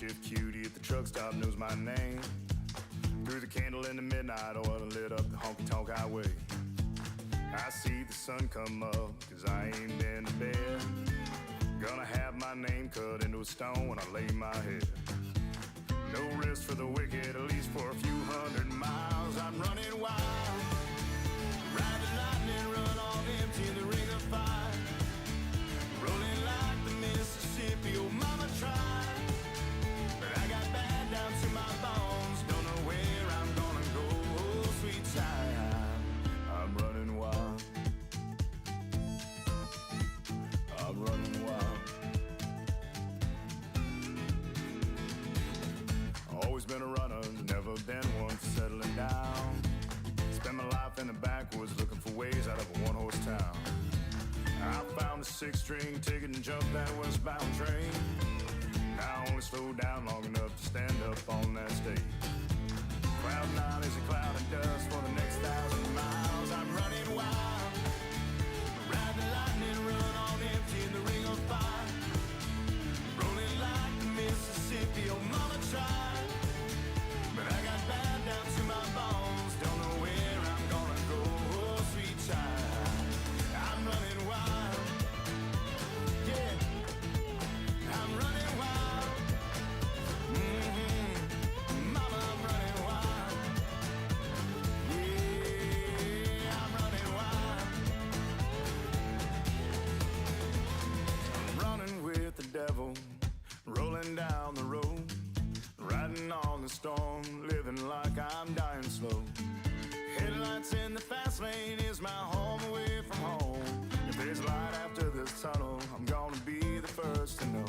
makeshift cutie at the truck stop knows my name. Threw the candle in the midnight oil and lit up the honky-tonk highway. I see the sun come up, cause I ain't been to bed. Gonna have my name cut into a stone when I lay my head. No rest for the wicked, at least for a few hundred miles. I'm running wild, ride the lightning, run on empty in the ring of fire. Rolling like the Mississippi, oh mama tried. But I got bad down to my bones, don't know where I'm gonna go, oh sweet child. I'm running wild, I'm running wild. Always been a runner, never been one for settling down. Spent my life in the backwoods looking for ways out of a one-horse town. I found a six-string ticket and jumped that westbound train. Now I only slow down long enough to stand up on that stage. Cloud nine is a cloud of dust for the next 1,000 miles. I'm running wild, ride the lightning, run on empty in the ring of fire. Rolling like the Mississippi, oh mama tried. But I got bad down to my bones, don't know where I'm gonna go, oh sweet child. I'm running wild, yeah, I'm running wild. Mama, I'm running wild, yeah, I'm running wild. I'm running with the devil, rolling down the road, riding on the storm, living like I'm dying slow. Headlights in the fast lane is my home away from home. If there's light after this tunnel, I'm gonna be the first to know.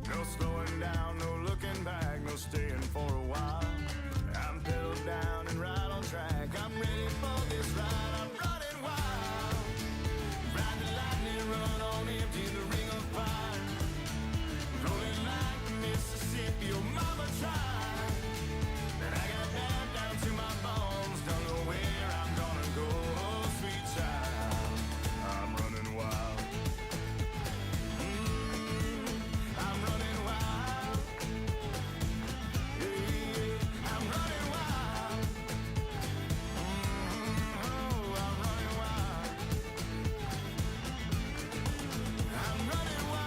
No slowing down, no looking back, no staying for a while. I'm pedal down and right on track, I'm ready for this ride. I'm running wild, ride the lightning, run on empty in the ring of fire. Rolling like the Mississippi, oh mama tried. But I got bad down to my bones, don't know where I'm gonna go, oh sweet child. I'm running wild, I'm running wild, yeah, I'm running wild, oh, I'm running wild, I'm running wild.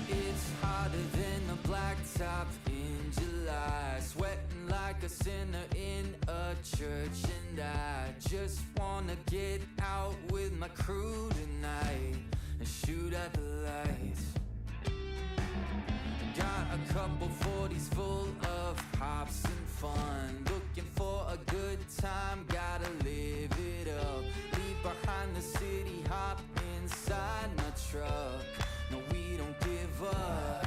It's hotter than a blacktop in July, sweating like a sinner in a church. And I just wanna get out with my crew tonight and shoot at the lights. Got a couple 40s full of hops and fun, looking for a good time, gotta live it up. Leave behind the city, hop inside my truck. No, we don't give up.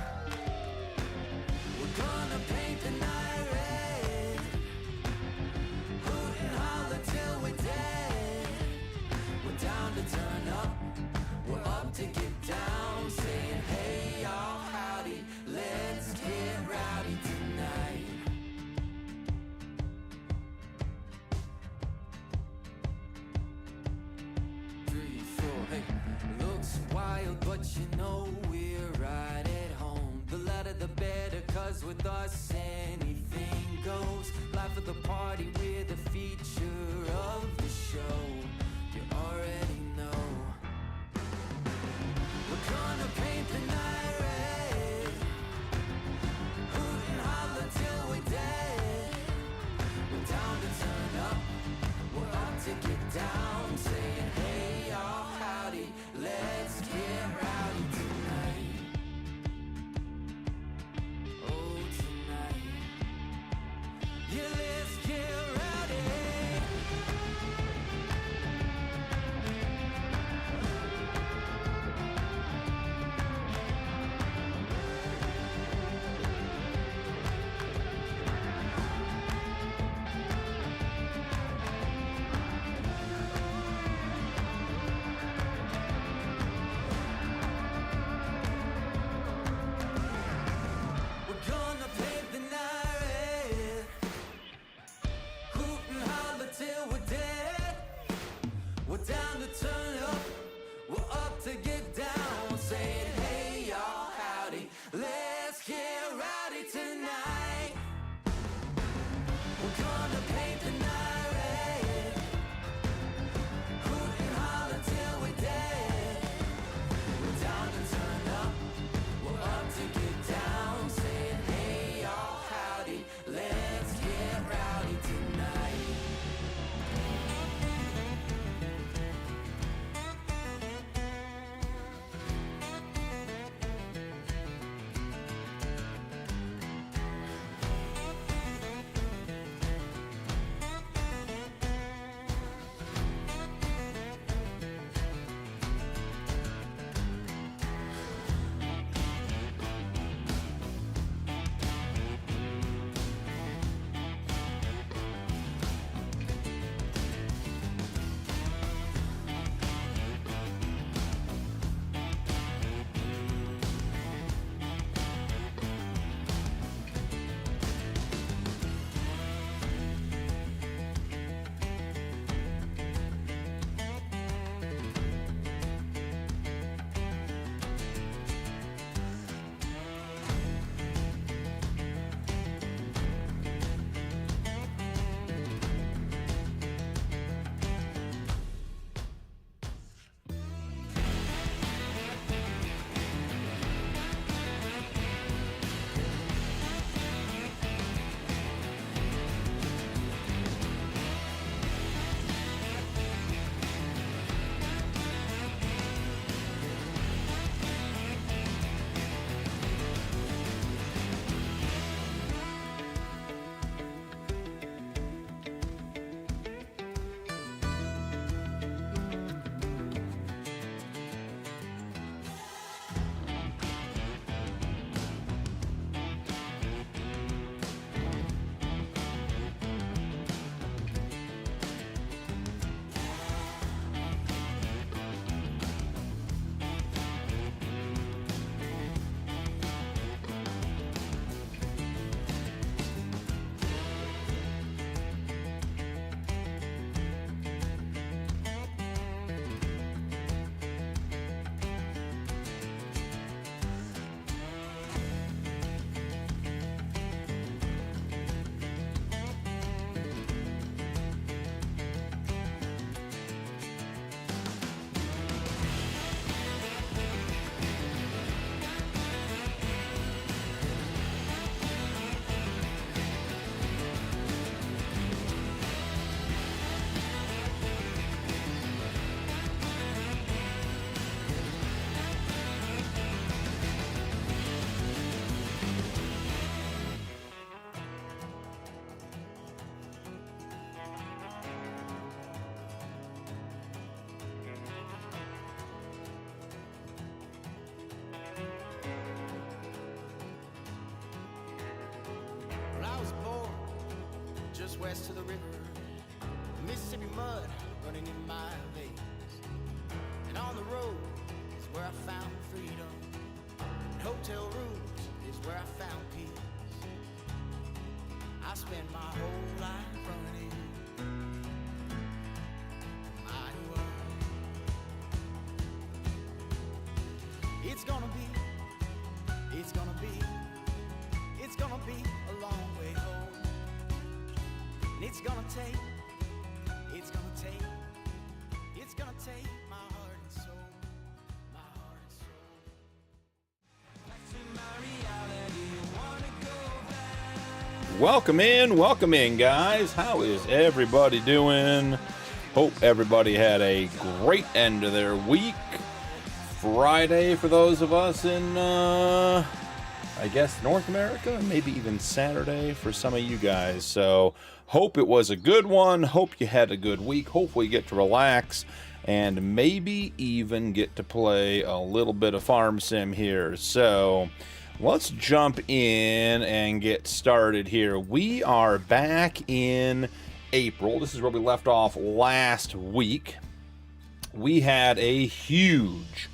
We're gonna paint the night red, hoot and holler till we're dead. We're down to turn up, we're up to get down, saying hey y'all, howdy, let's get rowdy tonight. 3, 4, hey. Looks wild, but you know we're right at home. The louder the better, cause with us anything goes. Life of the party, we're the feature of the show. You already know. We're gonna paint the night red, hoot and holler till we're dead. We're down to turn up, we're up to get down, saying hey y'all, howdy, let's get rowdy tonight. Oh tonight. rowdy tonight. We're gonna paint the night red. Hoot and holler till we're dead. We're down to turn up. We're up to get down. Saying, hey, y'all, howdy. Let's get rowdy tonight. just west of the river. Mississippi mud running in my veins. And on the road is where I found freedom. And hotel rooms is where I found peace. I spent my whole life running my world. It's gonna be a long way home. And it's gonna take my heart and soul, my heart and soul. Back to my reality, wanna go back. Welcome in, guys. How is everybody doing? Hope everybody had a great end of their week. Friday for those of us in, I guess, North America, maybe even Saturday for some of you guys. So hope it was a good one. Hope you had a good week. Hopefully you get to relax and maybe even get to play a little bit of farm sim here. So let's jump in and get started here. We are back in April. This is where we left off last week. We had a huge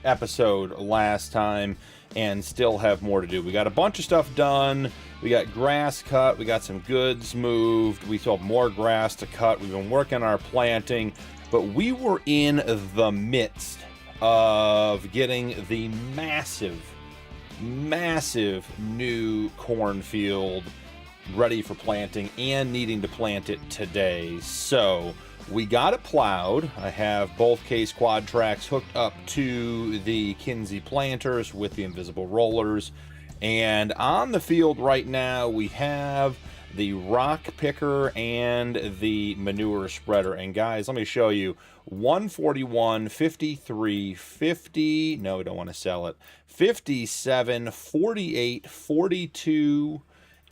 episode last time and still have more to do. We got a bunch of stuff done. We got grass cut. We got some goods moved. We still have more grass to cut. We've been working on our planting, but we were in the midst of getting the massive massive new cornfield ready for planting and needing to plant it today. So we got it plowed. I have both case quad tracks hooked up to the Kinsey planters with the invisible rollers. And on the field right now, we have the rock picker and the manure spreader. And guys, let me show you. 141, 53, 50. No, we don't want to sell it. 57, 48, 42,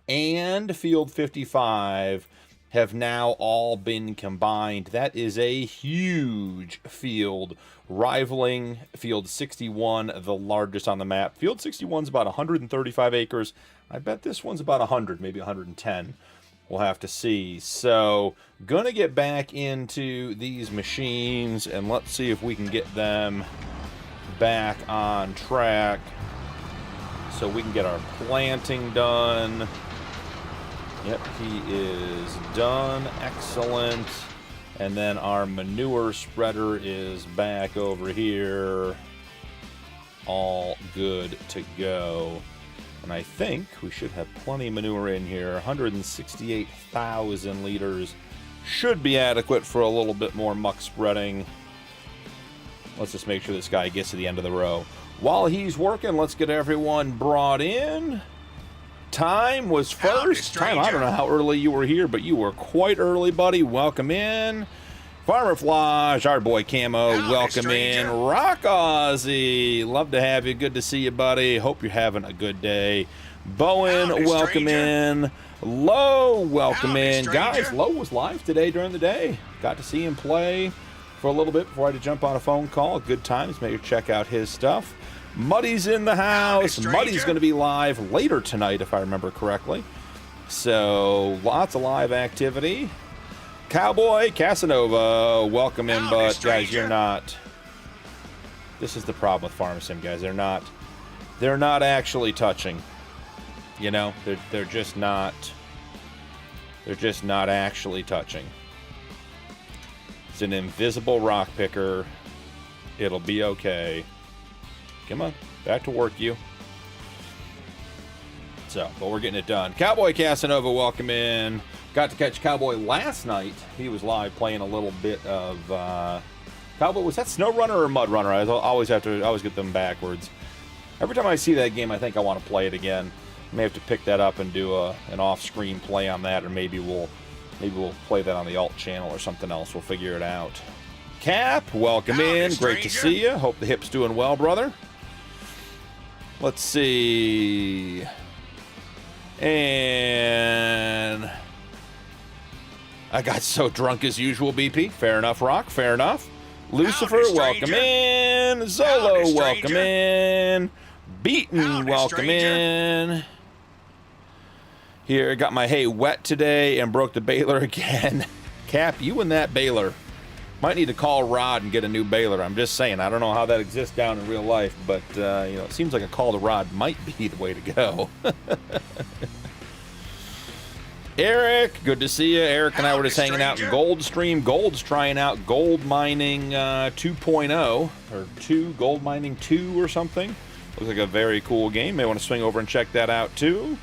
and field 55 have now all been combined. That is a huge field, rivaling field 61, the largest on the map. Field 61 is about 135 acres. I bet this one's about 100, maybe 110. We'll have to see. So, gonna get back into these machines, and let's see if we can get them back on track so we can get our planting done. Yep, he is done. Excellent. And then our manure spreader is back over here. All good to go. And I think we should have plenty of manure in here. 168,000 liters should be adequate for a little bit more muck spreading. Let's just make sure this guy gets to the end of the row. While he's working, let's get everyone brought in. Time was first. Time, I don't know how early you were here, but you were quite early, buddy. Welcome in. Farmer Flage, our boy Camo, welcome in. Rock Aussie, love to have you. Good to see you, buddy. Hope you're having a good day. Bowen, welcome in. Lowe, welcome in. Guys, Lowe was live today during the day. Got to see him play for a little bit before I had to jump on a phone call. Good times. Maybe check out his stuff. Muddy's in the house. Muddy's going to be live later tonight, if I remember correctly. So, lots of live activity. Cowboy Casanova, welcome in, but guys, you're not. This is the problem with Farm Sim, guys. They're not actually touching. You know, they're just not. They're just not actually touching. It's an invisible rock picker. It'll be okay. Come on, back to work, you. So, but we're getting it done. Cowboy Casanova, welcome in. Got to catch Cowboy last night. He was live playing a little bit of Cowboy. Was that Snow Runner or Mud Runner? I always get them backwards. Every time I see that game, I think I want to play it again. I may have to pick that up and do an off-screen play on that, or maybe we'll play that on the alt channel or something else. We'll figure it out. Cap, welcome in. Great to see you. Hope the hip's doing well, brother. Let's see. And I got so drunk as usual, BP. Fair enough, Rock. Fair enough. Lucifer, welcome in. Zolo, welcome in. Beaton, welcome in. Here, got my hay wet today and broke the baler again. Cap, you and that baler. Might need to call Rod and get a new baler. I'm just saying. I don't know how that exists down in real life, but you know, it seems like a call to Rod might be the way to go. Eric, good to see you. Eric and I were just hanging out in Goldstream. Gold's trying out Gold Mining 2.0 or Gold Mining 2 or something. Looks like a very cool game. May want to swing over and check that out too.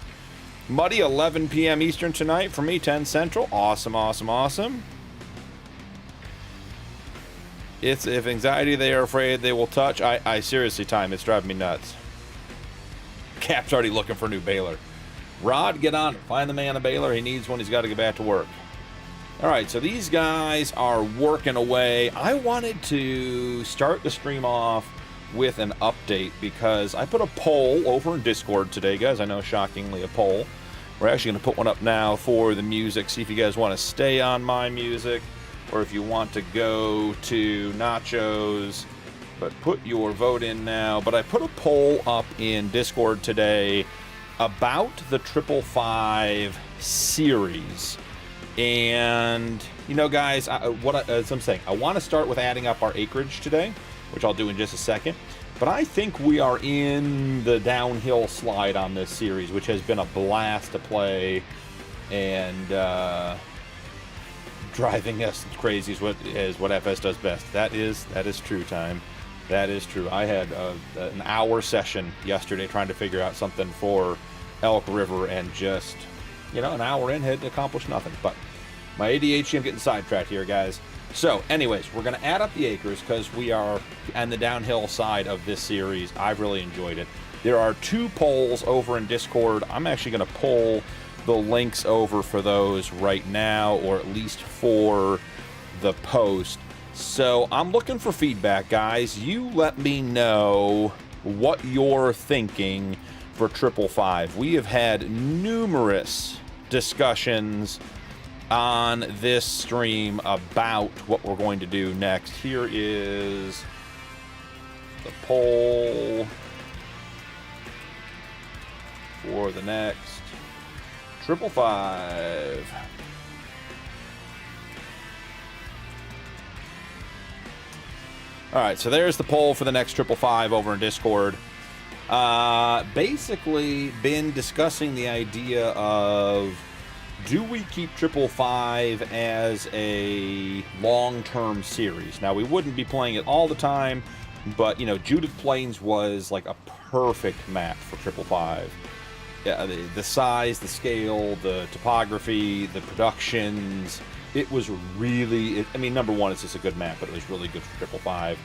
Muddy, 11 p.m. Eastern tonight for me, 10 Central. Awesome, awesome, awesome. It's if anxiety they are afraid they will touch. I seriously, time, it's driving me nuts. Cap's already looking for a new baler. Rod, get on it. Find the man a baler. He needs one. He's got to get back to work. All right, so these guys are working away. I wanted to start the stream off with an update because I put a poll over in Discord today, guys. I know, shockingly, a poll. We're actually going to put one up now for the music. See if you guys want to stay on my music or if you want to go to Nachos. But put your vote in now. But I put a poll up in Discord today about the 555 series. And, you know, guys, as I'm saying, I want to start with adding up our acreage today, which I'll do in just a second. But I think we are in the downhill slide on this series, which has been a blast to play and driving us crazy is what FS does best. That is true, time. That is true. I had an hour session yesterday trying to figure out something for Elk River, and just, you know, an hour in had accomplished nothing. But my ADHD, I'm getting sidetracked here, guys. So, anyways, we're going to add up the acres because we are on the downhill side of this series. I've really enjoyed it. There are 2 polls over in Discord. I'm actually going to pull the links over for those right now, or at least for the post. So I'm looking for feedback, guys. You let me know what you're thinking for 555. We have had numerous discussions on this stream about what we're going to do next. Here is the poll for the next 555. All right, so there's the poll for the next 555 over in Discord. Basically, been discussing the idea of, do we keep 555 as a long-term series? Now, we wouldn't be playing it all the time, but, you know, Judith Plains was like a perfect map for 555. Yeah, the size, the scale, the topography, the productions. It was really, I mean, number one, it's just a good map, but it was really good for 555.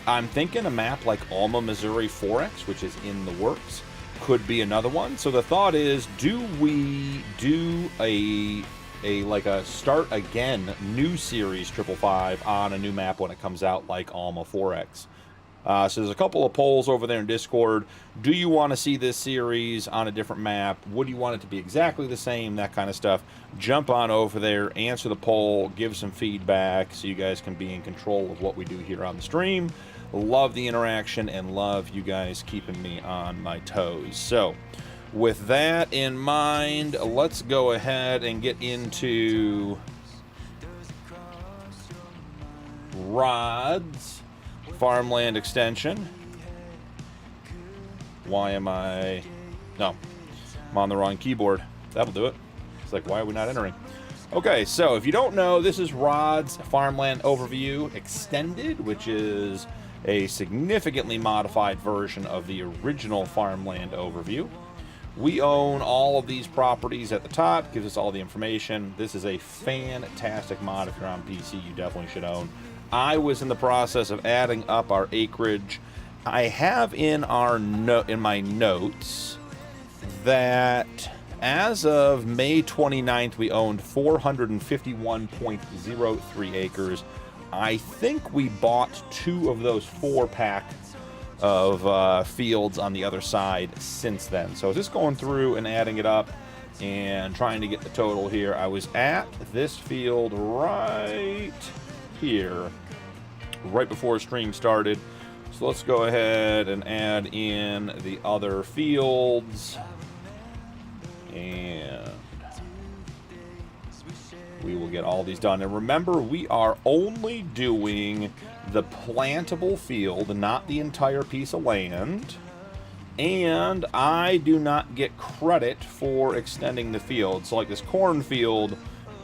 I'm thinking a map like Alma, Missouri 4X, which is in the works, could be another one. So the thought is, do we do a start again new series 555 on a new map when it comes out, like Alma 4X? So there's a couple of polls over there in Discord. Do you want to see this series on a different map? Would you want it to be exactly the same? That kind of stuff. Jump on over there, answer the poll, give some feedback so you guys can be in control of what we do here on the stream. Love the interaction and love you guys keeping me on my toes. So with that in mind, let's go ahead and get into Rod's Farmland Extension. Why am I... No, I'm on the wrong keyboard. That'll do it. It's like, why are we not entering? Okay, so if you don't know, this is Rod's Farmland Overview Extended, which is a significantly modified version of the original Farmland Overview. We own all of these properties at the top, gives us all the information. This is a fantastic mod. If you're on PC, you definitely should own. I was in the process of adding up our acreage. I have in my notes that as of May 29th, we owned 451.03 acres. I think we bought 2 of those 4-pack of fields on the other side since then. So just going through and adding it up and trying to get the total here. I was at this field right here, right before stream started. So let's go ahead and add in the other fields, and we will get all these done. And remember, we are only doing the plantable field, not the entire piece of land. And I do not get credit for extending the field. So like this cornfield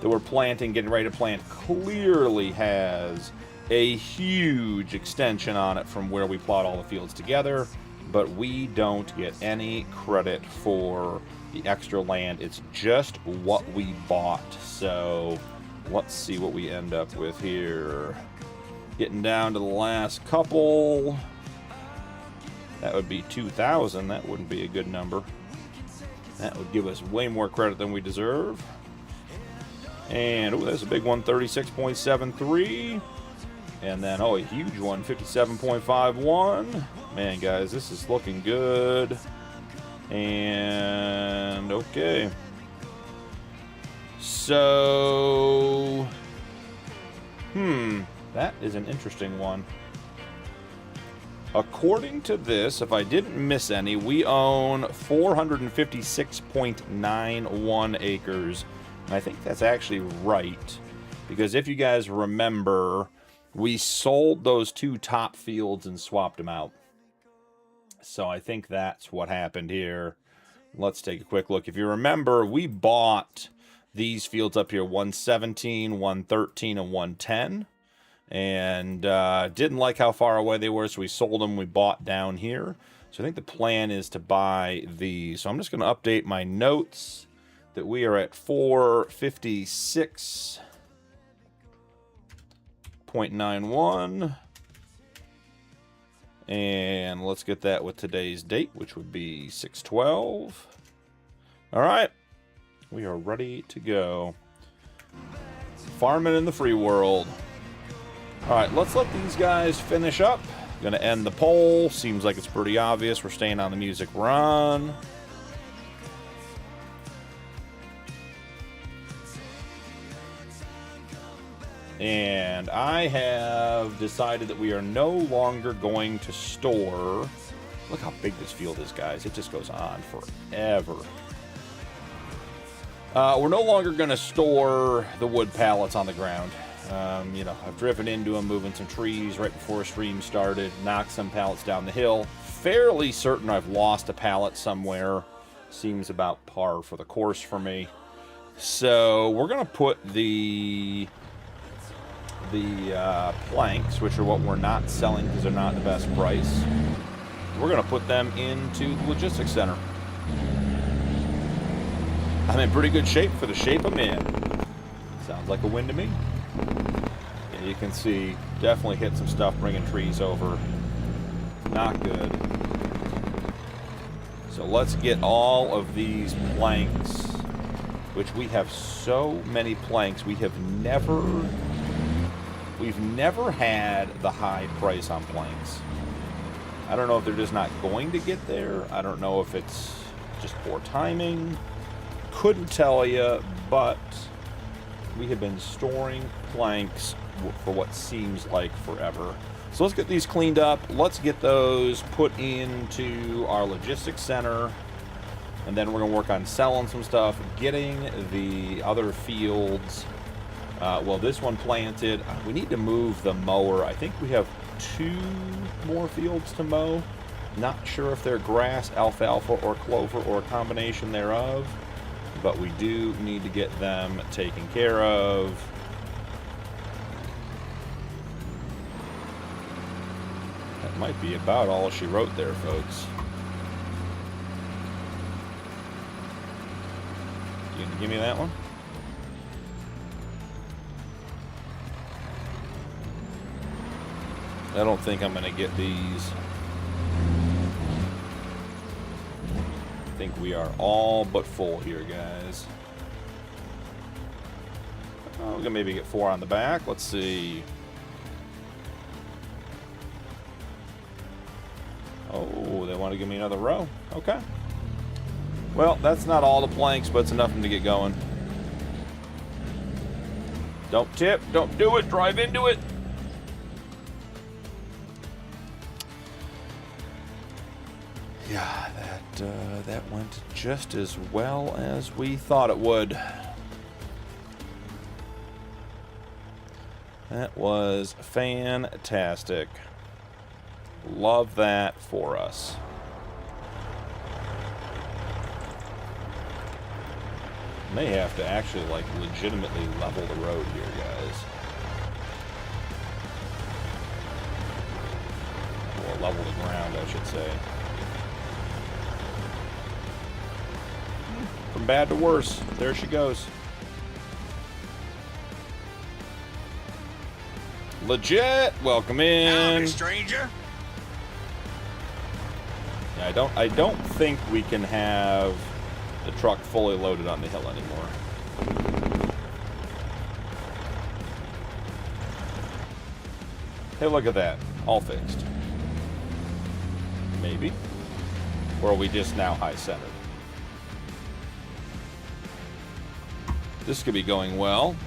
that we're planting, getting ready to plant, clearly has a huge extension on it from where we plot all the fields together, but we don't get any credit for the extra land. It's just what we bought. So let's see what we end up with here. Getting down to the last couple. That would be 2,000. That wouldn't be a good number. That would give us way more credit than we deserve. And, oh, that's a big one, 36.73. And then, oh, a huge one, 57.51. Man, guys, this is looking good. And, okay. So, that is an interesting one. According to this, if I didn't miss any, we own 456.91 acres. And I think that's actually right. Because if you guys remember, we sold those 2 top fields and swapped them out. So I think that's what happened here. Let's take a quick look. If you remember, we bought these fields up here, 117, 113, and 110. and didn't like how far away they were, so we sold them. We bought down here. So I think the plan is to buy these. So I'm just going to update my notes that we are at 456.91. And let's get that with today's date, which would be 6/12. All right. We are ready to go. Farming in the free world. All right, let's let these guys finish up. Gonna end the poll. Seems like it's pretty obvious. We're staying on the music run. And I have decided that we are no longer going to store... Look how big this field is, guys. It just goes on forever. We're no longer going to store the wood pallets on the ground. You know, I've driven into them, moving some trees right before stream started, knocked some pallets down the hill. Fairly certain I've lost a pallet somewhere. Seems about par for the course for me. So we're going to put the planks, which are what we're not selling because they're not the best price. We're going to put them into the logistics center. I'm in pretty good shape for the shape I'm in. Sounds like a win to me. Yeah, you can see, definitely hit some stuff bringing trees over. Not good. So let's get all of these planks, which we have so many planks. We've never had the high price on planks. I don't know if they're just not going to get there. I don't know if it's just poor timing. Couldn't tell you, but we have been storing planks for what seems like forever. So let's get these cleaned up. Let's get those put into our logistics center. And then we're going to work on selling some stuff, getting the other fields. Well, this one planted. We need to move the mower. I think we have 2 more fields to mow. Not sure if they're grass, alfalfa, or clover, or a combination thereof. But we do need to get them taken care of. That might be about all she wrote there, folks. You gonna give me that one? I don't think I'm gonna get these. I think we are all but full here, guys. Oh, we're gonna maybe get 4 on the back. Let's see. Oh, they want to give me another row. Okay. Well, that's not all the planks, but it's enough to get going. Don't tip. Don't do it. Drive into it. Yeah, that went just as well as we thought it would. That was fantastic. Love that for us. May have to actually, like, legitimately level the road here, guys. Or level the ground, I should say. From bad to worse. There she goes. Legit. Welcome in. Howdy, stranger. Yeah, I don't think we can have the truck fully loaded on the hill anymore. Hey, look at that. All fixed. Maybe. Or are we just now high-centered? This could be going well.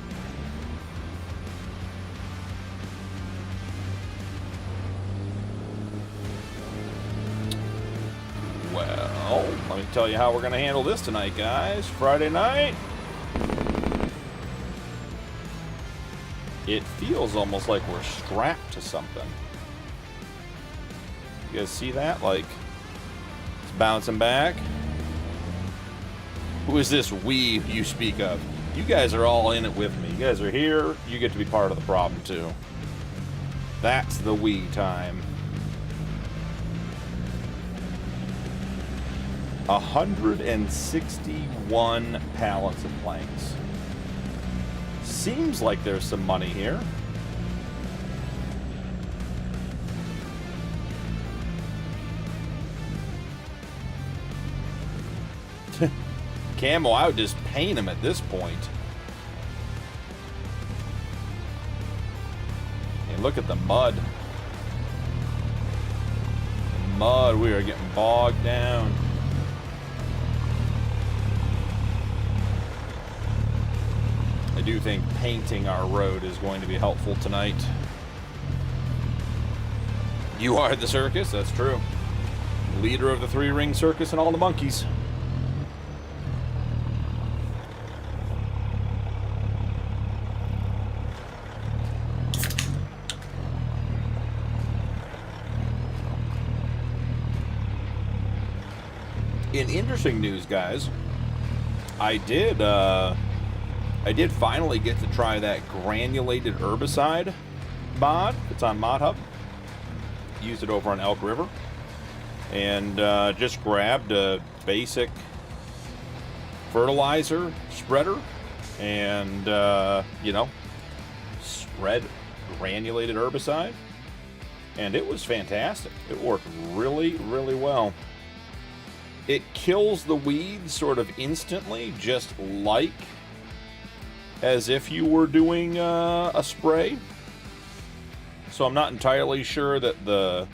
Well, let me tell you how we're going to handle this tonight, guys. Friday night. It feels almost like we're strapped to something. You guys see that? Like, it's bouncing back. Who is this we you speak of? You guys are all in it with me. You guys are here. You get to be part of the problem, too. That's the we time. 161 pallets of planks. Seems like there's some money here. Camo, I would just paint them at this point. And look at the mud. The mud, we are getting bogged down. I do think painting our road is going to be helpful tonight. You are the circus, that's true. Leader of the three-ring circus and all the monkeys. In interesting news, guys, I did finally get to try that granulated herbicide mod. It's on ModHub. Used it over on Elk River. And just grabbed a basic fertilizer spreader and, you know, spread granulated herbicide. And it was fantastic. It worked really, really well. It kills the weeds sort of instantly, just like as if you were doing a spray. So I'm not entirely sure that the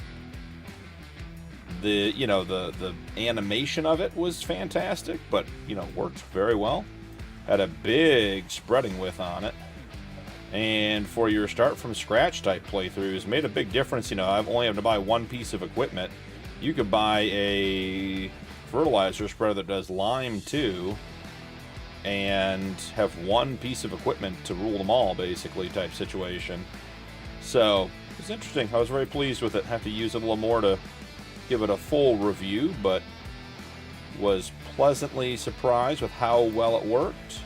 animation of it was fantastic, but you know, worked very well. Had a big spreading width on it, and for your start from scratch type playthroughs, made a big difference. You know, I've only have to buy one piece of equipment. You could buy a fertilizer spreader that does lime too, and have one piece of equipment to rule them all, basically, type situation. So it was interesting. I was very pleased with it. Have to use it a little more to give it a full review, but was pleasantly surprised with how well it worked.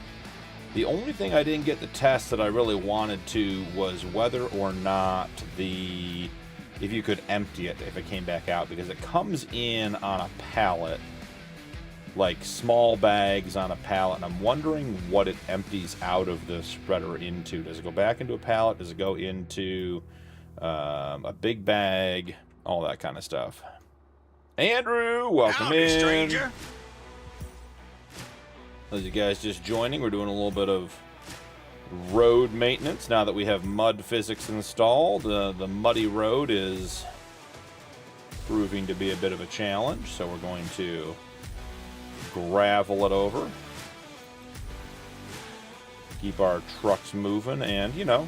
The only thing I didn't get to test that I really wanted to was whether or not if you could empty it if it came back out, because it comes in on a pallet, like small bags on a pallet, and I'm wondering what it empties out of the spreader into. Does it go back into a pallet? Does it go into a big bag? All that kind of stuff. Andrew, welcome in. Stranger. Those of you guys just joining, we're doing a little bit of road maintenance now that we have mud physics installed. The muddy road is proving to be a bit of a challenge, so we're going to gravel it over, keep our trucks moving, and, you know,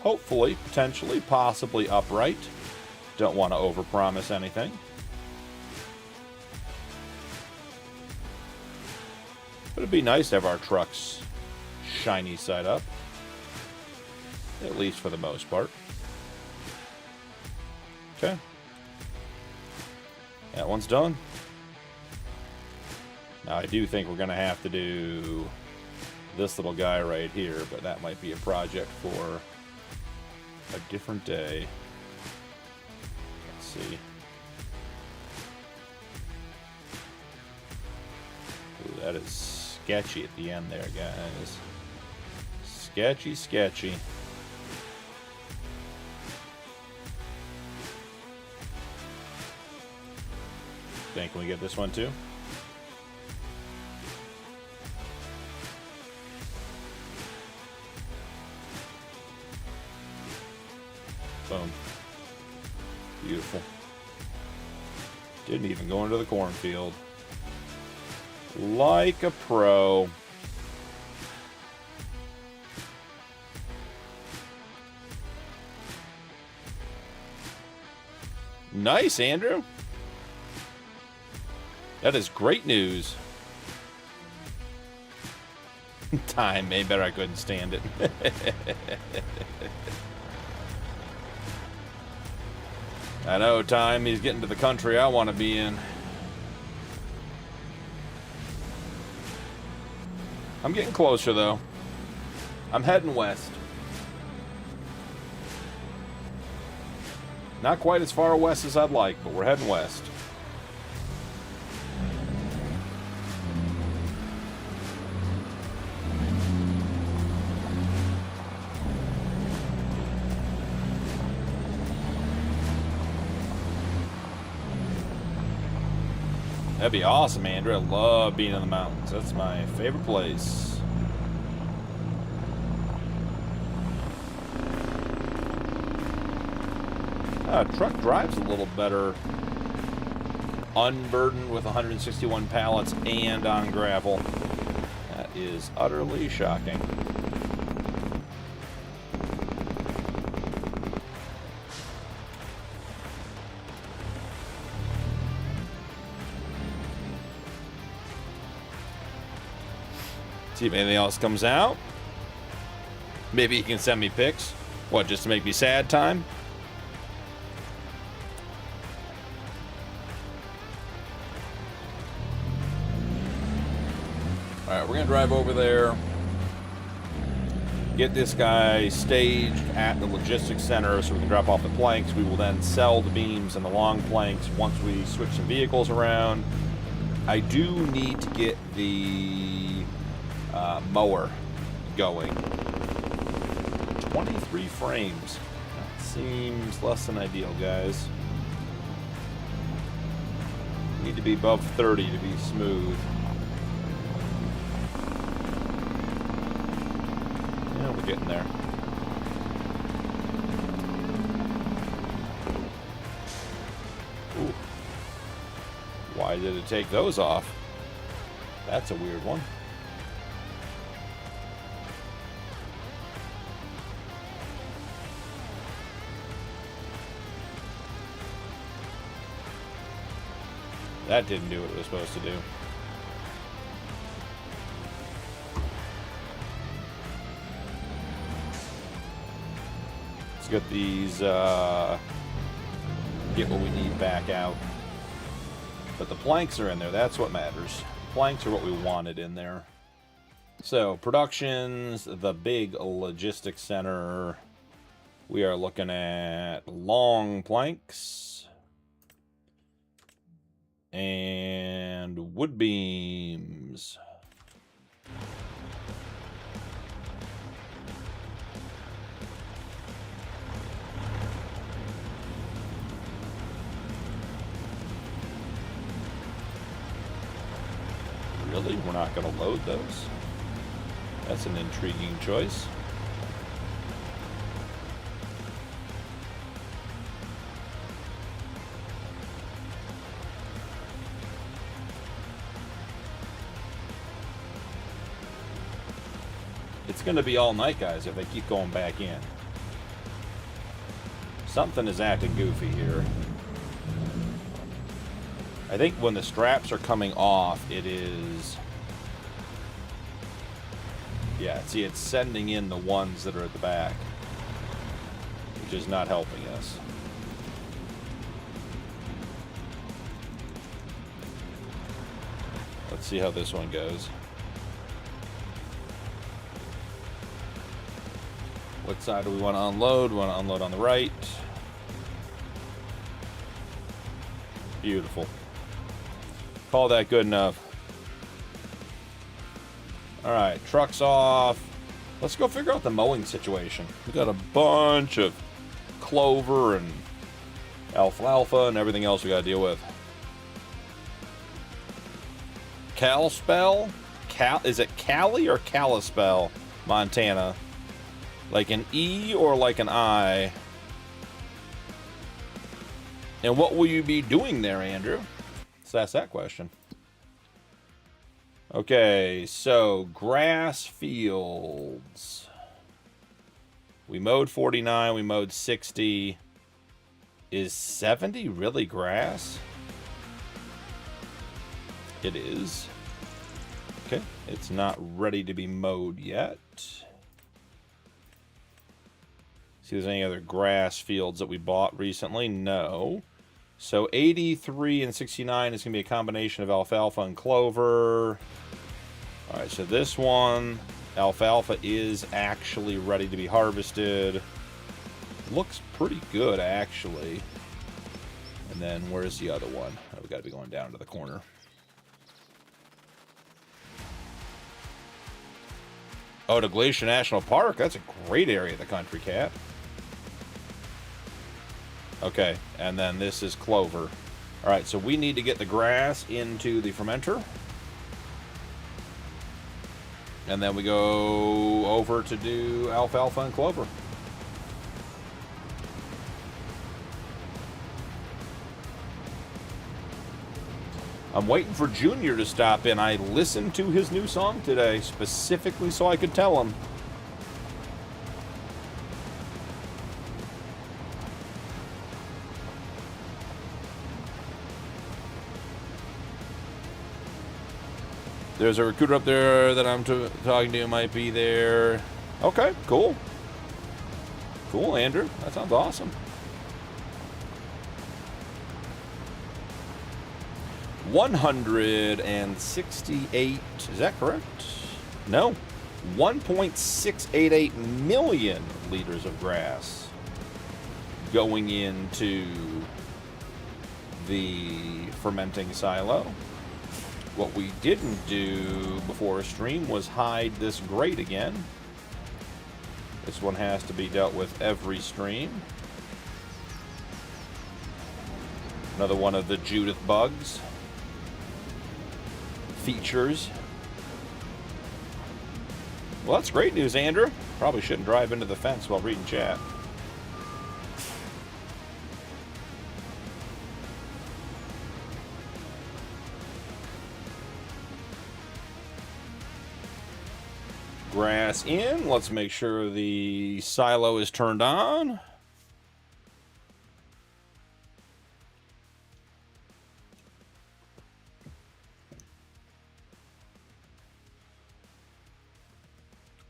hopefully, potentially, possibly upright. Don't want to overpromise anything. But it'd be nice to have our trucks shiny side up, at least for the most part. Okay, that one's done. Now, I do think we're going to have to do this little guy right here, but that might be a project for a different day. Let's see. Ooh, that is sketchy at the end there, guys. Sketchy, sketchy. Think we get this one too? Boom. Beautiful. Didn't even go into the cornfield. Like a pro. Nice, Andrew. That is great news. Time, maybe better I couldn't stand it. I know, Time, he's getting to the country I want to be in. I'm getting closer, though. I'm heading west. Not quite as far west as I'd like, but we're heading west. That'd be awesome, Andrew. I love being in the mountains. That's my favorite place. Truck drives a little better. Unburdened with 161 pallets and on gravel. That is utterly shocking. See if anything else comes out. Maybe you can send me pics. What, just to make me sad time? Alright, we're going to drive over there. Get this guy staged at the logistics center so we can drop off the planks. We will then sell the beams and the long planks once we switch some vehicles around. I do need to get the mower going. 23 frames. That seems less than ideal, guys. Need to be above 30 to be smooth. Yeah, we're getting there. Ooh. Why did it take those off? That's a weird one. That didn't do what it was supposed to do. Let's get these, get what we need back out. But the planks are in there. That's what matters. Planks are what we wanted in there. So, productions, the big logistics center. We are looking at long planks. And wood beams. Really? We're not going to load those? That's an intriguing choice. It's going to be all night, guys, if they keep going back in. Something is acting goofy here. I think when the straps are coming off, it is... Yeah, see, it's sending in the ones that are at the back, which is not helping us. Let's see how this one goes. What side do we want to unload? We want to unload on the right. Beautiful. Call that good enough. Alright, truck's off. Let's go figure out the mowing situation. We got a bunch of clover and alfalfa and everything else we got to deal with. Kalispell? Is it Cali or Kalispell, Montana? Like an E or like an I? And what will you be doing there, Andrew? Let's ask that question. Okay, so grass fields. We mowed 49, we mowed 60. Is 70 really grass? It is. Okay, it's not ready to be mowed yet. See if there's any other grass fields that we bought recently. No. So 83 and 69 is going to be a combination of alfalfa and clover. All right, so this one, alfalfa is actually ready to be harvested. looks pretty good, actually. And then where's the other one? Oh, we got to be going down to the corner. Oh, to Glacier National Park. That's a great area of the country, Cat. Okay, and then this is clover. All right, so we need to get the grass into the fermenter. And then we go over to do alfalfa and clover. I'm waiting for Junior to stop in. I listened to his new song today, specifically so I could tell him. There's a recruiter up there that I'm talking to, might be there. Okay, cool. Cool, Andrew. That sounds awesome. 168, is that correct? No. 1.688 million liters of grass going into the fermenting silo. What we didn't do before stream was hide this grate again. This one has to be dealt with every stream. Another one of the Judith bugs. Features. Well, that's great news, Andrew. Probably shouldn't drive into the fence while reading chat. Grass in. Let's make sure the silo is turned on.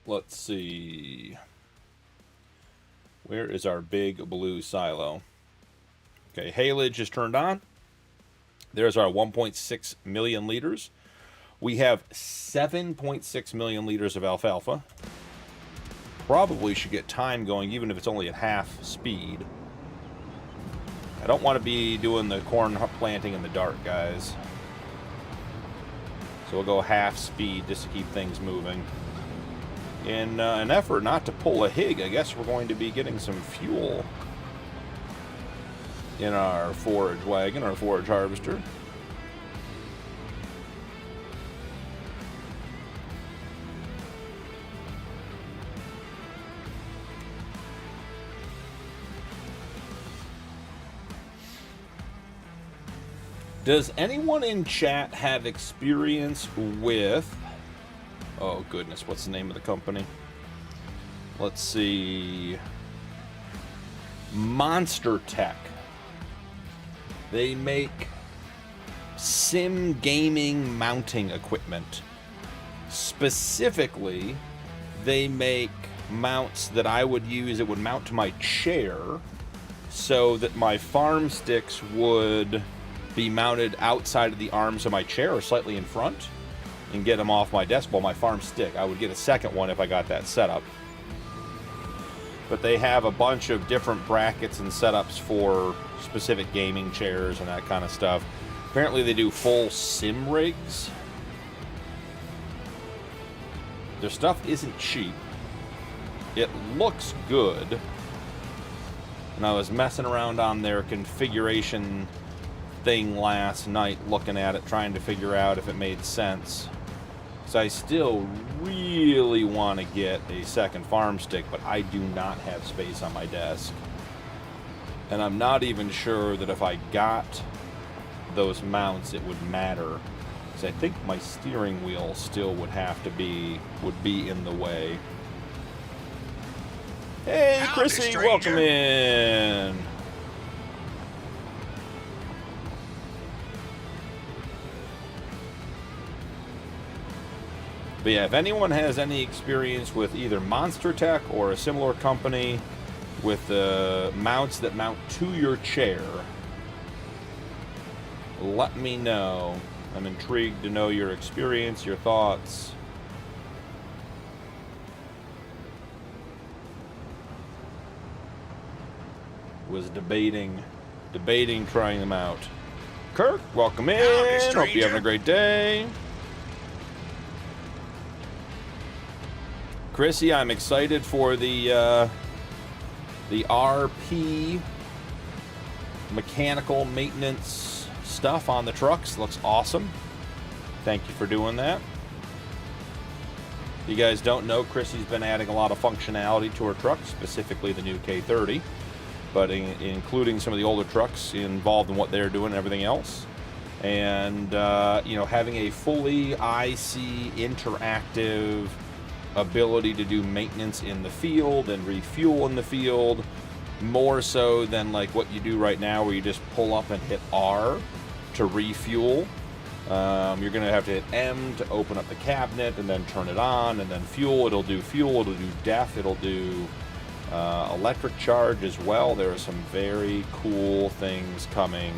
Let's see. Where is our big blue silo? Okay, haylage is turned on. There's our 1.6 million liters. We have 7.6 million liters of alfalfa. Probably should get time going, even if it's only at half speed. I don't want to be doing the corn planting in the dark, guys. So we'll go half speed just to keep things moving. In an effort not to pull a hig, I guess we're going to be getting some fuel in our forage wagon, our forage harvester. Does anyone in chat have experience with... Oh, goodness, what's the name of the company? Let's see. Monster Tech. They make sim gaming mounting equipment. Specifically, they make mounts that I would use that would mount to my chair so that my farm sticks would be mounted outside of the arms of my chair or slightly in front and get them off my desk. Well, my farm stick, I would get a second one if I got that set up. But they have a bunch of different brackets and setups for specific gaming chairs and that kind of stuff. Apparently they do full sim rigs. Their stuff isn't cheap. It looks good. And I was messing around on their configuration thing last night, looking at it, trying to figure out if it made sense. So I still really want to get a second farm stick, but I do not have space on my desk. And I'm not even sure that if I got those mounts it would matter, because I think my steering wheel still would be in the way. Hey, Chrissy, welcome in. But yeah, if anyone has any experience with either Monster Tech or a similar company with mounts that mount to your chair, let me know. I'm intrigued to know your experience, your thoughts. was debating trying them out. Kirk, welcome in. Howdy, Hope you're having a great day. Chrissy, I'm excited for the RP mechanical maintenance stuff on the trucks. Looks awesome. Thank you for doing that. If you guys don't know, Chrissy's been adding a lot of functionality to her trucks, specifically the new K30, but including some of the older trucks involved in what they're doing and everything else. And, you know, having a fully IC interactive ability to do maintenance in the field and refuel in the field, more so than like what you do right now where you just pull up and hit R to refuel. You're going to have to hit M to open up the cabinet and then turn it on, and then fuel. It'll do fuel, it'll do def, it'll do electric charge as well. There are some very cool things coming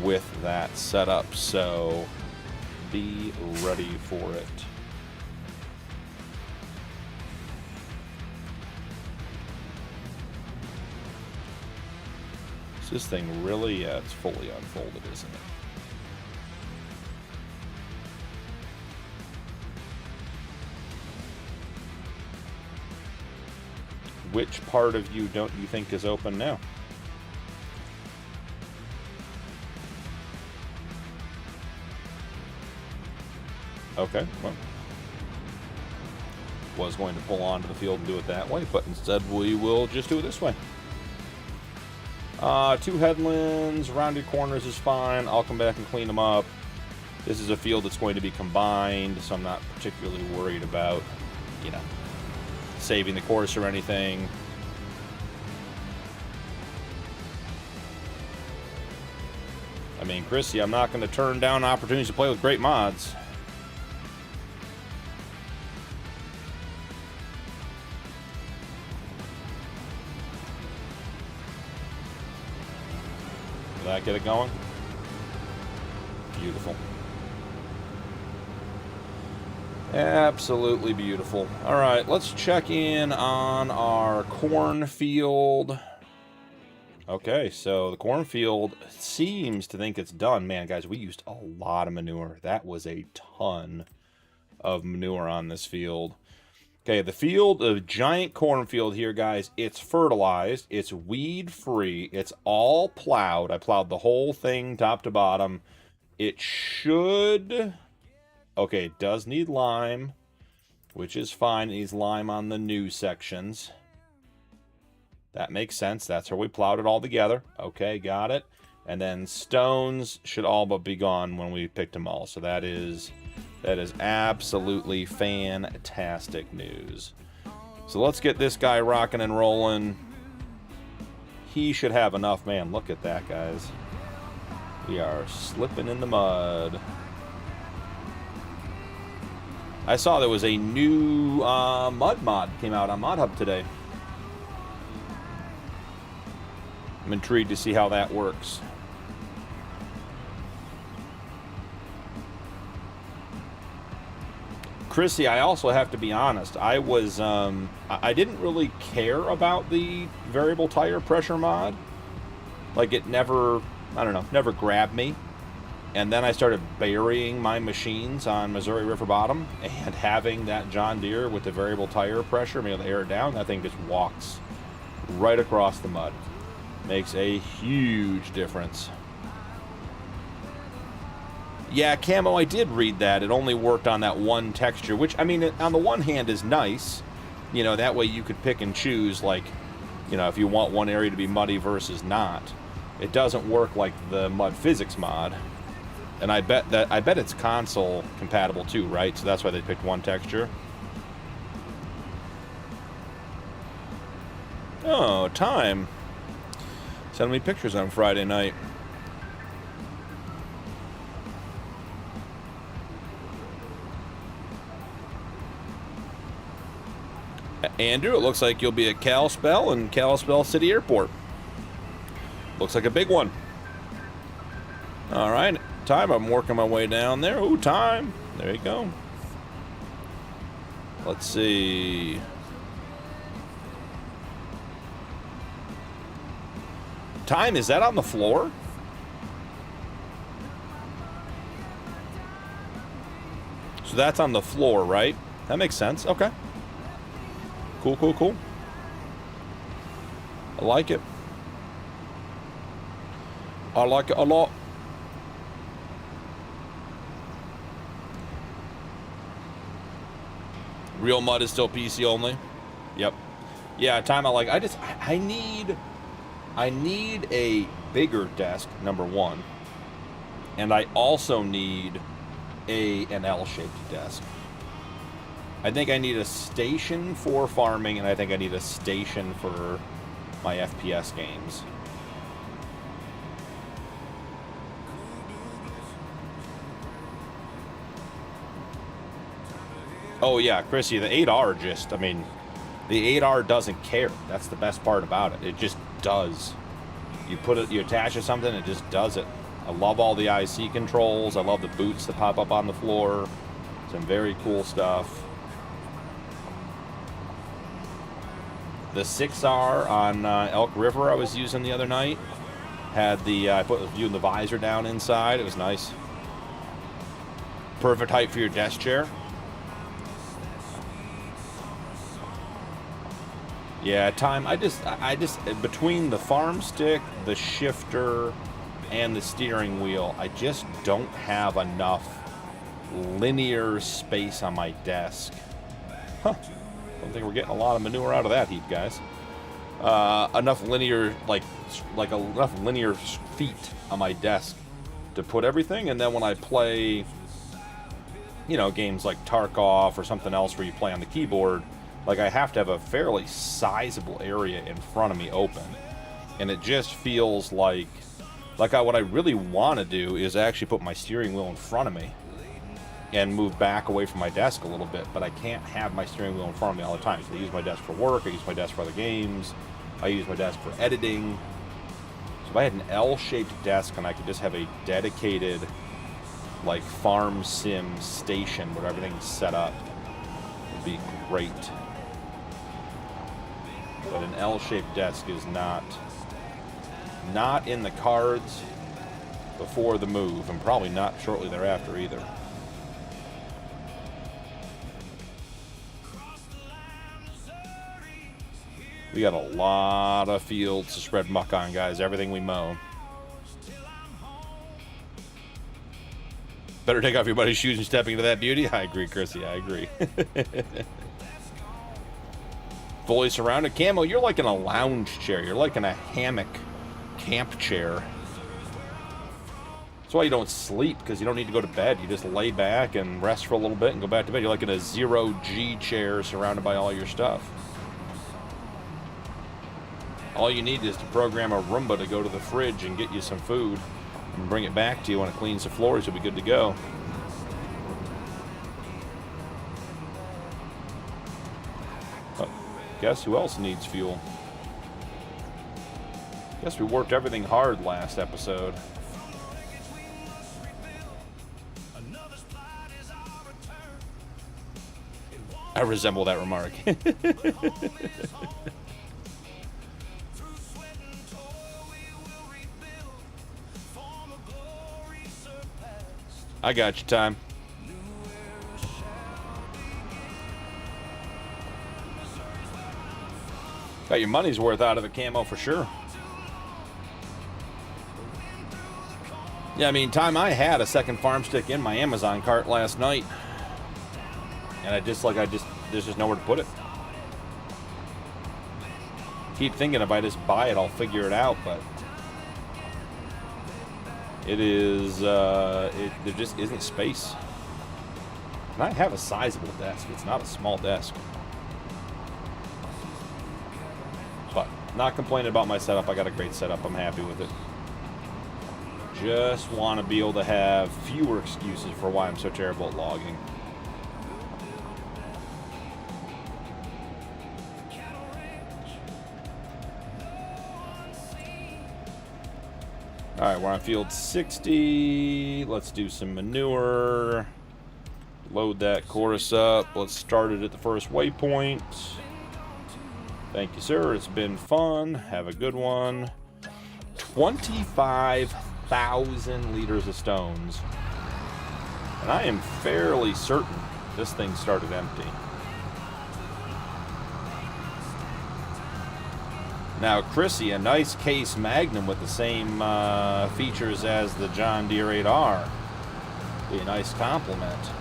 with that setup, so be ready for it. Is this thing really, yeah, it's fully unfolded, isn't it? Which part of you don't you think is open now? Okay, well, was going to pull onto the field and do it that way, but instead we will just do it this way. 2 headlands, rounded corners is fine. I'll come back and clean them up. This is a field that's going to be combined, so I'm not particularly worried about, you know, saving the course or anything. I mean, Chrissy, I'm not going to turn down opportunities to play with great mods. Will that get it going? Beautiful. Absolutely beautiful. All right, let's check in on our cornfield. Okay, so the cornfield seems to think it's done. Man, guys, we used a lot of manure. That was a ton of manure on this field. Okay, the field, a giant cornfield here, guys. It's fertilized. It's weed-free. It's all plowed. I plowed the whole thing top to bottom. It should... Okay, it does need lime, which is fine. It needs lime on the new sections. That makes sense. That's where we plowed it all together. Okay, got it. And then stones should all but be gone when we picked them all. So that is absolutely fantastic news. So let's get this guy rocking and rolling. He should have enough. Man, look at that, guys. We are slipping in the mud. I saw there was a new mud mod came out on Mod Hub today. I'm intrigued to see how that works. Chrissy, I also have to be honest. I was I didn't really care about the variable tire pressure mod. Like, it never, I don't know, never grabbed me. And then I started burying my machines on Missouri River Bottom, and having that John Deere with the variable tire pressure, being able to air it down, that thing just walks right across the mud. Makes a huge difference. Yeah, Camo, I did read that. It only worked on that one texture, which, I mean, on the one hand is nice. You know, that way you could pick and choose, like, you know, if you want one area to be muddy versus not. It doesn't work like the Mud Physics mod. And I bet it's console compatible too, right? So that's why they picked one texture. Oh, time. Send me pictures on Friday night. Andrew, it looks like you'll be at Kalispell and Kalispell City Airport. Looks like a big one. All right. Time, I'm working my way down there. Ooh, time. There you go. Let's see. Time, is that on the floor? So that's on the floor, right? That makes sense. Okay. Cool, cool, cool. I like it. I like it a lot. Real Mud is still PC only. Yep. Yeah, Time, I need a bigger desk, number one. And I also need an L-shaped desk. I think I need a station for farming, and I think I need a station for my FPS games. Oh yeah, Chrissy, the 8R just, I mean, the 8R doesn't care. That's the best part about it. It just does. You put it, you attach it to something, it just does it. I love all the IC controls. I love the boots that pop up on the floor. Some very cool stuff. The 6R on Elk River I was using the other night had the, I put viewing the visor down inside. It was nice. Perfect height for your desk chair. Yeah, Time, I just, between the Farmstick, the shifter, and the steering wheel, I just don't have enough linear space on my desk. Huh. Don't think we're getting a lot of manure out of that heap, guys. Enough linear, enough linear feet on my desk to put everything, and then when I play, you know, games like Tarkov or something else where you play on the keyboard, like, I have to have a fairly sizable area in front of me open. And it just feels like what I really want to do is actually put my steering wheel in front of me and move back away from my desk a little bit, but I can't have my steering wheel in front of me all the time. So I use my desk for work, I use my desk for other games, I use my desk for editing. So if I had an L-shaped desk and I could just have a dedicated, like, farm sim station where everything's set up, it would be great. But an L-shaped desk is not in the cards before the move, and probably not shortly thereafter either. We got a lot of fields to spread muck on, guys. Everything we mow. Better take off your buddy's shoes and stepping into that beauty. I agree, Chrissy. I agree. Fully surrounded. Camo, you're like in a lounge chair. You're like in a hammock camp chair. That's why you don't sleep, because you don't need to go to bed. You just lay back and rest for a little bit and go back to bed. You're like in a 0G chair surrounded by all your stuff. All you need is to program a Roomba to go to the fridge and get you some food and bring it back to you when it cleans the floors. You'll be good to go. But guess who else needs fuel? Guess we worked everything hard last episode. I resemble that remark. I got you, Time. Got your money's worth out of the camo for sure. Yeah, I mean, Time, I had a second Farmstick in my Amazon cart last night. And there's just nowhere to put it. Keep thinking if I just buy it, I'll figure it out, but it is, there just isn't space. And I have a sizable desk. It's not a small desk. But not complaining about my setup. I got a great setup. I'm happy with it. Just want to be able to have fewer excuses for why I'm so terrible at logging. Alright, we're on field 60. Let's do some manure. Load that chorus up. Let's start it at the first waypoint. Thank you, sir. It's been fun. Have a good one. 25,000 liters of stones. And I am fairly certain this thing started empty. Now, Chrissy, a nice case Magnum with the same features as the John Deere 8R. Be a nice compliment.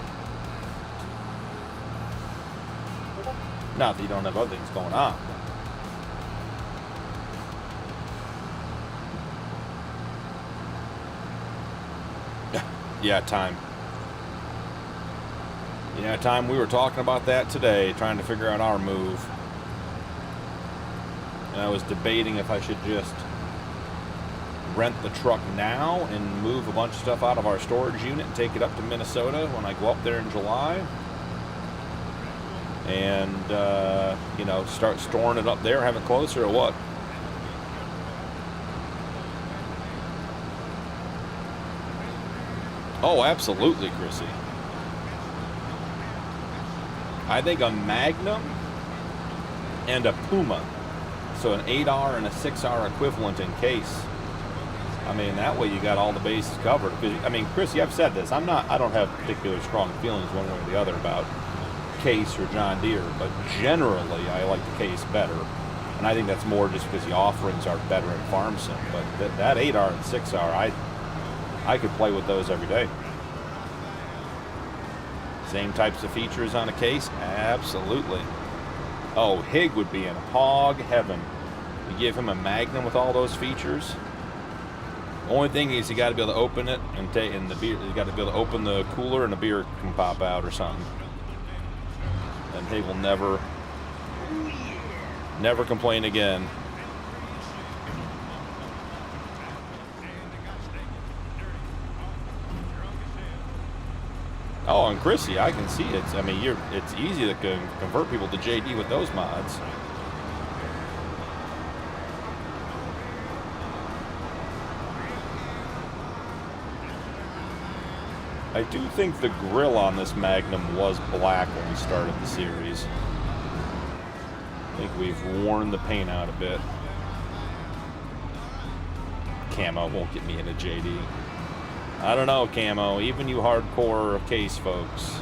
Not that you don't have other things going on. Yeah, time. Yeah, time. We were talking about that today, trying to figure out our move. And I was debating if I should just rent the truck now and move a bunch of stuff out of our storage unit and take it up to Minnesota when I go up there in July. And, you know, start storing it up there, have it closer, or what? Oh, absolutely, Chrissy. I think a Magnum and a Puma. So an 8R and a 6R equivalent in case. I mean, that way you got all the bases covered. I mean, Chrissy, I've said this. I don't have particular strong feelings one way or the other about Case or John Deere, but generally I like the Case better. And I think that's more just because the offerings are better in FarmSim. But that 8R and 6R, I could play with those every day. Same types of features on a Case? Absolutely. Oh, Hig would be in hog heaven. You give him a Magnum with all those features. Only thing is you got to be able to open it and the beer. You got to be able to open the cooler and the beer can pop out or something. And Hig will never complain again. Oh, and Chrissy, I can see it. I mean, it's easy to convert people to JD with those mods. I do think the grill on this Magnum was black when we started the series. I think we've worn the paint out a bit. Camo won't get me into JD. I don't know, Camo. Even you hardcore Case folks,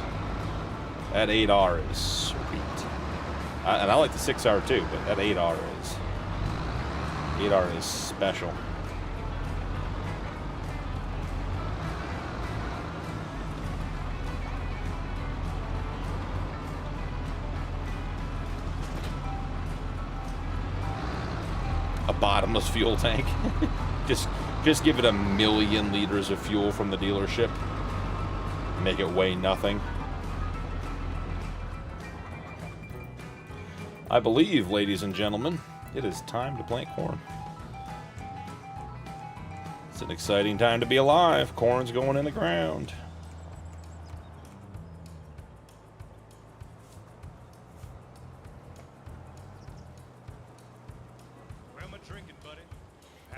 that 8R is sweet. And I like the 6R too, but that 8R is special. A bottomless fuel tank. Just give it 1,000,000 liters of fuel from the dealership. Make it weigh nothing. I believe, ladies and gentlemen, it is time to plant corn. It's an exciting time to be alive. Corn's going in the ground.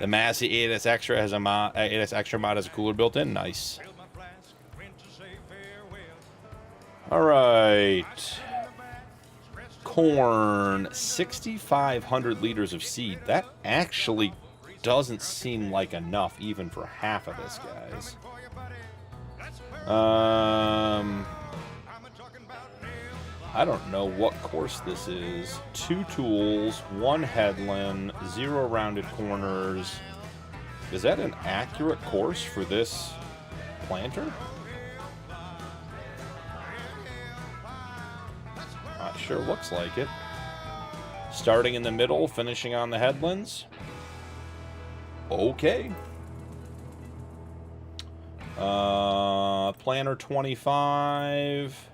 The Massey 8S Extra has a 8S Extra mod has a cooler built in. Nice. All right. Corn, 6,500 liters of seed. That actually doesn't seem like enough even for half of this, guys. I don't know what course this is. 2 tools, 1 headland, 0 rounded corners. Is that an accurate course for this planter? Not sure, looks like it. Starting in the middle, finishing on the headlands. Okay. Planter 25.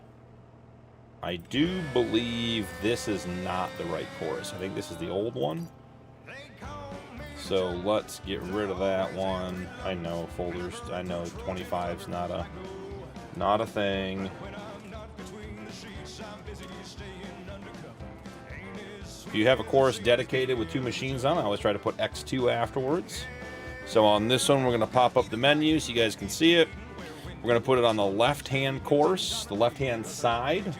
I do believe this is not the right course. I think this is the old one. So let's get rid of that one. I know folders. I know 25's not a thing. If you have a course dedicated with 2 machines on, I always try to put X2 afterwards. So on this one, we're going to pop up the menu so you guys can see it. We're going to put it on the left-hand course, the left-hand side.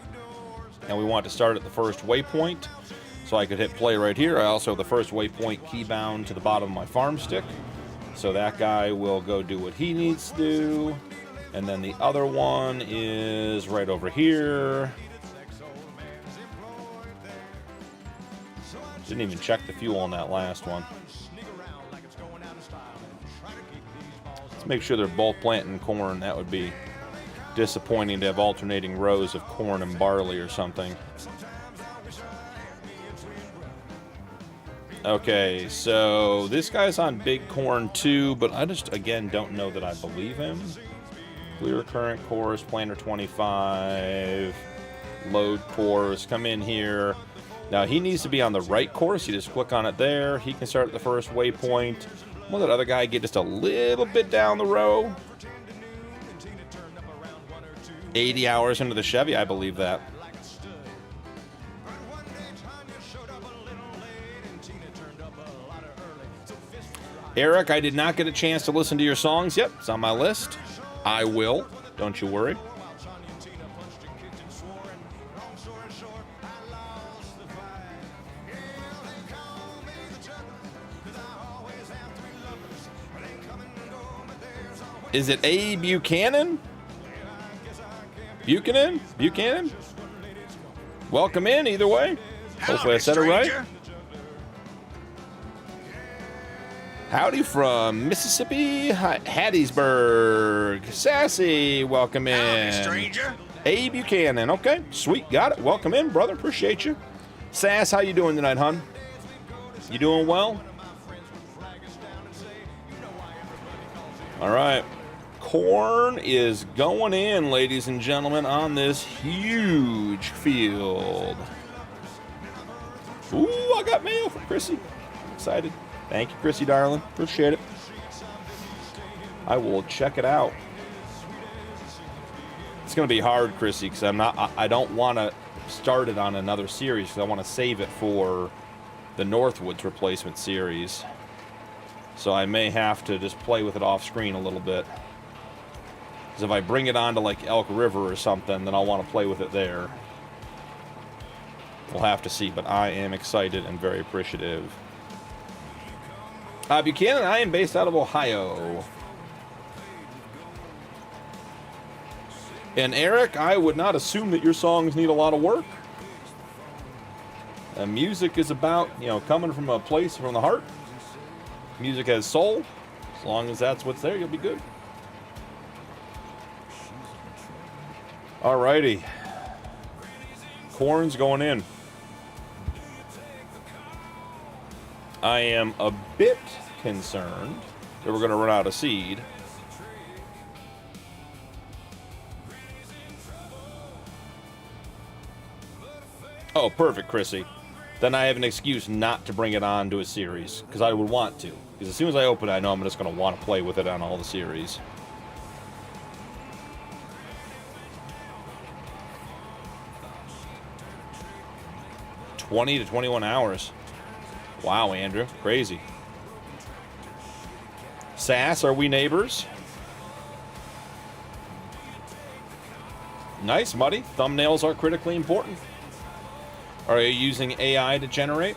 And we want to start at the first waypoint. So I could hit play right here. I also have the first waypoint key bound to the bottom of my Farmstick. So that guy will go do what he needs to do. And then the other one is right over here. Didn't even check the fuel on that last one. Let's make sure they're both planting corn. That would be disappointing to have alternating rows of corn and barley or something. Okay, so this guy's on big corn too, but I just, again, don't know that I believe him. Clear current course, planter 25, load course, come in here. Now he needs to be on the right course. You just click on it there. He can start at the first waypoint. Will that other guy get just a little bit down the row? 80 hours into the Chevy, I believe that. Eric, I did not get a chance to listen to your songs. Yep, it's on my list. I will. Don't you worry. Is it A. Buchanan? Buchanan? Welcome in, either way. Hopefully I said it right. Howdy from Mississippi, Hattiesburg. Sassy, welcome in. Howdy, stranger. A. Buchanan, okay, sweet, got it. Welcome in, brother, appreciate you. Sass, how you doing tonight, hon? You doing well? All right. Corn is going in, ladies and gentlemen, on this huge field. Ooh, I got mail from Chrissy. I'm excited. Thank you, Chrissy, darling. Appreciate it. I will check it out. It's going to be hard, Chrissy, because I don't want to start it on another series, because I want to save it for the Northwoods replacement series. So I may have to just play with it off screen a little bit. Because if I bring it on to like Elk River or something, then I'll want to play with it there. We'll have to see, but I am excited and very appreciative. Buchanan, I am based out of Ohio. And Eric, I would not assume that your songs need a lot of work. Music is about, coming from a place from the heart. Music has soul. As long as that's what's there, you'll be good. Alrighty. Corn's going in. I am a bit concerned that we're going to run out of seed. Oh, perfect, Chrissy. Then I have an excuse not to bring it on to a series, because I would want to. Because as soon as I open it, I know I'm just going to want to play with it on all the series. $20 to 21 hours. Wow, Andrew. Crazy. Sass, are we neighbors? Nice, Muddy. Thumbnails are critically important. Are you using AI to generate?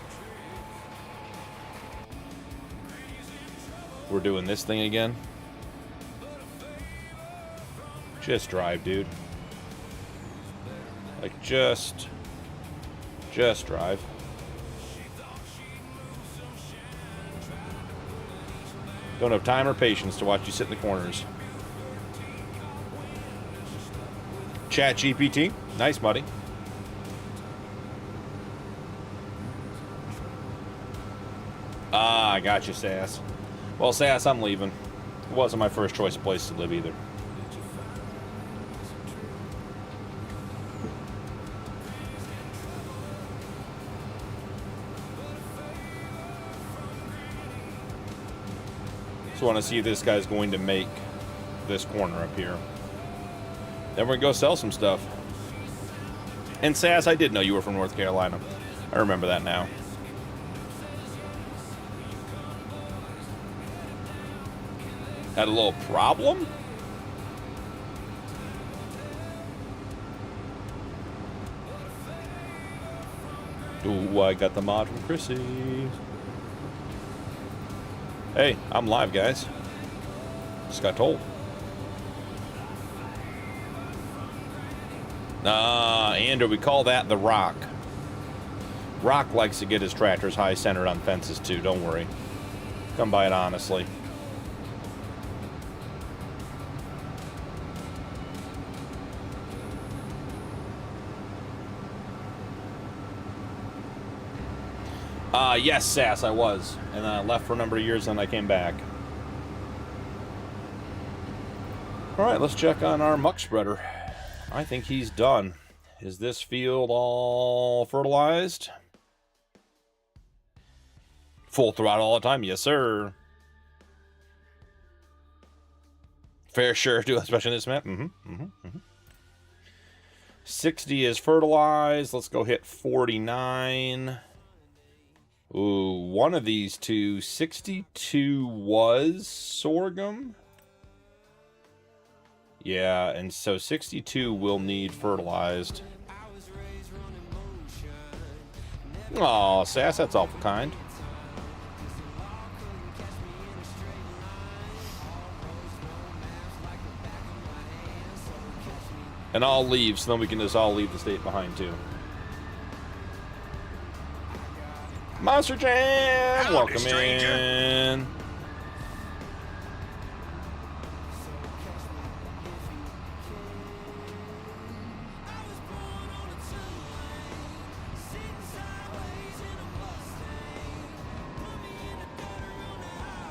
We're doing this thing again. Just drive, dude. Like, just drive. Don't have time or patience to watch you sit in the corners. Chat GPT. Nice, buddy. Ah, I got you, Sass. Well, Sass, I'm leaving. It wasn't my first choice of place to live either. So I want to see if this guy's going to make this corner up here. Then we're going to go sell some stuff. And Sass, I did know you were from North Carolina. I remember that now. Had a little problem? Ooh, I got the mod from Chrissy. Hey, I'm live, guys. Just got told. Andrew, we call that the Rock. Rock likes to get his tractors high centered on fences too, don't worry. Come by it honestly. Yes, Sass, I was. And then I left for a number of years and I came back. Alright, let's check on our muck spreader. I think he's done. Is this field all fertilized? Full throttle all the time? Yes, sir. Fair sure do, especially in this map. 60 is fertilized. Let's go hit 49. Ooh, one of these two. 62 was sorghum. Yeah, and so 62 will need fertilized. Aw, Sass, that's awful kind. And I'll leave, so then we can just all leave the state behind too. Monster Jam! Howdy, Welcome stranger. in.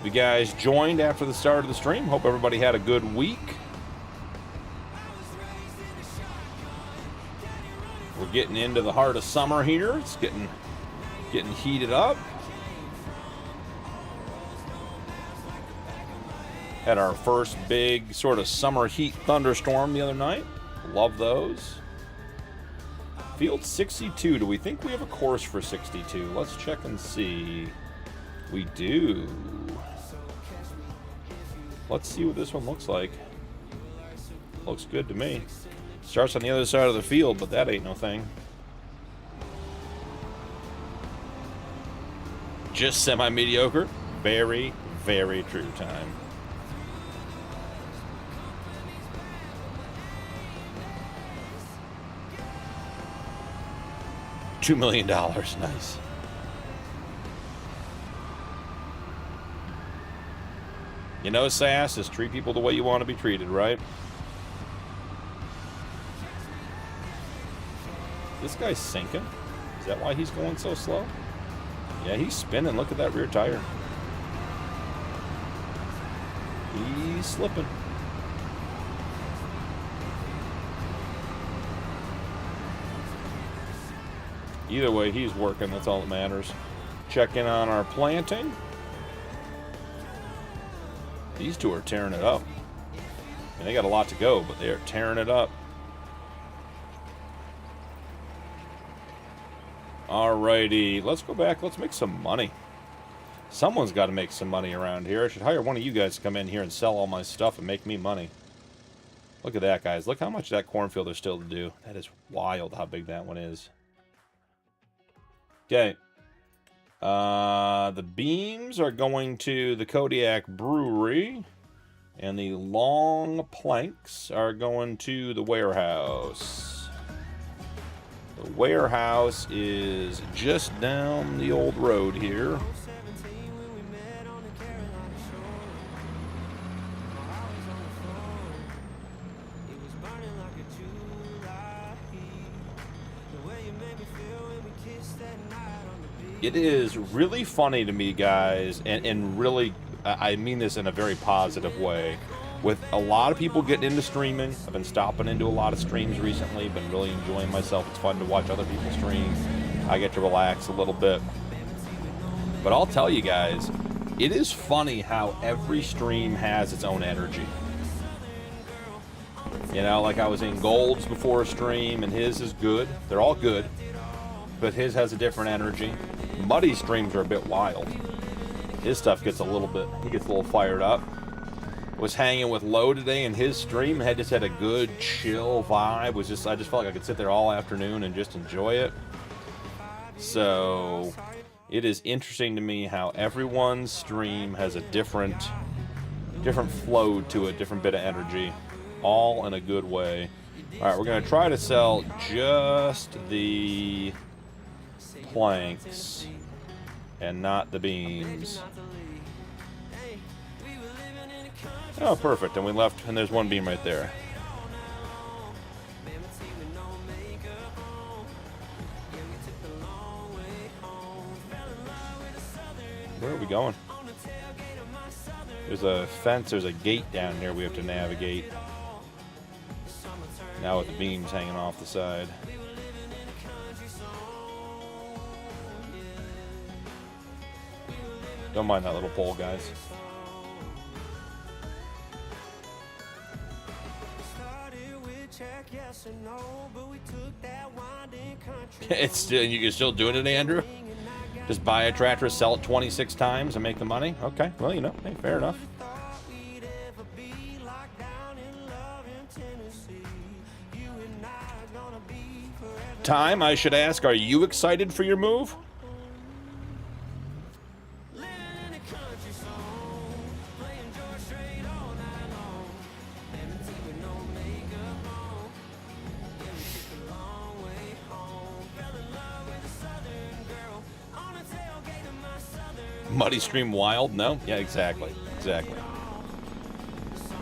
You guys joined after the start of the stream. Hope everybody had a good week. We're getting into the heart of summer here. It's getting heated up. Had our first big sort of summer heat thunderstorm the other night. Love those. Field 62. Do we think we have a course for 62? Let's check and see. We do. Let's see what this one looks like. Looks good to me. Starts on the other side of the field, but that ain't no thing. Just semi-mediocre. Very, very true time. $2 million. Nice. You know, Sass, is treat people the way you want to be treated, right? This guy's sinking. Is that why he's going so slow? Yeah, he's spinning. Look at that rear tire. He's slipping. Either way, he's working. That's all that matters. Check in on our planting. These two are tearing it up. And they got a lot to go, but they're tearing it up. Alrighty, let's go back. Let's make some money. Someone's got to make some money around here. I should hire one of you guys to come in here and sell all my stuff and make me money. Look at that, guys. Look how much that cornfield there's still to do. That is wild how big that one is. Okay. The beams are going to the Kodiak Brewery. And the long planks are going to the warehouse. The warehouse is just down the old road here. It is really funny to me, guys, and really, I mean this in a very positive way. With a lot of people getting into streaming, I've been stopping into a lot of streams recently, been really enjoying myself. It's fun to watch other people stream. I get to relax a little bit. But I'll tell you guys, it is funny how every stream has its own energy. You know, like I was in Gold's before a stream, and his is good. They're all good, but his has a different energy. Muddy's streams are a bit wild. His stuff gets a little bit, he gets a little fired up. Was hanging with Lowe today, and his stream had just had a good chill vibe. I just felt like I could sit there all afternoon and just enjoy it. So It is interesting to me how everyone's stream has a different flow to it, different bit of energy, all in a good way. All right, we're going to try to sell just the planks and not the beams. Oh, perfect. And we left, and there's one beam right there. Where are we going? There's a fence, there's a gate down here we have to navigate. Now with the beams hanging off the side. Don't mind that little pole, guys. It's still, you can still do it today, Andrew? Just buy a tractor, sell it 26 times, and make the money? Okay, well, you know, hey, fair enough. Time, I should ask, are you excited for your move? Muddy Stream Wild? No? Yeah, exactly. Exactly.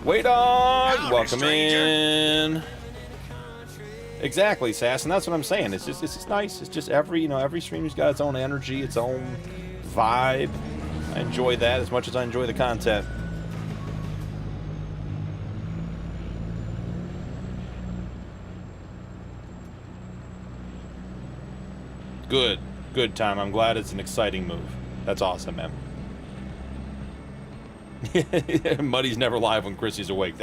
Wait dog! Welcome in. Exactly, Sass, and that's what I'm saying. It's just nice. It's just every stream's got its own energy, its own vibe. I enjoy that as much as I enjoy the content. Good. Good time. I'm glad it's an exciting move. That's awesome, man. Muddy's never live when Chrissy's awake.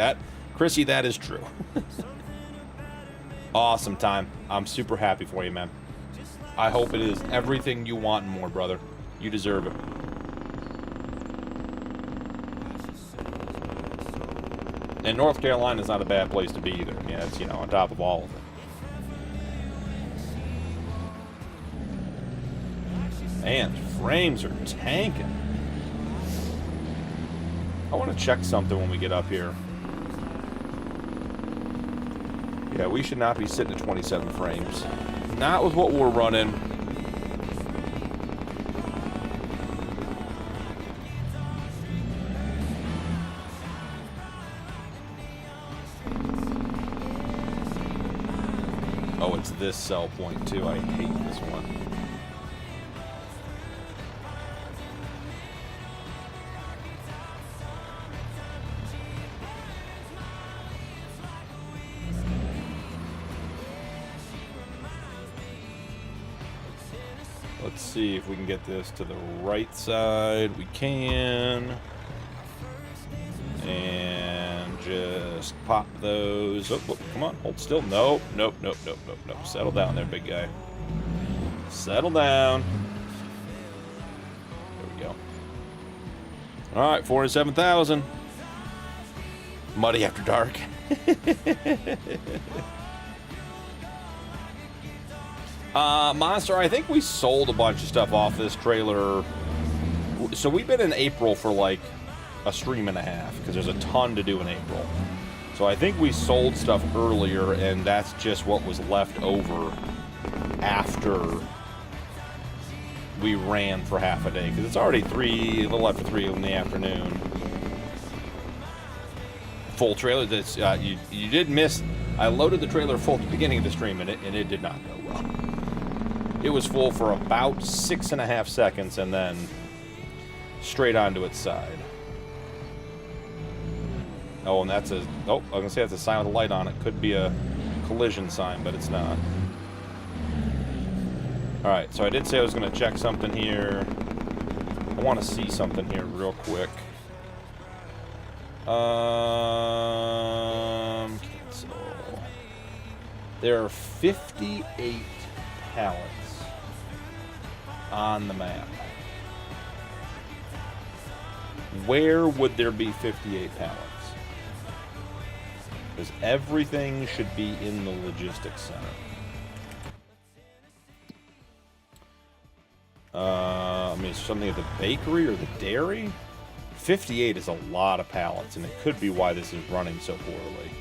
Chrissy, that is true. Awesome time. I'm super happy for you, man. I hope it is everything you want and more, brother. You deserve it. And North Carolina is not a bad place to be either. Yeah, it's, on top of all of it. And frames are tanking. I want to check something when we get up here. Yeah, we should not be sitting at 27 frames. Not with what we're running. Oh, it's this cell point too. I hate this one. Let's see if we can get this to the right side. We can. And just pop those. Oh, come on, hold still. Nope. Settle down there, big guy. Settle down. There we go. All right, 47,000. Muddy after dark. Monster, I think we sold a bunch of stuff off this trailer. So we've been in April for like a stream and a half because there's a ton to do in April. So I think we sold stuff earlier, and that's just what was left over after we ran for half a day, because it's already a little after 3 in the afternoon. Full trailer. That's you did miss. I loaded the trailer full at the beginning of the stream, and it did not go well. It was full for about 6.5 seconds, and then straight onto its side. Oh, and that's a... Oh, I was going to say that's a sign with a light on it. Could be a collision sign, but it's not. Alright, so I did say I was going to check something here. I want to see something here real quick. Cancel. There are 58 pallets on the map. Where would there be 58 pallets? Because everything should be in the logistics center. something at the bakery or the dairy. 58 is a lot of pallets, and it could be why this is running so poorly.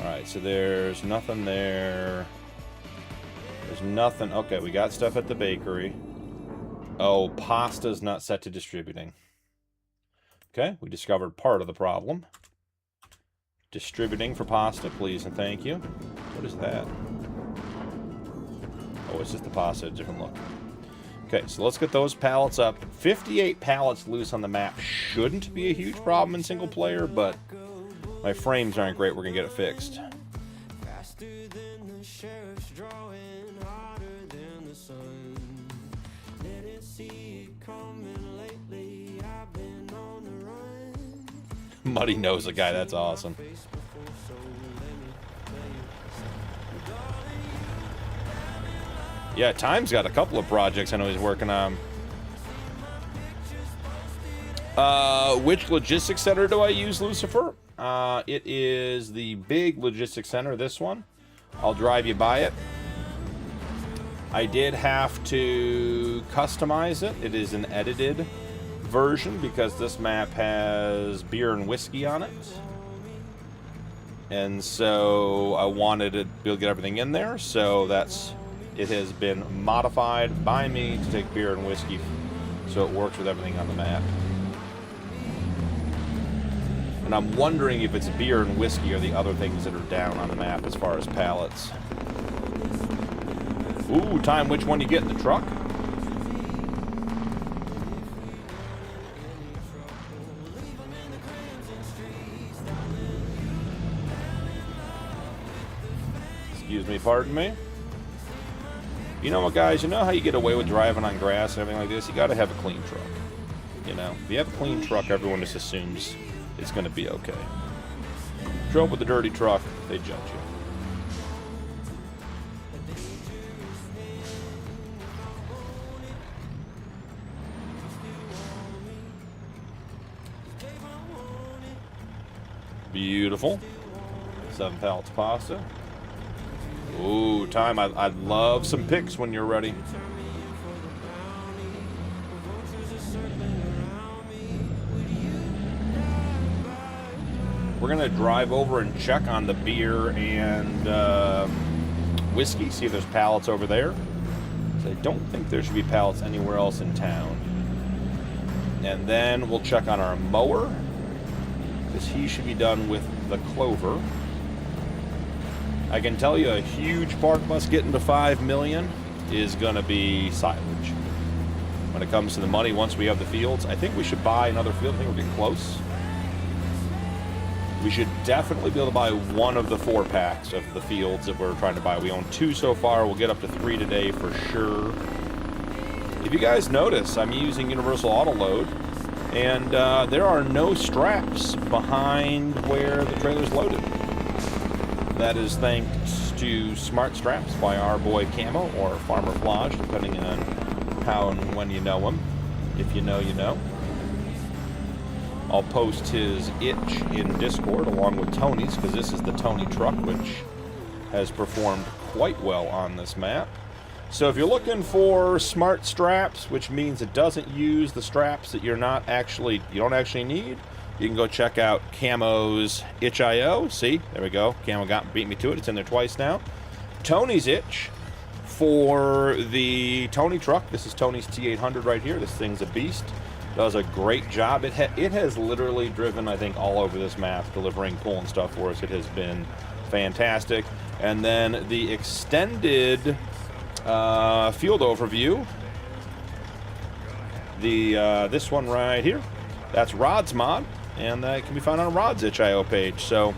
Alright, so there's nothing there. There's nothing. Okay, we got stuff at the bakery. Oh, pasta's not set to distributing. Okay, we discovered part of the problem. Distributing for pasta, please and thank you. What is that? Oh, it's just the pasta, a different look. Okay, so let's get those pallets up. 58 pallets loose on the map shouldn't be a huge problem in single player, but my frames aren't great. We're gonna get it fixed. Muddy knows a guy. That's awesome. Yeah, Time's got a couple of projects I know he's working on. Which logistics center do I use, Lucifer? It is the big logistics center, this one. I'll drive you by it. I did have to customize it. It is an edited version because this map has beer and whiskey on it. And so I wanted to be able to get everything in there, so it has been modified by me to take beer and whiskey so it works with everything on the map. And I'm wondering if it's beer and whiskey or the other things that are down on the map as far as pallets. Ooh, Time, which one you get in the truck? Excuse me, pardon me. You know what, guys? You know how you get away with driving on grass and everything like this? You got to have a clean truck. You know, if you have a clean truck, everyone just assumes it's going to be okay. Show up with a dirty truck, they judge you. Beautiful. 7 pallets of pasta. Ooh, Time, I'd love some pics when you're ready. We're gonna drive over and check on the beer and whiskey, see if there's pallets over there. So I don't think there should be pallets anywhere else in town. And then we'll check on our mower, because he should be done with the clover. I can tell you a huge part of us getting to 5 million is going to be silage. When it comes to the money, once we have the fields, I think we should buy another field. I think we're getting close. We should definitely be able to buy one of the 4 packs of the fields that we're trying to buy. We own 2 so far. We'll get up to 3 today for sure. If you guys notice, I'm using Universal Auto Load, and there are no straps behind where the trailer's loaded. That is thanks to Smart Straps by our boy Camo, or Farmer Flage, depending on how and when you know him. If you know, you know. I'll post his itch in Discord along with Tony's, because this is the Tony truck, which has performed quite well on this map. So if you're looking for smart straps, which means it doesn't use the straps that you don't actually need, you can go check out Camo's itch.io. See, there we go. Camo beat me to it. It's in there twice now. Tony's itch for the Tony truck. This is Tony's T800 right here. This thing's a beast. Does a great job. It has literally driven, I think, all over this map, delivering pulling stuff for us. It has been fantastic. And then the extended field overview. This one right here. That's Rod's mod, and that can be found on Rod's itch.io page. So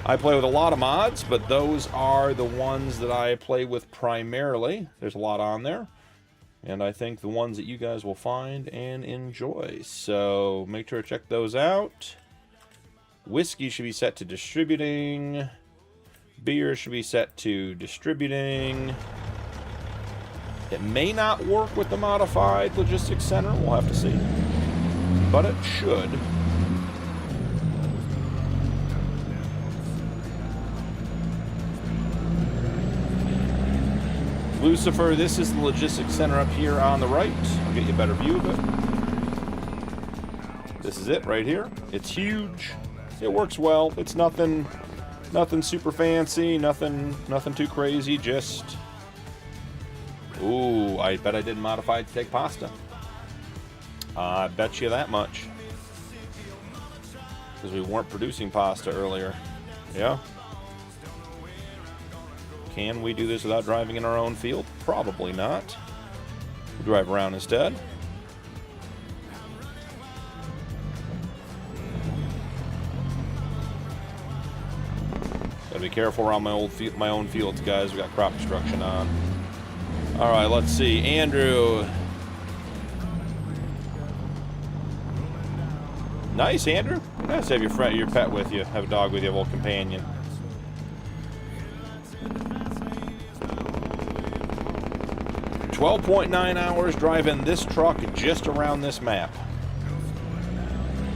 I play with a lot of mods, but those are the ones that I play with primarily. There's a lot on there, and I think the ones that you guys will find and enjoy. So make sure to check those out. Whiskey should be set to distributing. Beer should be set to distributing. It may not work with the modified logistics center. We'll have to see. But it should. Lucifer, this is the logistics center up here on the right. I'll get you a better view of it. This is it right here. It's huge. It works well. It's nothing super fancy, nothing too crazy, just... Ooh, I bet I did modify it to take pasta. I bet you that much. Because we weren't producing pasta earlier. Yeah? Can we do this without driving in our own field? Probably not. We'll drive around instead. Gotta be careful around my own fields, guys. We got crop destruction on. All right, let's see. Andrew. Nice, Andrew. Nice to have your pet with you. Have a dog with you, a little companion. $12.9 hours driving this truck just around this map.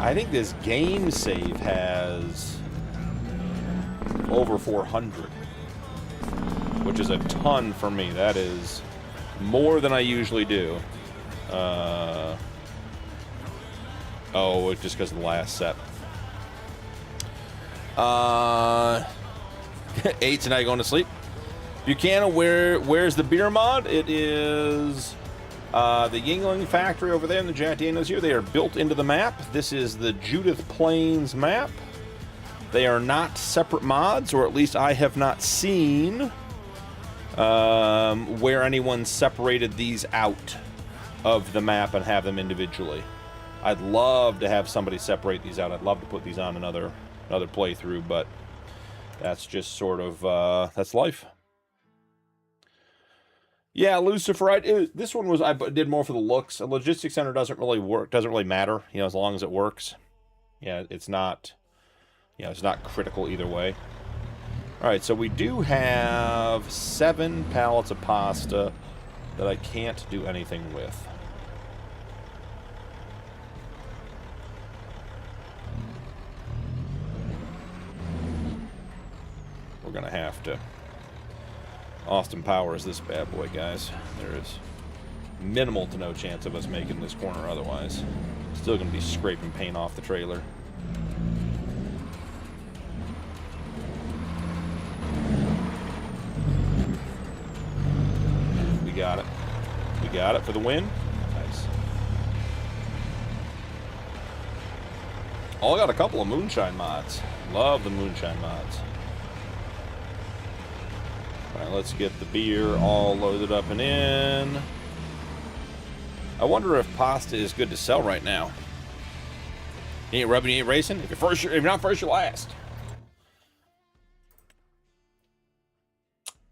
I think this game save has over 400, which is a ton for me. That is more than I usually do. Oh, just because of the last set. 8 tonight going to sleep. Buchanan, where's the beer mod? It is the Yingling factory over there, and the Jack Daniels here. They are built into the map. This is the Judith Plains map. They are not separate mods, or at least I have not seen where anyone separated these out of the map and have them individually. I'd love to have somebody separate these out. I'd love to put these on another playthrough, but that's just sort of that's life. Yeah, Lucifer. This one was I did more for the looks. A logistics center doesn't really work. Doesn't really matter. You know, as long as it works. Yeah, it's not. Yeah, it's not critical either way. All right, so we do have 7 pallets of pasta that I can't do anything with. We're gonna have to Austin Powers this bad boy, guys. There is minimal to no chance of us making this corner otherwise. Still gonna be scraping paint off the trailer. We got it. We got it for the win. Nice. Oh, I got a couple of moonshine mods. Love the moonshine mods. Alright, let's get the beer all loaded up and in. I wonder if pasta is good to sell right now. You ain't rubbing, you ain't racing? If you're not first, you're last.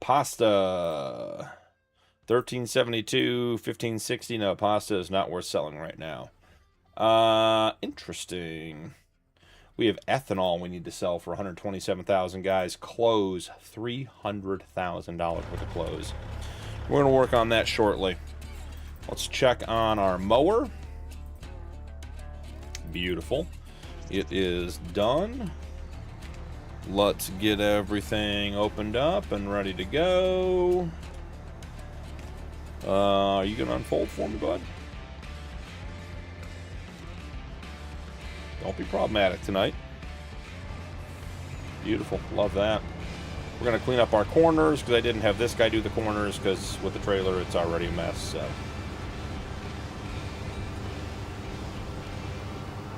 Pasta. 1372, 1560. No, pasta is not worth selling right now. Interesting. We have ethanol we need to sell for $127,000, guys. Clothes, $300,000 worth of clothes. We're going to work on that shortly. Let's check on our mower. Beautiful. It is done. Let's get everything opened up and ready to go. Are you going to unfold for me, bud? Don't be problematic tonight. Beautiful. Love that. We're going to clean up our corners because I didn't have this guy do the corners because with the trailer it's already a mess. So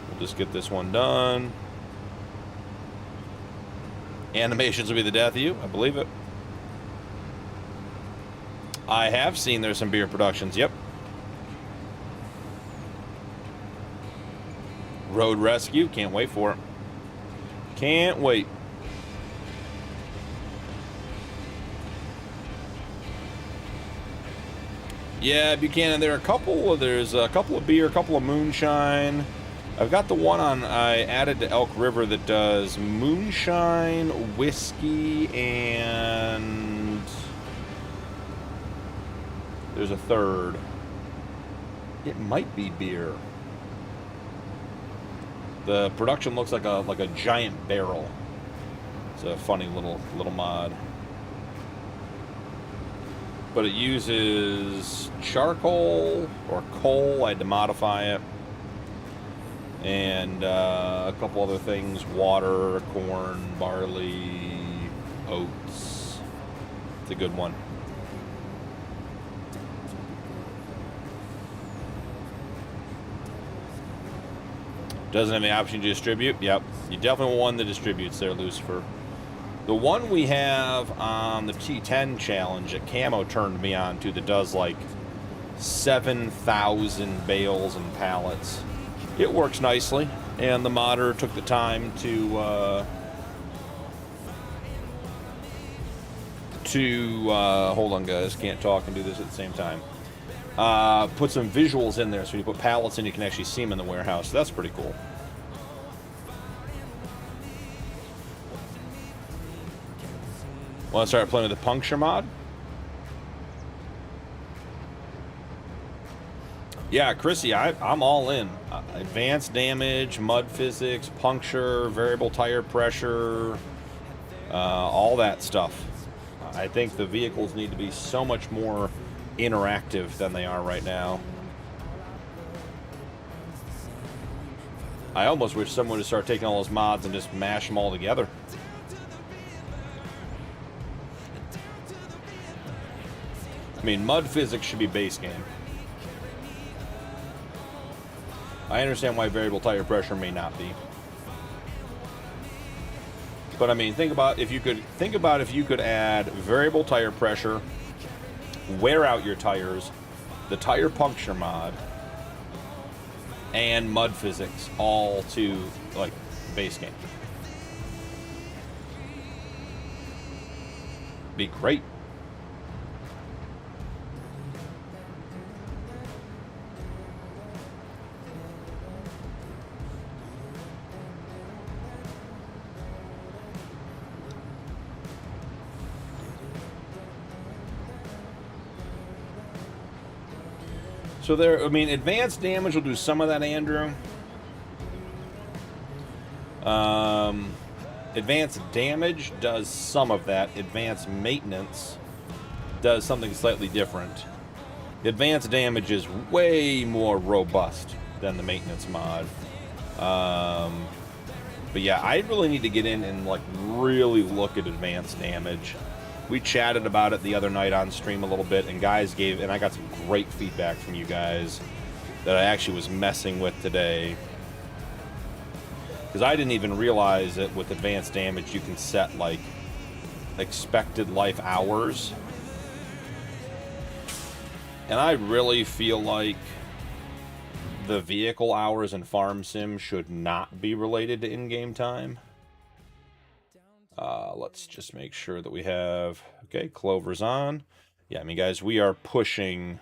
we'll just get this one done. Animations will be the death of you. I believe it. I have seen there's some beer productions. Yep. Road Rescue. Can't wait for it. Can't wait. Yeah, Buchanan, there's a couple of beer, a couple of moonshine. I've got the one I added to Elk River that does moonshine, whiskey, and there's a third. It might be beer. The production looks like a giant barrel. It's a funny little mod. but it uses charcoal or coal. I had to modify it. And a couple other things, water, corn, barley, oats. It's a good one. Doesn't have the option to distribute. Yep. You definitely want one that distributes there, Lucifer. The one we have on the T10 challenge that Camo turned me on to that does like 7,000 bales and pallets. It works nicely, and the modder took the time to hold on, guys, can't talk and do this at the same time. Put some visuals in there, so you put pallets in, you can actually see them in the warehouse. So that's pretty cool. Want to start playing with the puncture mod? Yeah, Chrissy, I'm all in. Advanced damage, mud physics, puncture, variable tire pressure, all that stuff. I think the vehicles need to be so much more interactive than they are right now. I almost wish someone would start taking all those mods and just mash them all together. I mean, mud physics should be base game. I understand why variable tire pressure may not be. But I mean, think about if you could add variable tire pressure, wear out your tires, the tire puncture mod, and mud physics all to like base game. Be great. So there, I mean, advanced damage will do some of that, Andrew. Advanced damage does some of that. Advanced maintenance does something slightly different. Advanced damage is way more robust than the maintenance mod. But yeah, I really need to get in and like really look at advanced damage. We chatted about it the other night on stream a little bit, and guys and I got some great feedback from you guys that I actually was messing with today. Because I didn't even realize that with advanced damage you can set like expected life hours. And I really feel like the vehicle hours in Farm Sim should not be related to in-game time. Let's just make sure that we have... Okay, Clover's on. Yeah, I mean, guys, we are pushing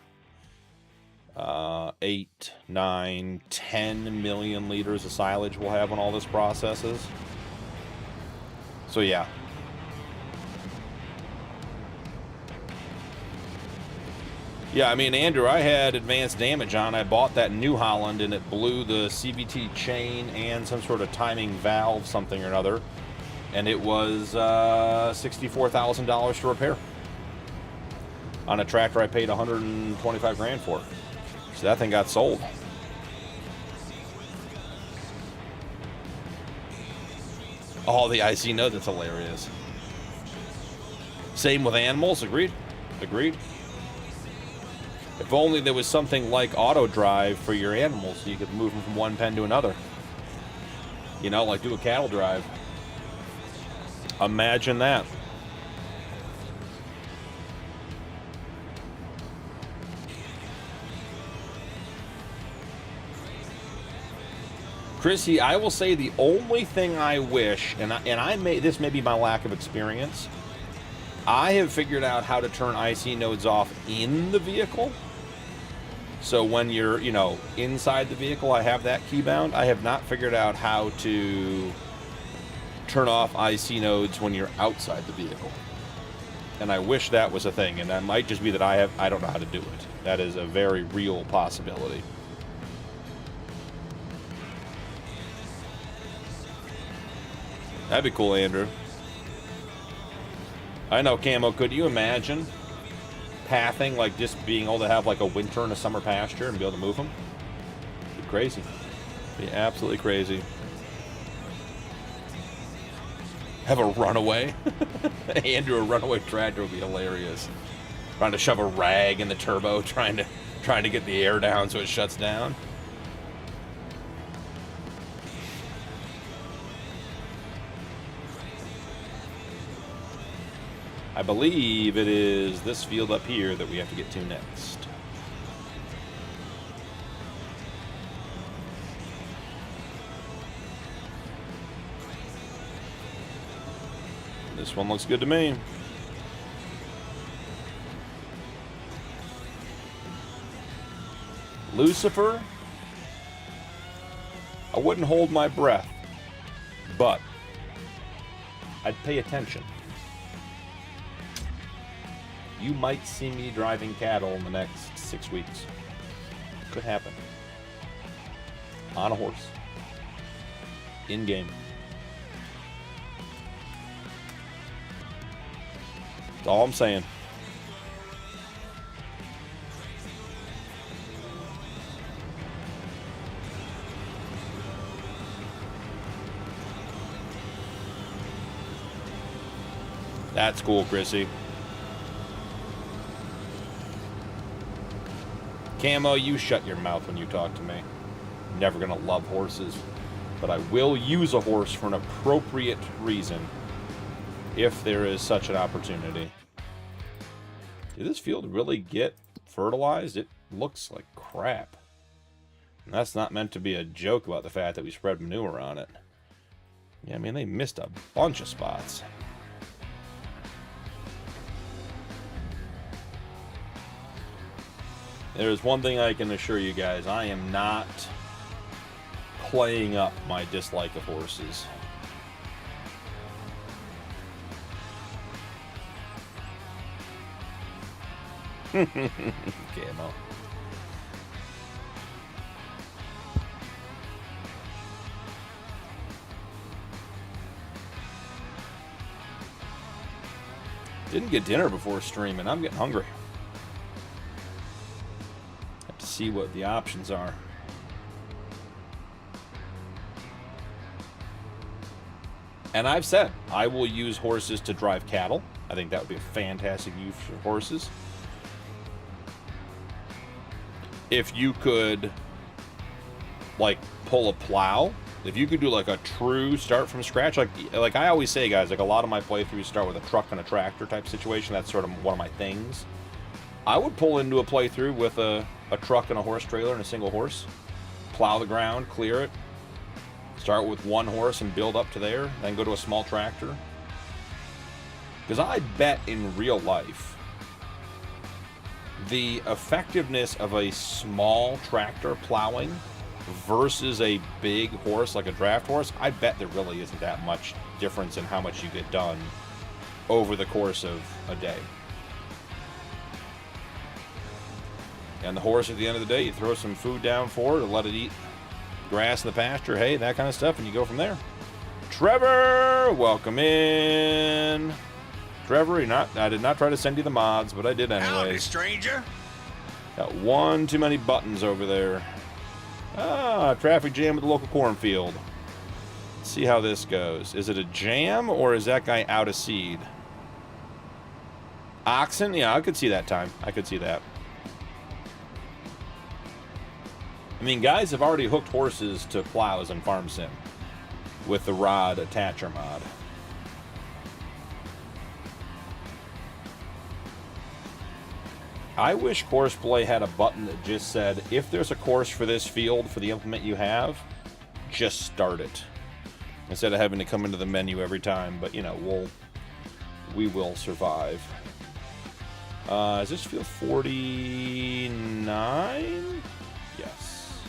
8, 9, 10 million liters of silage we'll have when all this processes. So, yeah. Yeah, I mean, Andrew, I had advanced damage on. I bought that New Holland, and it blew the CVT chain and some sort of timing valve, something or another. And it was $64,000 to repair on a tractor I paid $125,000 for. So that thing got sold. Oh, the IC node, that's hilarious. Same with animals, agreed. Agreed. If only there was something like auto drive for your animals so you could move them from one pen to another. You know, like do a cattle drive. Imagine that. Chrissy, I will say the only thing I wish, and this may be my lack of experience, I have figured out how to turn IC nodes off in the vehicle. So when you're, you know, inside the vehicle, I have that key bound. I have not figured out how to turn off IC nodes when you're outside the vehicle. And I wish that was a thing, and that might just be that I don't know how to do it. That is a very real possibility. That'd be cool, Andrew. I know, Camo, could you imagine pathing, like just being able to have like a winter and a summer pasture and be able to move them. Be crazy. Be absolutely crazy. Have a runaway. Andrew, a runaway tractor would be hilarious. Trying to shove a rag in the turbo, trying to get the air down so it shuts down. I believe it is this field up here that we have to get to next. This one looks good to me. Lucifer, I wouldn't hold my breath, but I'd pay attention. You might see me driving cattle in the next 6 weeks. Could happen. On a horse. In-game. That's all I'm saying. That's cool, Chrissy. Camo, you shut your mouth when you talk to me. Never gonna love horses, but I will use a horse for an appropriate reason if there is such an opportunity. Did this field really get fertilized? It looks like crap. And that's not meant to be a joke about the fact that we spread manure on it. Yeah, I mean, they missed a bunch of spots. There's one thing I can assure you guys, I am not playing up my dislike of horses. Camo. Didn't get dinner before streaming. I'm getting hungry. Have to see what the options are. And I've said I will use horses to drive cattle. I think that would be a fantastic use for horses. If you could, like, pull a plow, if you could do like a true start from scratch, like I always say, guys, like a lot of my playthroughs start with a truck and a tractor type situation. That's sort of one of my things. I would pull into a playthrough with a truck and a horse trailer and a single horse, plow the ground, clear it, start with one horse and build up to there, then go to a small tractor. Because I bet in real life, the effectiveness of a small tractor plowing versus a big horse like a draft horse, I bet there really isn't that much difference in how much you get done over the course of a day. And the horse, at the end of the day, you throw some food down for it or let it eat grass in the pasture, hay, that kind of stuff, and you go from there. Trevor, welcome in. Trevor, I did not try to send you the mods, but I did anyways. Howdy, stranger. Got one too many buttons over there. Ah, traffic jam at the local cornfield. Let's see how this goes. Is it a jam, or is that guy out of seed? Oxen? Yeah, I could see that time. I could see that. I mean, guys have already hooked horses to plows in Farm Sim with the rod attacher mod. I wish Courseplay had a button that just said, if there's a course for this field for the implement you have, just start it. Instead of having to come into the menu every time, but you know, we will survive. Is this field 49? Yes.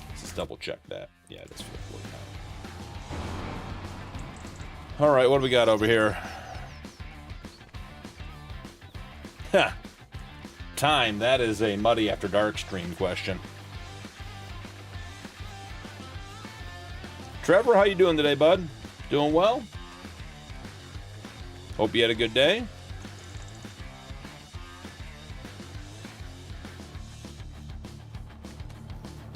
Let's just double check that. Yeah, this field 49. All right, what do we got over here? Ha! Time, that is a Muddy After Dark stream question. Trevor, how you doing today, bud? Doing well? Hope you had a good day.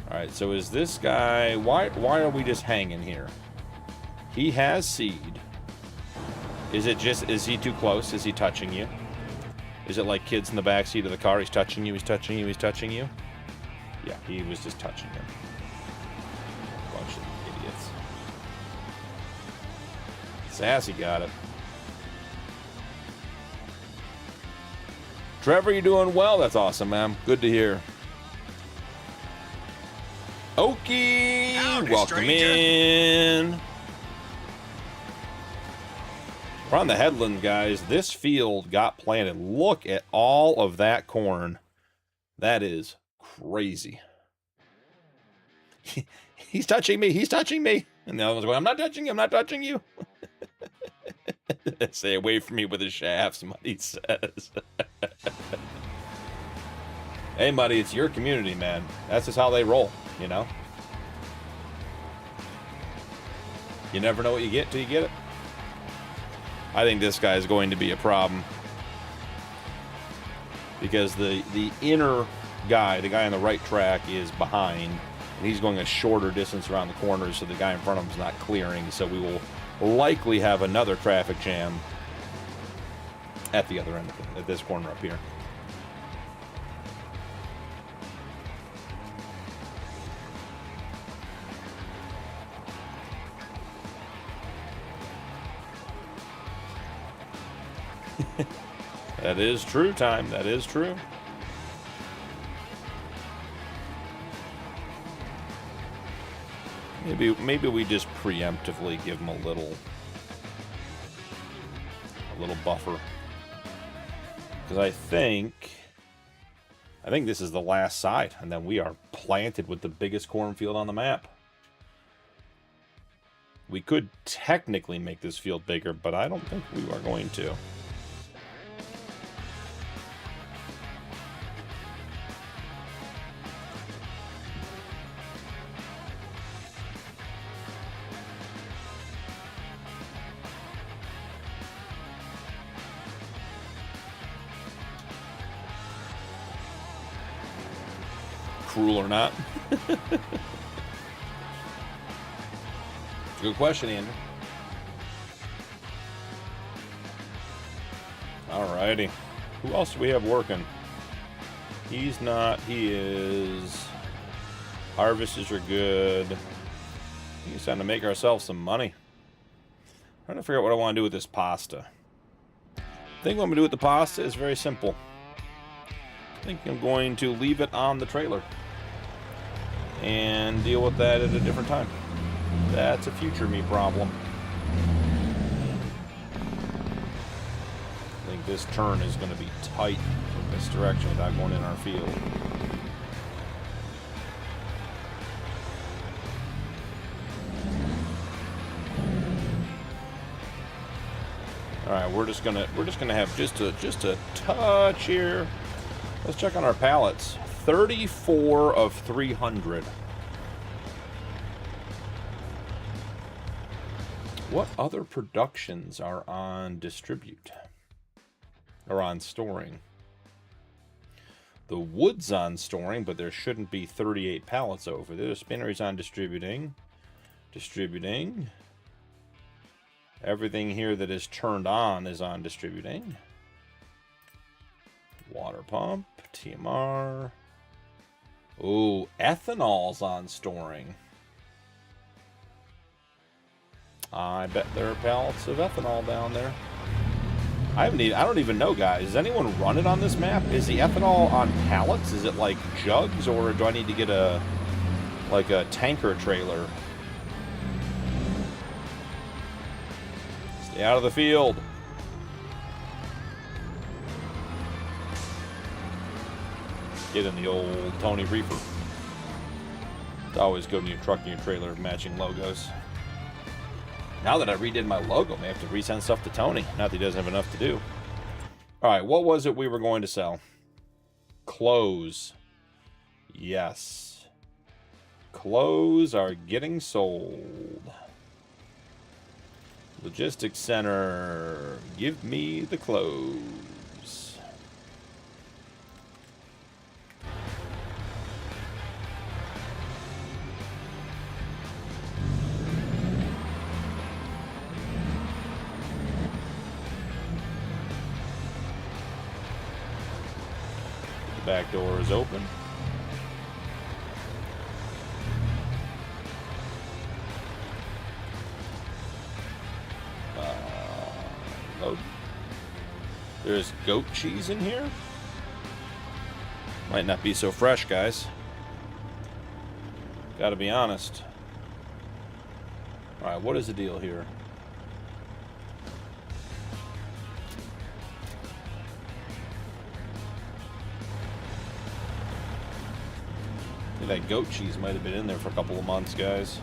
All right, so is this guy... Why are we just hanging here? He has seed. Is he too close? Is he touching you? Is it like kids in the backseat of the car? He's touching you, he's touching you, he's touching you? Yeah, he was just touching him. Bunch of idiots. Sassy got it. Trevor, you doing well? That's awesome, man. Good to hear. Okie, Howdy, welcome stranger. in. We're on the headland, guys. This field got planted. Look at all of that corn. That is crazy. He's touching me. He's touching me. And the other one's going, I'm not touching you. I'm not touching you. Stay away from me with the shafts, Muddy says. Hey, Muddy, it's your community, man. That's just how they roll, you know? You never know what you get till you get it. I think this guy is going to be a problem. Because the inner guy, the guy on the right track, is behind. And he's going a shorter distance around the corners, so the guy in front of him is not clearing. So we will likely have another traffic jam at the other end of it, at this corner up here. That is true, Time. That is true. Maybe we just preemptively give him a little buffer. Because I think this is the last side, and then we are planted with the biggest cornfield on the map. We could technically make this field bigger, but I don't think we are going to. Cruel or not? Good question, Andrew. Alrighty. Who else do we have working? He's not. He is. Harvests are good. He's trying to make ourselves some money. I'm trying to figure out what I want to do with this pasta. I think what I'm going to do with the pasta is very simple. I think I'm going to leave it on the trailer and deal with that at a different time. That's a future me problem. I think this turn is going to be tight in this direction without going in our field. All right, we're just gonna have just a touch here. Let's check on our pallets. 34 of 300. What other productions are on distribute? Or on storing? The wood's on storing, but there shouldn't be 38 pallets over there. The spinnery's on distributing. Distributing. Everything here that is turned on is on distributing. Water pump, TMR. Ooh, ethanol's on storing. I bet there are pallets of ethanol down there. I don't even know, guys. Does anyone run it on this map? Is the ethanol on pallets? Is it like jugs, or do I need to get a tanker trailer? Stay out of the field. Get in the old Tony Reaper. It's always good when you truck and your trailer matching logos. Now that I redid my logo, I may have to resend stuff to Tony. Not that he doesn't have enough to do. Alright, what was it we were going to sell? Clothes. Yes. Clothes are getting sold. Logistics center. Give me the clothes. The back door is open. There's goat cheese in here. Might not be so fresh, guys. Gotta be honest. Alright, what is the deal here? I think that goat cheese might have been in there for a couple of months, guys.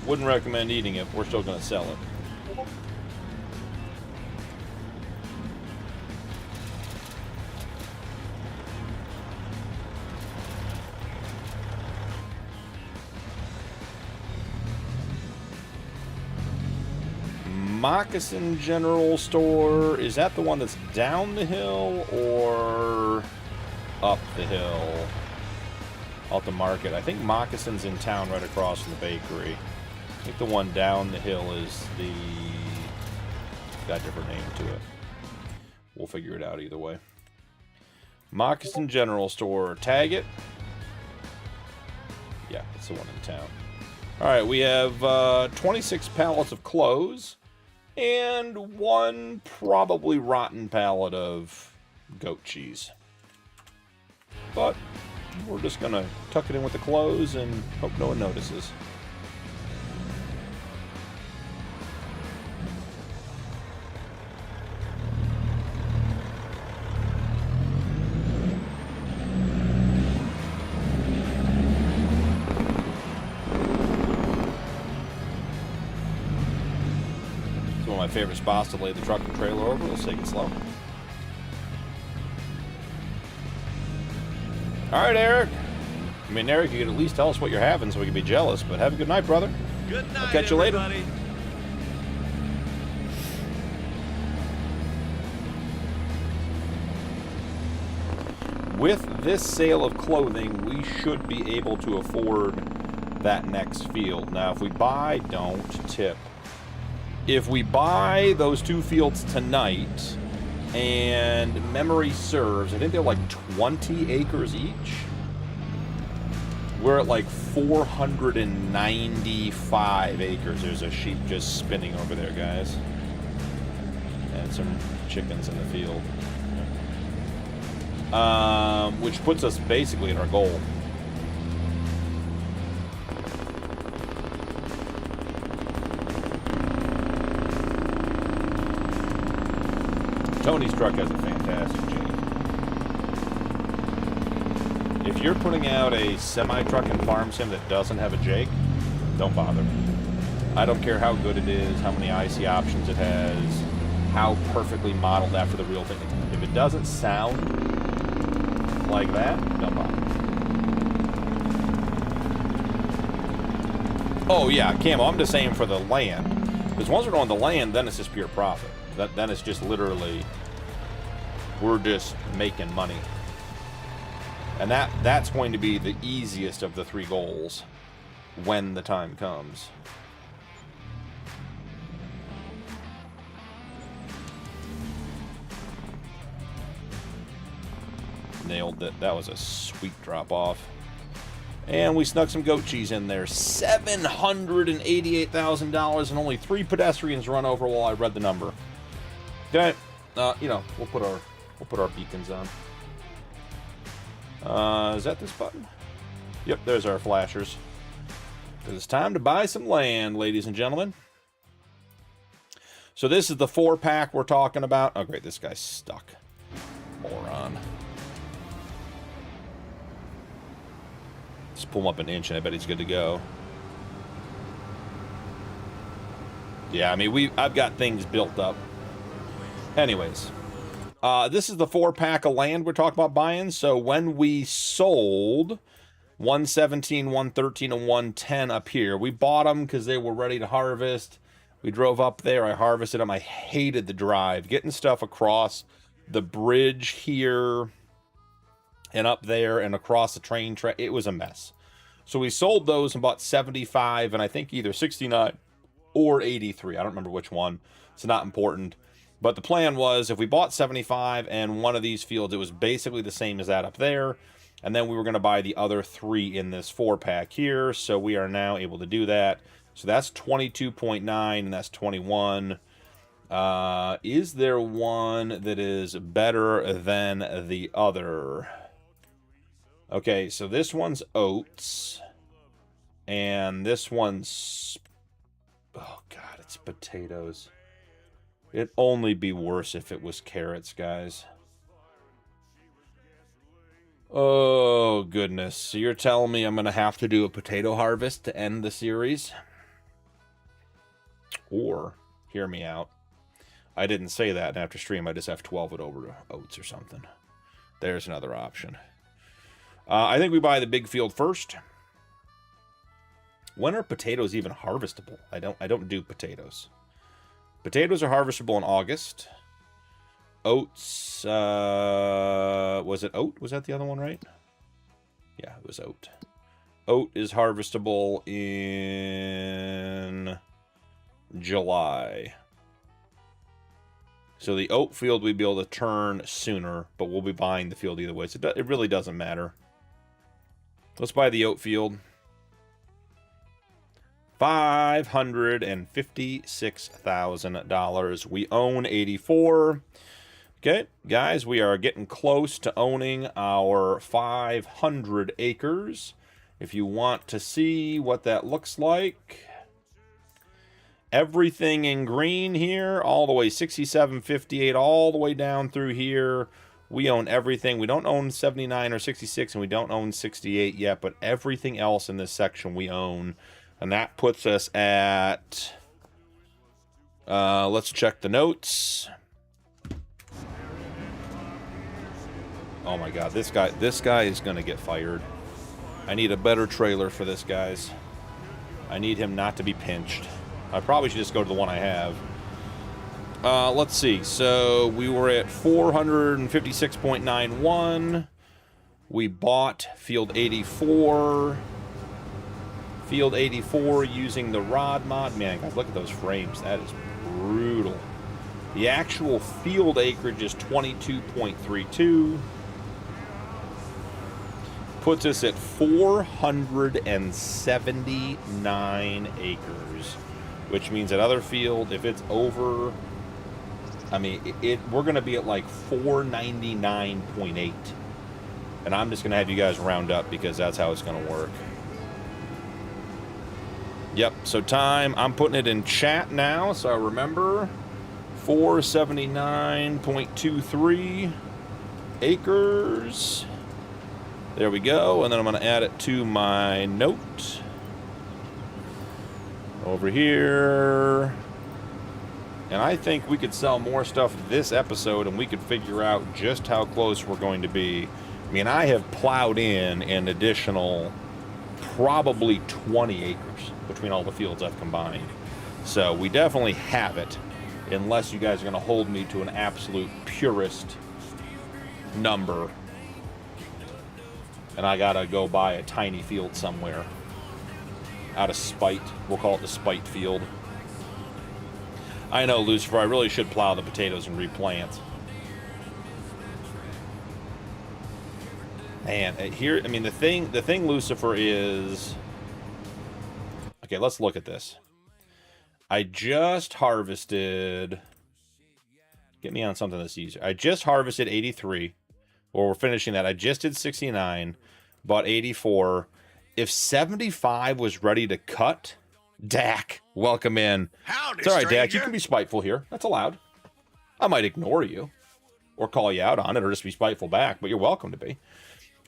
Wouldn't recommend eating it. We're still gonna sell it. Moccasin General Store, is that the one that's down the hill or up the hill? Out the market. I think Moccasin's in town right across from the bakery. I think the one down the hill is the... got a different name to it. We'll figure it out either way. Moccasin General Store. Tag it. Yeah, it's the one in town. Alright, we have 26 pallets of clothes. And one probably rotten pallet of goat cheese. But we're just gonna tuck it in with the clothes and hope no one notices. My favorite spots to lay the truck and trailer over. Let's take it slow. Alright, Eric. I mean, Eric, you could at least tell us what you're having so we can be jealous, but have a good night, brother. Good night, I'll catch you later. With this sale of clothing, we should be able to afford that next field. Now, if we buy, don't tip. If we buy those two fields tonight, and memory serves, I think they're like 20 acres each. We're at like 495 acres. There's a sheep just spinning over there, guys. And some chickens in the field. Which puts us basically at our goal. Tony's truck has a fantastic jig. If you're putting out a semi-truck and farm sim that doesn't have a jig, don't bother. I don't care how good it is, how many IC options it has, how perfectly modeled after the real thing. If it doesn't sound like that, don't bother. Oh yeah, Camo, I'm just saying for the land. Because once we're on the land, then it's just pure profit. Then it's just literally, we're just making money. And that's going to be the easiest of the three goals when the time comes. Nailed it. That was a sweet drop off. And we snuck some goat cheese in there. $788,000 and only 3 pedestrians run over while I read the number. Okay, you know, we'll put our beacons on. Is that this button? Yep, there's our flashers. It's time to buy some land, ladies and gentlemen. So this is the 4-pack we're talking about. Oh, great, this guy's stuck. Moron. Just pull him up an inch, and I bet he's good to go. Yeah, I mean, I've got things built up. Anyways, this is the 4-pack of land we're talking about buying. So when we sold 117, 113, and 110 up here, we bought them because they were ready to harvest. We drove up there. I harvested them. I hated the drive. Getting stuff across the bridge here and up there and across the train track, it was a mess. So we sold those and bought 75 and I think either 69 or 83. I don't remember which one. It's not important. But the plan was if we bought 75 and one of these fields, it was basically the same as that up there. And then we were going to buy the other 3 in this 4-pack here. So we are now able to do that. So that's 22.9 and that's 21. Is there one that is better than the other? Okay, so this one's oats. And this one's... oh, God, it's potatoes. It'd only be worse if it was carrots, guys. Oh, goodness. So you're telling me I'm going to have to do a potato harvest to end the series? Or, hear me out, I didn't say that, and after stream I just F12 it over to oats or something. There's another option. I think we buy the big field first. When are potatoes even harvestable? I don't do potatoes. Potatoes are harvestable in August. Oats, was it oat? Was that the other one, right? Yeah, it was oat. Oat is harvestable in July. So the oat field we'd be able to turn sooner, but we'll be buying the field either way. So it really doesn't matter. Let's buy the oat field. $556,000. We own 84. Okay, guys, we are getting close to owning our 500 acres. If you want to see what that looks like, everything in green here, all the way 67, 58, all the way down through here. We own everything. We don't own 79 or 66, and we don't own 68 yet, but everything else in this section we own. And that puts us at, let's check the notes. Oh my God, this guy is going to get fired. I need a better trailer for this, guys. I need him not to be pinched. I probably should just go to the one I have. Let's see. So we were at 456.91. We bought field 84. Field 84 using the rod mod. Man, guys, look at those frames. That is brutal. The actual field acreage is 22.32. Puts us at 479 acres, which means that other field, if it's over, I mean, we're going to be at like 499.8. And I'm just going to have you guys round up because that's how it's going to work. Yep, so time, I'm putting it in chat now, so remember, 479.23 acres. There we go, and then I'm going to add it to my note. Over here. And I think we could sell more stuff this episode, and we could figure out just how close we're going to be. I mean, I have plowed in an additional probably 20 acres between all the fields I've combined. So we definitely have it, unless you guys are going to hold me to an absolute purist number. And I got to go buy a tiny field somewhere. Out of spite. We'll call it the spite field. I know, Lucifer, I really should plow the potatoes and replant. Man, here, I mean, the thing, Lucifer, is... Okay, let's look at this. I just harvested... Get me on something that's easier. I just harvested 83. Well, we're finishing that. I just did 69. Bought 84. If 75 was ready to cut... Dak, welcome in. Howdy, it's all right, stranger. Dak. You can be spiteful here. That's allowed. I might ignore you. Or call you out on it, or just be spiteful back, but you're welcome to be.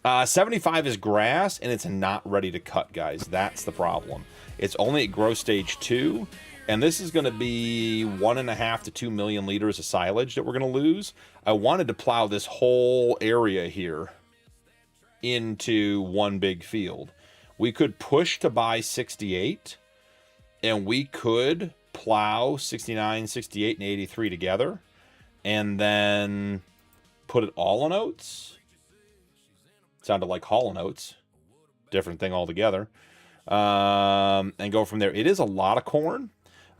75 is grass, and it's not ready to cut, guys. That's the problem. It's only at growth stage 2, and this is going to be 1.5 to 2 million liters of silage that we're going to lose. I wanted to plow this whole area here into one big field. We could push to buy 68, and we could plow 69, 68, and 83 together, and then put it all on oats. Sounded like Hall and Oats. Different thing altogether. And go from there. It is a lot of corn.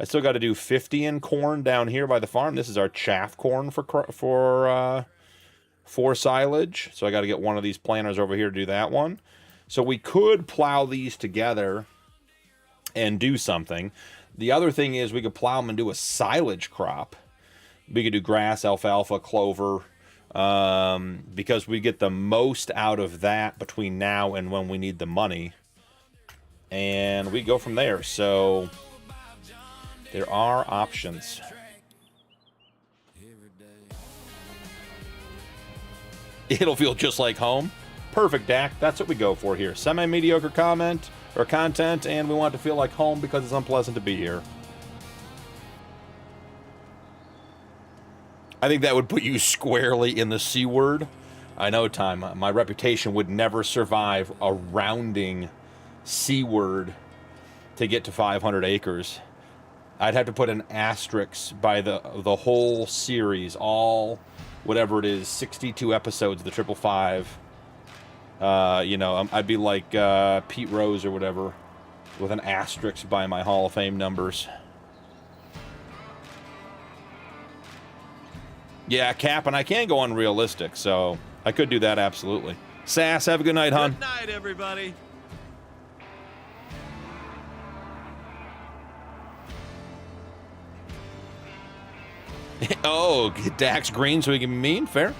I still got to do 50 in corn down here by the farm. This is our chaff corn for silage. So I got to get one of these planters over here to do that one. So we could plow these together and do something. The other thing is we could plow them and do a silage crop. We could do grass, alfalfa, clover, because we get the most out of that between now and when we need the money. And we go from there. So there are options. It'll feel just like home. Perfect, Dak. That's what we go for here. Semi-mediocre content, and we want it to feel like home because it's unpleasant to be here. I think that would put you squarely in the C word. I know, Time. My reputation would never survive a rounding C word to get to 500 acres. I'd have to put an asterisk by the whole series, all whatever it is, 62 episodes of the 555. I'd be like Pete Rose or whatever, with an asterisk by my Hall of Fame numbers. Yeah, Cap, and I can go unrealistic, so I could do that absolutely. Sass, have a good night, hon. Good night, everybody. Oh, Dax green so he can be mean. Fair.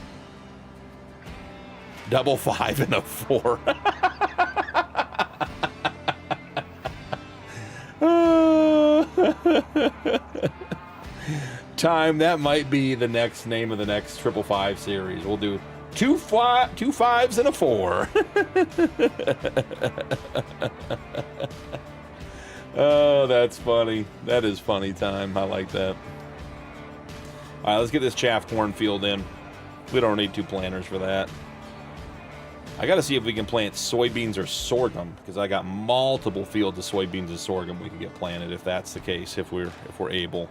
Double 5 and a 4. Time, that might be the next name of the next 555 series. We'll do two 5s and a 4. Oh, that's funny. That is funny, Time. I like that. All right, let's get this chaff cornfield in. We don't need 2 planters for that. I got to see if we can plant soybeans or sorghum, because I got multiple fields of soybeans and sorghum we can get planted if that's the case, if we're able.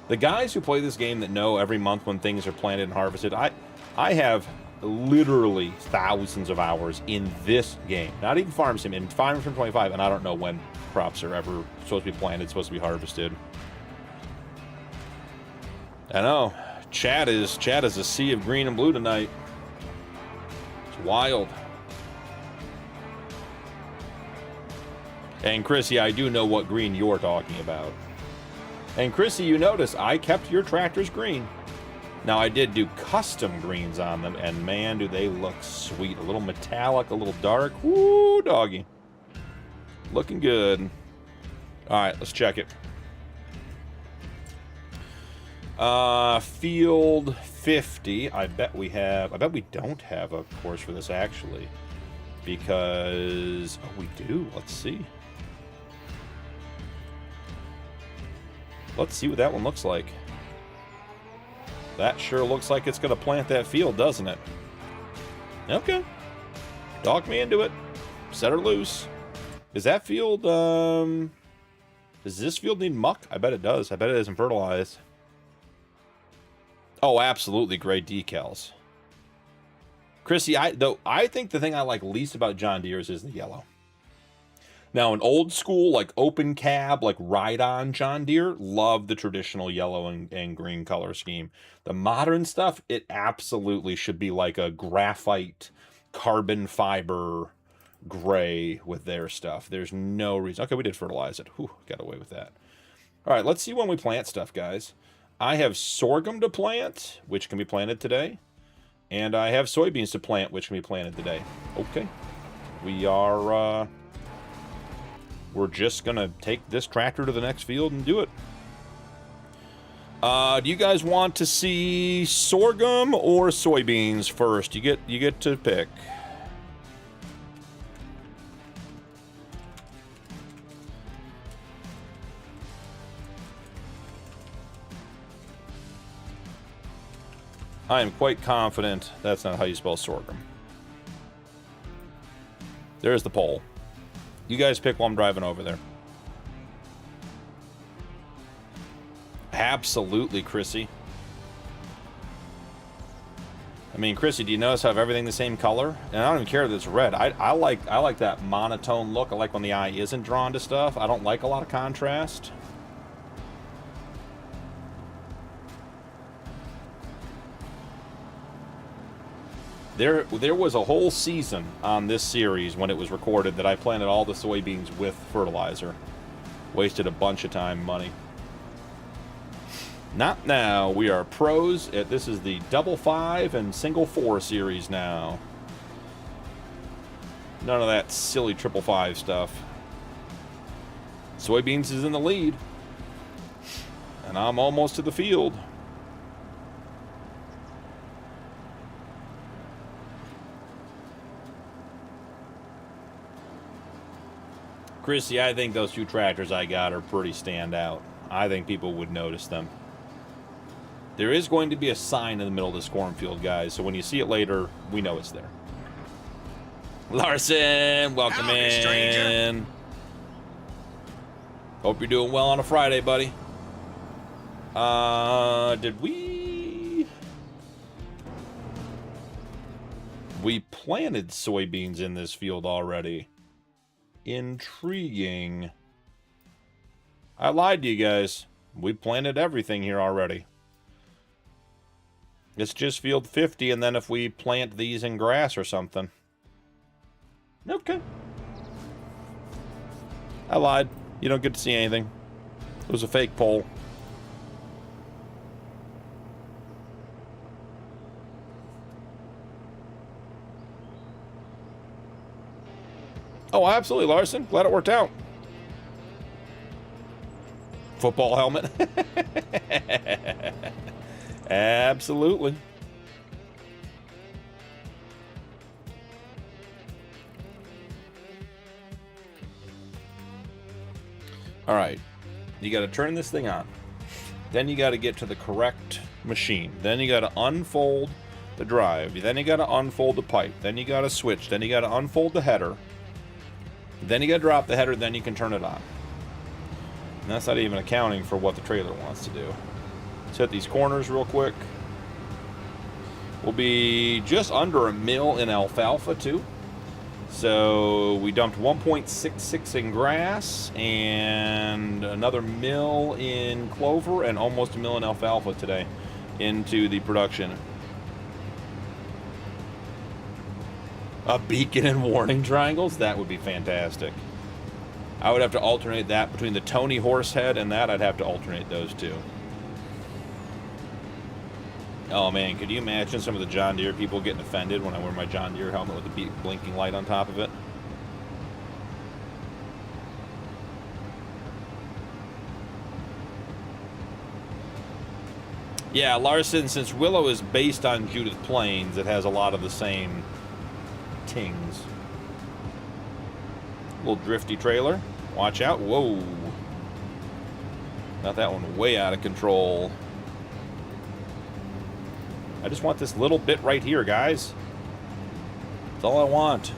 The guys who play this game that know every month when things are planted and harvested, I have literally thousands of hours in this game. Not even Farm Sim, in Farm Sim 25, and I don't know when crops are ever supposed to be planted, supposed to be harvested. I know. Chat is a sea of green and blue tonight. It's wild. And Chrissy, I do know what green you're talking about. And Chrissy, you notice I kept your tractors green. Now I did do custom greens on them, and man, do they look sweet. A little metallic, a little dark. Woo, doggy. Looking good. All right, let's check it. Field 50. I bet we don't have a course for this actually, because we do. Let's see. Let's see what that one looks like. That sure looks like it's going to plant that field, doesn't it? Okay. Dog me into it. Set her loose. Is that field, does this field need muck? I bet it does. I bet it isn't fertilized. Oh, absolutely great decals. Chrissy, I think the thing I like least about John Deere's is the yellow. Now, an old school, like open cab, like ride-on John Deere, love the traditional yellow and green color scheme. The modern stuff, it absolutely should be like a graphite, carbon fiber gray with their stuff. There's no reason. Okay, we did fertilize it. Whew, got away with that. All right, let's see when we plant stuff, guys. I have sorghum to plant, which can be planted today. And I have soybeans to plant, which can be planted today. Okay. We are... we're just going to take this tractor to the next field and do it. Do you guys want to see sorghum or soybeans first? You get to pick. I am quite confident that's not how you spell sorghum. There's the poll. You guys pick while I'm driving over there. Absolutely, Chrissy. I mean, Chrissy, do you notice how I have everything the same color? And I don't even care that it's red. I like that monotone look. I like when the eye isn't drawn to stuff. I don't like a lot of contrast. There was a whole season on this series when it was recorded that I planted all the soybeans with fertilizer. Wasted a bunch of time and money. Not now. We are pros. This is the double 5 and single 4 series now. None of that silly triple 5 stuff. Soybeans is in the lead. And I'm almost to the field. Chrissy, I think those 2 tractors I got are pretty standout. I think people would notice them. There is going to be a sign in the middle of this cornfield, guys, so when you see it later, we know it's there. Larson, welcome in. Stranger. Hope you're doing well on a Friday, buddy. Did we... We planted soybeans in this field already. Intriguing. I lied to you guys. We planted everything here already. It's just field 50, and then if we plant these in grass or something. Okay. I lied. You don't get to see anything. It was a fake poll. Oh, absolutely, Larson. Glad it worked out. Football helmet. Absolutely. All right. You got to turn this thing on. Then you got to get to the correct machine. Then you got to unfold the drive. Then you got to unfold the pipe. Then you got to switch. Then you got to unfold the header. Then you got to drop the header, then you can turn it on. And that's not even accounting for what the trailer wants to do. Let's hit these corners real quick. We'll be just under a mil in alfalfa, too. So we dumped 1.66 in grass and another mil in clover and almost a mil in alfalfa today into the production. A beacon and warning triangles? That would be fantastic. I would have to alternate that between the Tony Horsehead and that. I'd have to alternate those two. Oh man, could you imagine some of the John Deere people getting offended when I wear my John Deere helmet with the blinking light on top of it? Yeah, Larson, since Willow is based on Judith Plains, it has a lot of the same tings. Little drifty trailer. Watch out. Whoa. Got that one way out of control. I just want this little bit right here, guys. That's all I want.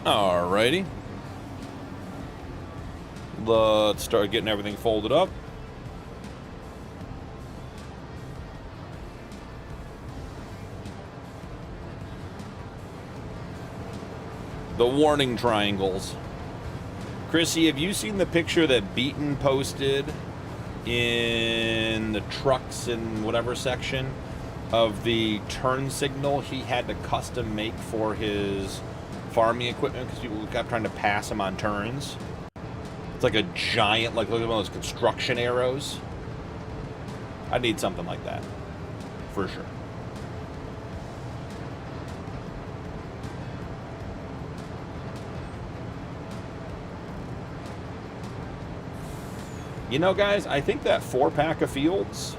Alrighty. Let's start getting everything folded up. The warning triangles. Chrissy, have you seen the picture that Beaton posted in the trucks and whatever section of the turn signal he had to custom make for his farming equipment because people kept trying to pass him on turns? It's like a giant, like look at one of those construction arrows. I need something like that, for sure. You know, guys, I think that 4-pack of Fields,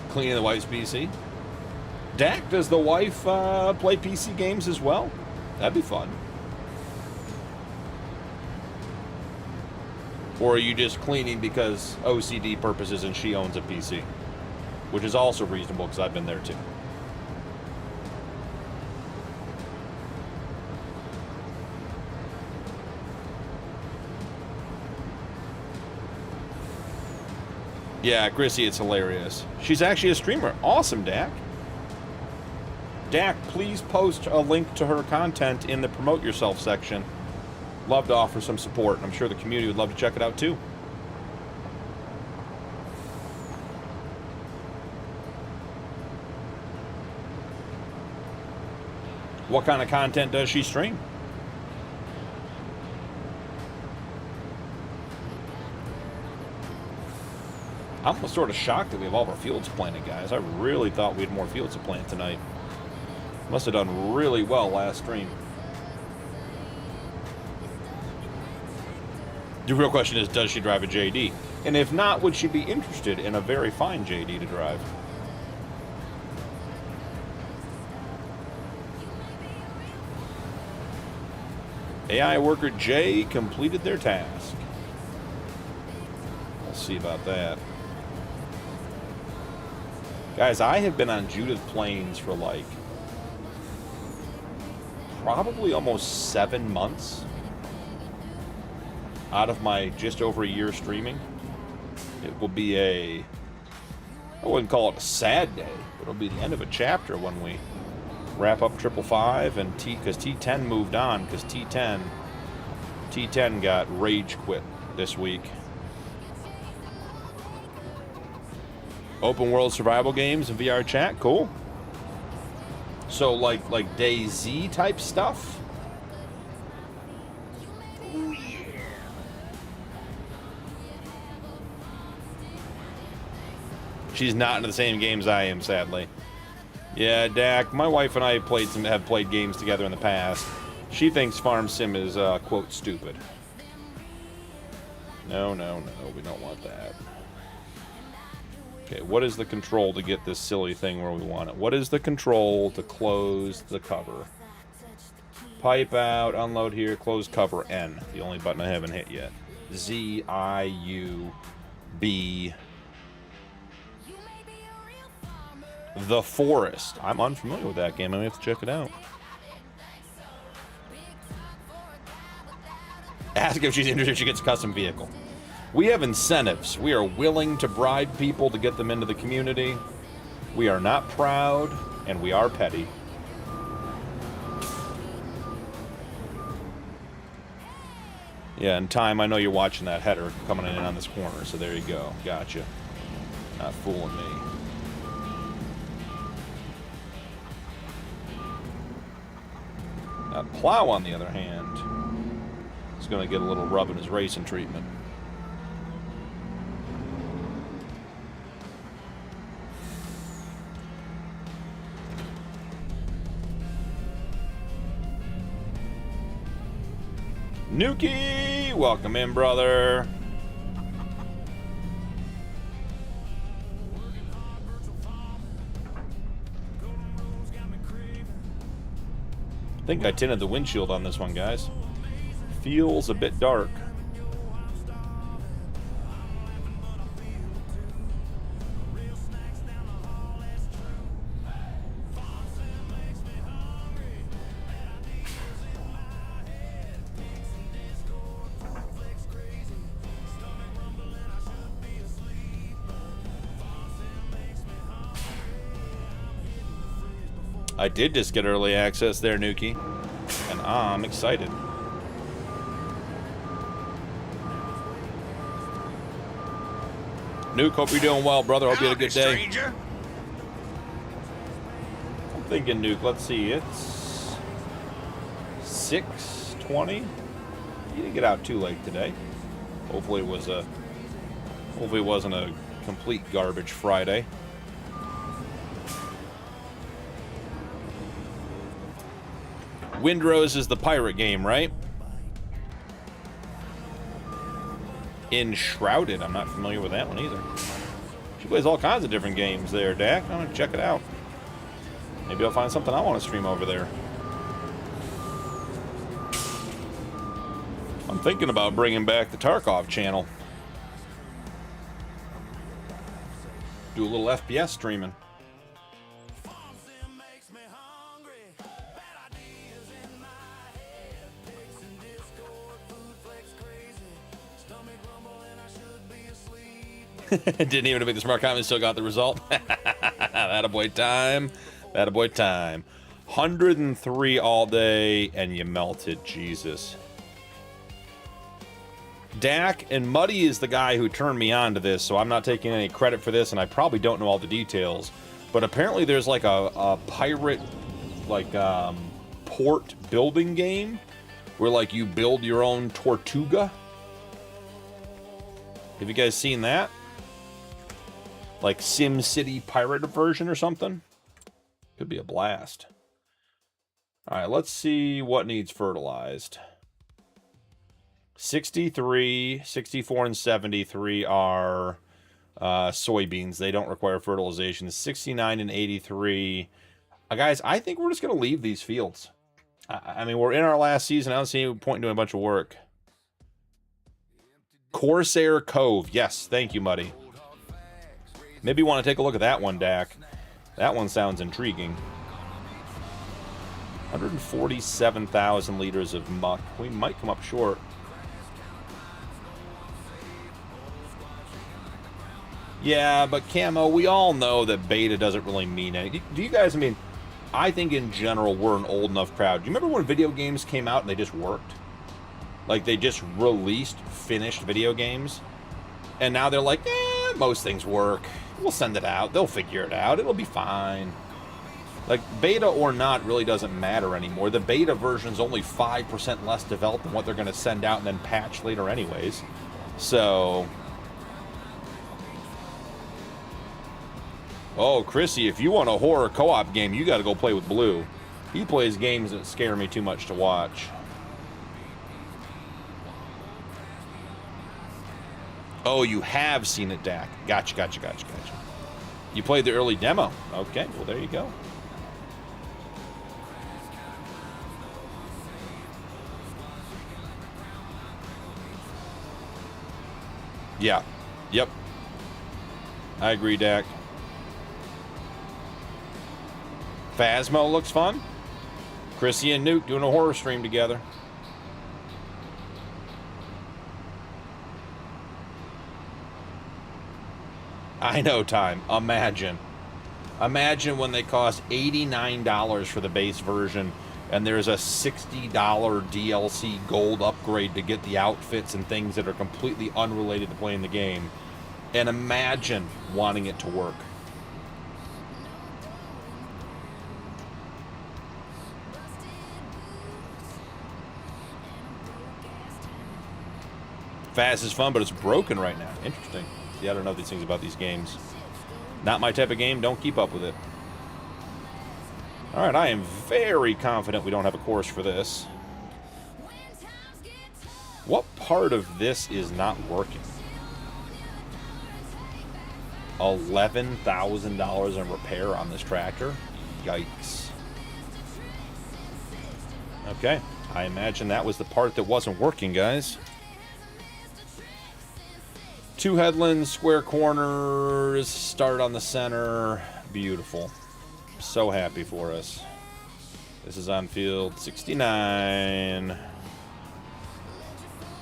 cleaning the wife's PC. Dak, does the wife play PC games as well? That'd be fun. Or are you just cleaning because OCD purposes and she owns a PC? Which is also reasonable because I've been there too. Yeah, Chrissy, it's hilarious. She's actually a streamer. Awesome, Dak. Dak, please post a link to her content in the Promote Yourself section. Love to offer some support, and I'm sure the community would love to check it out too. What kind of content does she stream? I'm sort of shocked that we have all of our fields planted, guys. I really thought we had more fields to plant tonight. Must have done really well last stream. The real question is, does she drive a JD? And if not, would she be interested in a very fine JD to drive? AI worker J completed their task. We'll see about that. Guys, I have been on Judith Plains for like probably almost 7 months out of my just over a year streaming. It will be I wouldn't call it a sad day, but it'll be the end of a chapter when we wrap up 555 and because T10 moved on, because T10 got rage quit this week. Open world survival games and VR chat, cool. So like DayZ type stuff. Oh yeah. She's not into the same games I am, sadly. Yeah, Dak, my wife and I have played games together in the past. She thinks Farm Sim is quote stupid. No, we don't want that. Okay, what is the control to get this silly thing where we want it? What is the control to close the cover? Pipe out, unload here, close cover, N. The only button I haven't hit yet. Z, I, U, B. The Forest. I'm unfamiliar with that game. I may have to check it out. Ask if she's interested if she gets a custom vehicle. We have incentives. We are willing to bribe people to get them into the community. We are not proud, and we are petty. Yeah, in time, I know you're watching that header coming in on this corner, so there you go. Gotcha. Not fooling me. That Plow, on the other hand, is going to get a little rub in his racing treatment. Nuki, welcome in, brother. I think I tinted the windshield on this one, guys. Feels a bit dark. I did just get early access there, Nuki, and I'm excited. Nuke, hope you're doing well, brother. Hope you had a good day. Stranger. I'm thinking, Nuke, let's see, it's 6:20. You didn't get out too late today. Hopefully it wasn't a complete garbage Friday. Windrose is the pirate game, right? Enshrouded. I'm not familiar with that one either. She plays all kinds of different games there, Dak. I'm gonna check it out. Maybe I'll find something I want to stream over there. I'm thinking about bringing back the Tarkov channel. Do a little FPS streaming. Didn't even make the smart comment, still got the result. Attaboy time. Attaboy time. 103 all day, and you melted. Jesus. Dak, and Muddy is the guy who turned me on to this, so I'm not taking any credit for this, and I probably don't know all the details. But apparently there's like a pirate, like, port building game where, like, you build your own Tortuga. Have you guys seen that? Like SimCity pirate version or something? Could be a blast. Alright, let's see what needs fertilized. 63, 64, and 73 are soybeans. They don't require fertilization. 69 and 83. Guys, I think we're just going to leave these fields. I mean, we're in our last season. I don't see any point in doing a bunch of work. Corsair Cove. Yes, thank you, Muddy. Maybe you want to take a look at that one, Dak. That one sounds intriguing. 147,000 liters of muck. We might come up short. Yeah, but Camo, we all know that beta doesn't really mean anything. Do you guys, I mean, I think in general we're an old enough crowd. Do you remember when video games came out and they just worked? Like, they just released finished video games? And now they're like, most things work. We'll send it out. They'll figure it out. It'll be fine. Like, beta or not really doesn't matter anymore. The beta version's only 5% less developed than what they're going to send out and then patch later anyways. So... Oh, Chrissy, if you want a horror co-op game, you got to go play with Blue. He plays games that scare me too much to watch. Oh, you have seen it, Dak. Gotcha. You played the early demo. Okay, well, there you go. Yeah. Yep. I agree, Dak. Phasmo looks fun. Chrissy and Nuke doing a horror stream together. I know, Time. Imagine when they cost $89 for the base version and there's a $60 DLC gold upgrade to get the outfits and things that are completely unrelated to playing the game. And imagine wanting it to work. Fast is fun, but it's broken right now. Interesting. See, I don't know these things about these games. Not my type of game. Don't keep up with it. All right, I am very confident we don't have a course for this. What part of this is not working? $11,000 in repair on this tractor? Yikes. Okay, I imagine that was the part that wasn't working, guys. 2 headlands, square corners, start on the center. Beautiful. So happy for us. This is on field 69.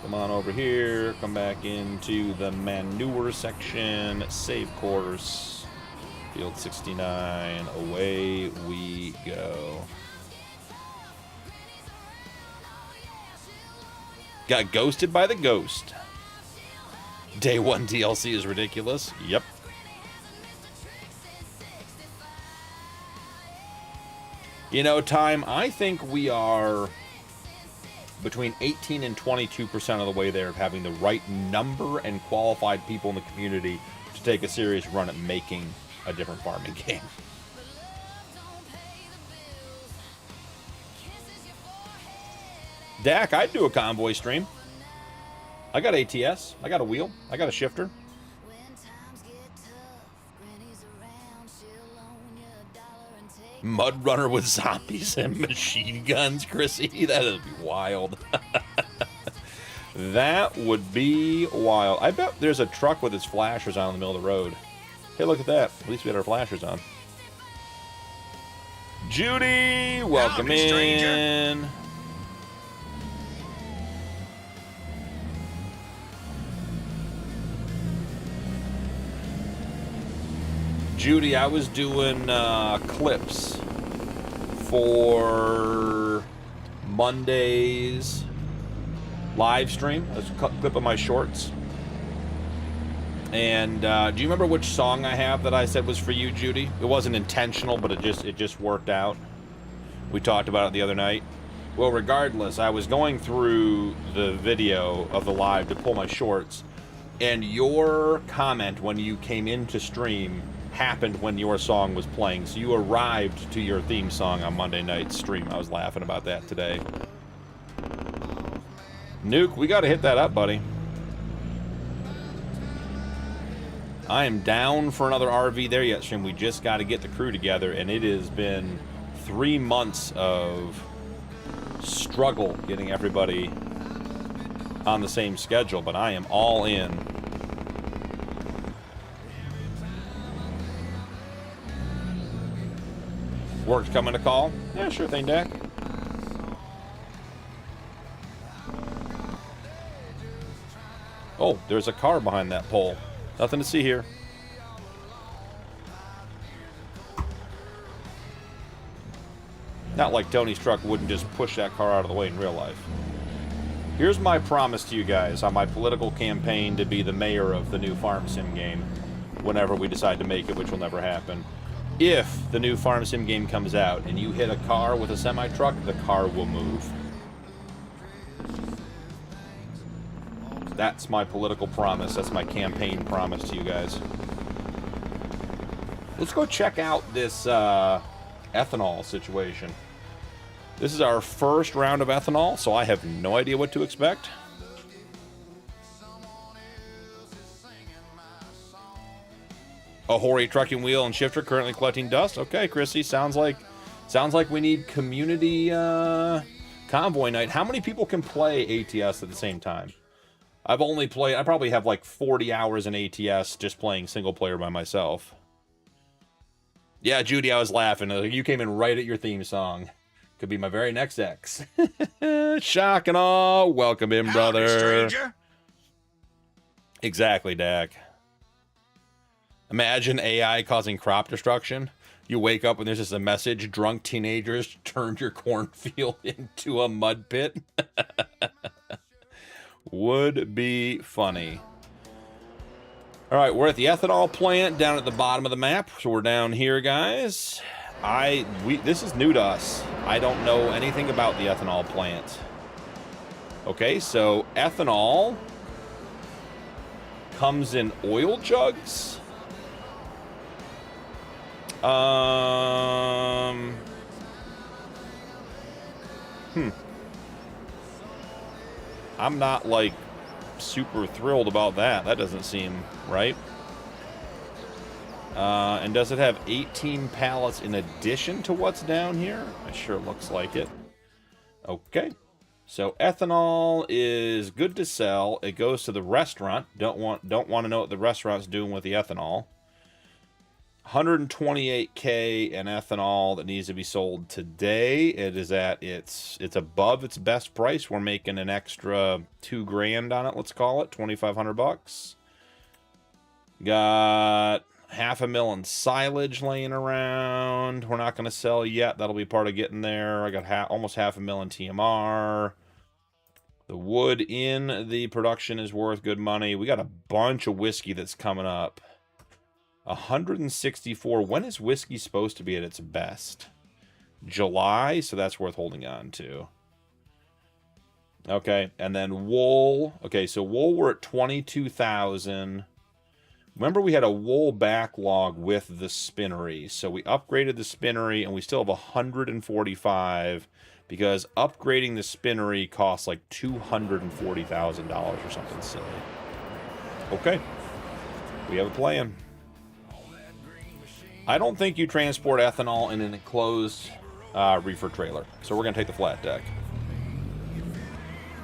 Come on over here. Come back into the manure section. Save course. Field 69. Away we go. Got ghosted by the ghost. Day 1 DLC is ridiculous. Yep. You know, Time, I think we are between 18 and 22% of the way there of having the right number and qualified people in the community to take a serious run at making a different farming game. Dak, I'd do a convoy stream. I got ATS. I got a wheel. I got a shifter. Mud runner with zombies and machine guns, Chrissy. That would be wild. That would be wild. I bet there's a truck with its flashers on in the middle of the road. Hey, look at that. At least we had our flashers on. Judy, welcome in. Judy, I was doing clips for Monday's live stream. That's a clip of my shorts. And do you remember which song I have that I said was for you, Judy? It wasn't intentional, but it just worked out. We talked about it the other night. Well, regardless, I was going through the video of the live to pull my shorts, and your comment when you came into stream happened when your song was playing. So you arrived to your theme song on Monday night's stream. I was laughing about that today. Nuke, we got to hit that up, buddy. I am down for another RV there yet, stream. We just got to get the crew together, and it has been 3 months of struggle getting everybody on the same schedule, but I am all in. Work's coming to call? Yeah, sure thing, Dak. Oh, there's a car behind that pole. Nothing to see here. Not like Tony's truck wouldn't just push that car out of the way in real life. Here's my promise to you guys on my political campaign to be the mayor of the new Farm Sim game whenever we decide to make it, which will never happen. If the new Farm Sim game comes out and you hit a car with a semi-truck, the car will move. That's my political promise. That's my campaign promise to you guys. Let's go check out this ethanol situation. This is our first round of ethanol, so I have no idea what to expect. A hoary trucking wheel and shifter currently collecting dust. Okay, Chrissy, sounds like we need community convoy night. How many people can play ATS at the same time? I probably have like 40 hours in ATS just playing single player by myself. Yeah, Judy, I was laughing. You came in right at your theme song. Could be my very next ex. Shock and awe. Welcome in, brother. Howdy, stranger. Exactly, Dak. Imagine AI causing crop destruction. You wake up and there's just a message: drunk teenagers turned your cornfield into a mud pit. Would be funny. All right, we're at the ethanol plant down at the bottom of the map. So we're down here, guys. This is new to us. I don't know anything about the ethanol plant. Okay, so ethanol comes in oil jugs. I'm not like super thrilled about that. That doesn't seem right. And does it have 18 pallets in addition to what's down here? It sure looks like it. Okay. So ethanol is good to sell. It goes to the restaurant. Don't want to know what the restaurant's doing with the ethanol. 128K in ethanol that needs to be sold today. It is at it's above its best price. We're making an extra $2,000 on it. Let's call it $2,500. Got $500,000 in silage laying around. We're not going to sell yet. That'll be part of getting there. I got almost $500,000 in TMR. The wood in the production is worth good money. We got a bunch of whiskey that's coming up. 164. When is whiskey supposed to be at its best? July, so that's worth holding on to. Okay, and then wool. Okay, so wool, we're at 22,000. Remember, we had a wool backlog with the spinnery, so we upgraded the spinnery, and we still have 145. because upgrading the spinnery costs like $240,000 or something silly. Okay. We have a plan. I don't think you transport ethanol in an enclosed reefer trailer, so we're going to take the flat deck.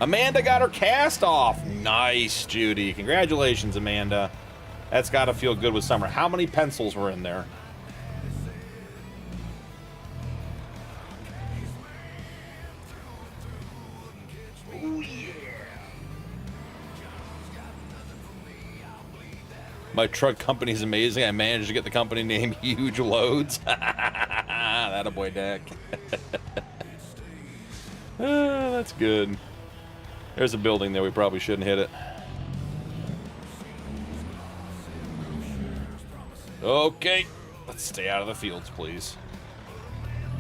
Amanda got her cast off. Nice, Judy. Congratulations, Amanda. That's got to feel good with summer. How many pencils were in there? Oh, yeah. My truck company's amazing. I managed to get the company name Huge Loads. That a boy, Dak. That's good. There's a building there. We probably shouldn't hit it. Okay. Let's stay out of the fields, please.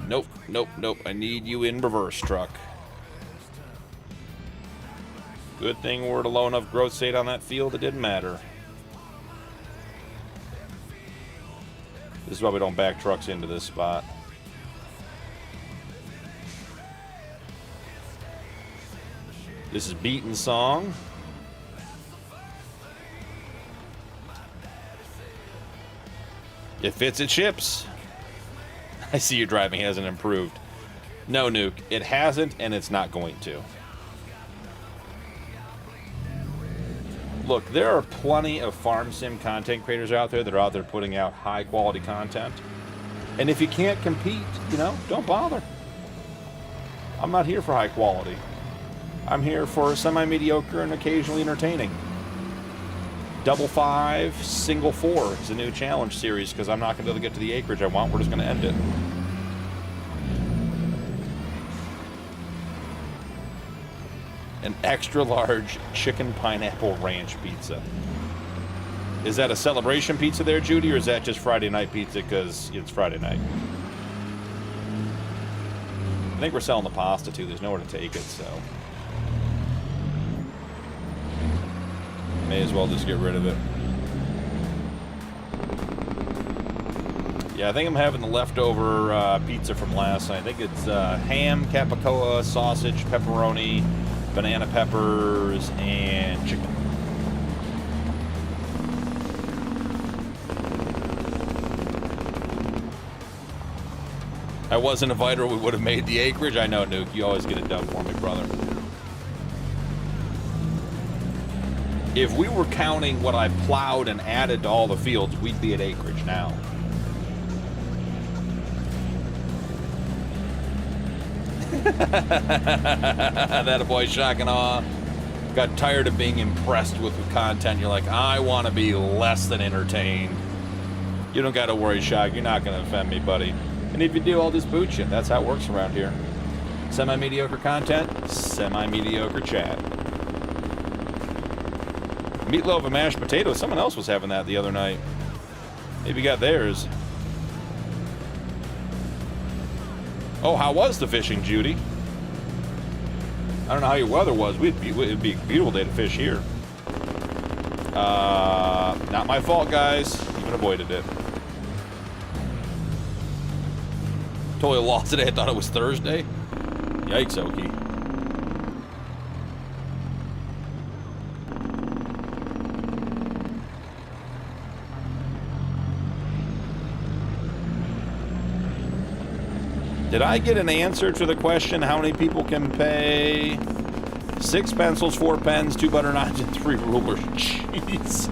Nope, nope, nope. I need you in reverse, truck. Good thing we're at a low enough growth state on that field, it didn't matter. This is why we don't back trucks into this spot. This is Beaton's song. It fits, it ships. I see your driving hasn't improved. No, Nuke, it hasn't, and it's not going to. Look, there are plenty of farm sim content creators out there that are out there putting out high quality content. And if you can't compete, you know, don't bother. I'm not here for high quality. I'm here for semi-mediocre and occasionally entertaining. Double 5, single 4 is a new challenge series because I'm not going to get to the acreage I want. We're just going to end it. An extra large chicken pineapple ranch pizza. Is that a celebration pizza there, Judy, or is that just Friday night pizza because it's Friday night? I think we're selling the pasta too. There's nowhere to take it, so may as well just get rid of it. Yeah, I think I'm having the leftover pizza from last night. I think it's ham, capicola, sausage, pepperoni, banana peppers, and chicken. I wasn't invited or we would have made the acreage. I know, Nuke. You always get it done for me, brother. If we were counting what I plowed and added to all the fields, we'd be at acreage now. That a boy, shock and awe. Got tired of being impressed with the content. You're like, I want to be less than entertained. You don't got to worry, Shock. You're not going to offend me, buddy. And if you do, I'll just boot you. That's how it works around here. Semi-mediocre content, semi-mediocre chat. Meatloaf and mashed potatoes. Someone else was having that the other night. Maybe got theirs. Oh, how was the fishing, Judy? I don't know how your weather was. It'd be a beautiful day to fish here. Not my fault, guys. Even avoided it. Totally lost it. I thought it was Thursday. Yikes, Okie. Did I get an answer to the question, how many people can pay 6 pencils, 4 pens, 2 butter knives, and 3 rulers? Jesus.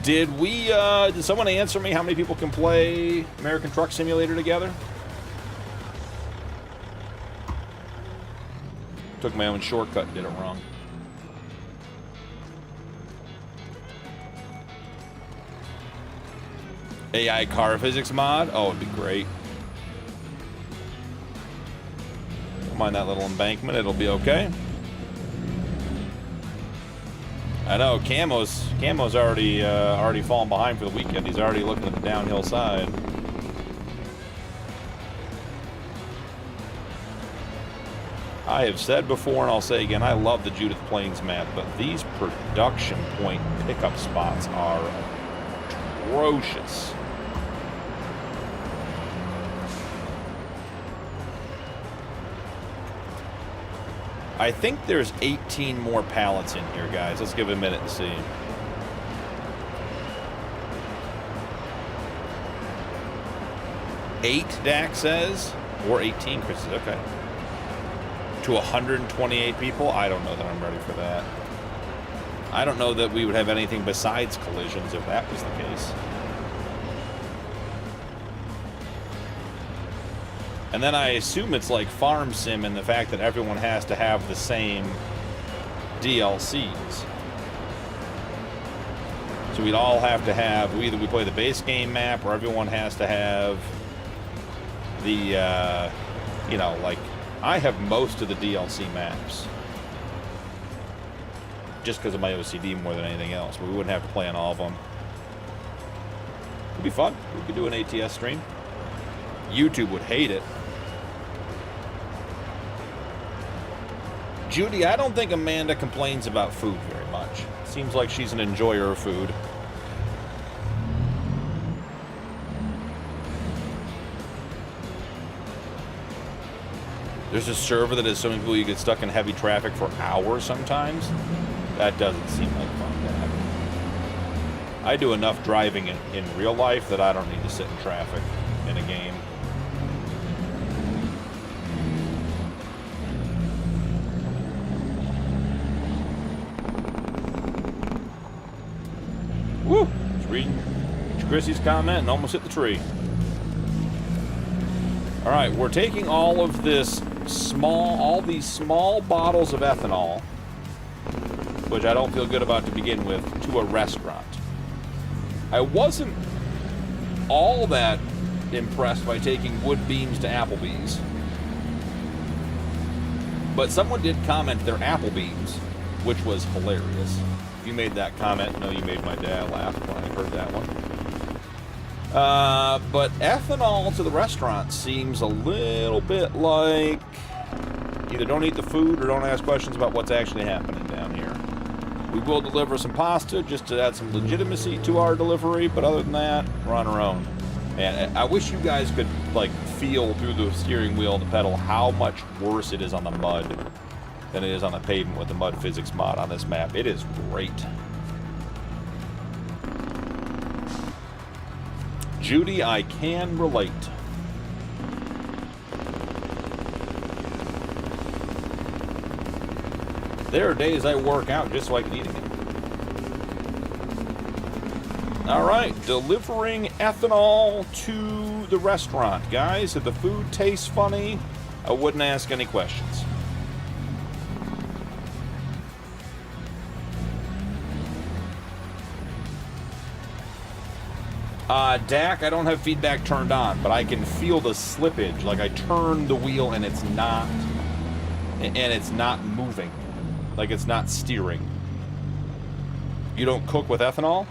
Did someone answer me how many people can play American Truck Simulator together? Took my own shortcut and did it wrong. AI car physics mod? Oh, it'd be great. Don't mind that little embankment, it'll be okay. I know, Camo's already fallen behind for the weekend. He's already looking at the downhill side. I have said before, and I'll say again, I love the Judith Plains map, but these production point pickup spots are atrocious. I think there's 18 more pallets in here, guys. Let's give it a minute and see. Eight, Dak says, or 18, Chris says, okay. To 128 people? I don't know that I'm ready for that. I don't know that we would have anything besides collisions if that was the case. And then I assume it's like Farm Sim and the fact that everyone has to have the same DLCs. So we'd all have to have, either we play the base game map or everyone has to have the, you know, like, I have most of the DLC maps. Just because of my OCD more than anything else. But we wouldn't have to play on all of them. It'd be fun. We could do an ATS stream. YouTube would hate it. Judy, I don't think Amanda complains about food very much. Seems like she's an enjoyer of food. There's a server that has so many people you get stuck in heavy traffic for hours sometimes. That doesn't seem like fun to have. I do enough driving in real life that I don't need to sit in traffic in a game. Woo! Just reading Chrissy's comment and almost hit the tree. Alright, we're taking all of this all these small bottles of ethanol, which I don't feel good about to begin with, to a restaurant. I wasn't all that impressed by taking wood beams to Applebee's. But someone did comment their apple beams, which was hilarious. If you made that comment, no, you made my dad laugh when I heard that one. But ethanol to the restaurant seems a little bit like either don't eat the food or don't ask questions about what's actually happening down here. We will deliver some pasta just to add some legitimacy to our delivery, but other than that, we're on our own. And I wish you guys could, like, feel through the steering wheel and the pedal how much worse it is on the mud than it is on the pavement with the mud physics mod on this map. It is great. Judy, I can relate. There are days I work out just so I can eat again. Alright, delivering ethanol to the restaurant. Guys, if the food tastes funny, I wouldn't ask any questions. Dak, I don't have feedback turned on, but I can feel the slippage. Like I turn the wheel and it's not moving. Like it's not steering. You don't cook with ethanol?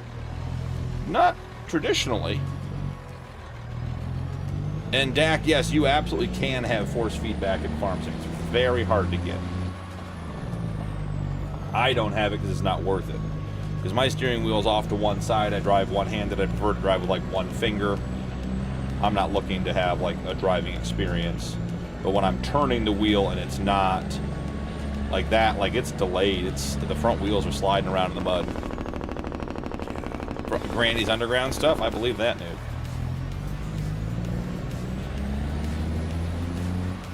Not traditionally. And Dak, yes, you absolutely can have force feedback in Farmstick. It's very hard to get. I don't have it because it's not worth it. Because my steering wheel's off to one side, I drive one-handed, I prefer to drive with like one finger. I'm not looking to have like a driving experience. But when I'm turning the wheel and it's not like that, like it's delayed, the front wheels are sliding around in the mud. Grandy's Underground stuff, I believe that, dude.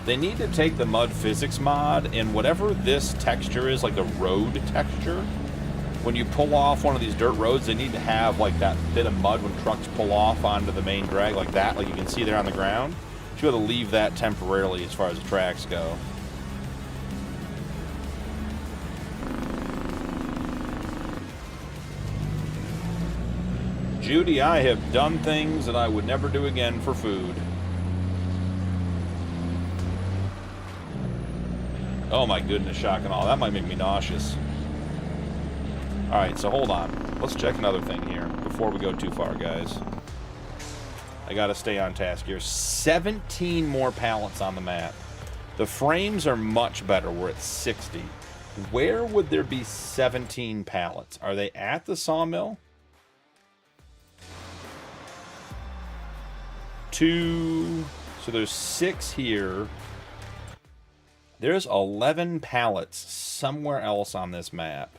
They need to take the mud physics mod and whatever this texture is, like the road texture, when you pull off one of these dirt roads, they need to have like that bit of mud when trucks pull off onto the main drag, like that, like you can see there on the ground. You should be able to leave that temporarily as far as the tracks go. Judy, I have done things that I would never do again for food. Oh my goodness, shock and all. That might make me nauseous. Alright, so hold on. Let's check another thing here before we go too far, guys. I gotta stay on task here. 17 more pallets on the map. The frames are much better. We're at 60. Where would there be 17 pallets? Are they at the sawmill? 2. So there's 6 here. There's 11 pallets somewhere else on this map.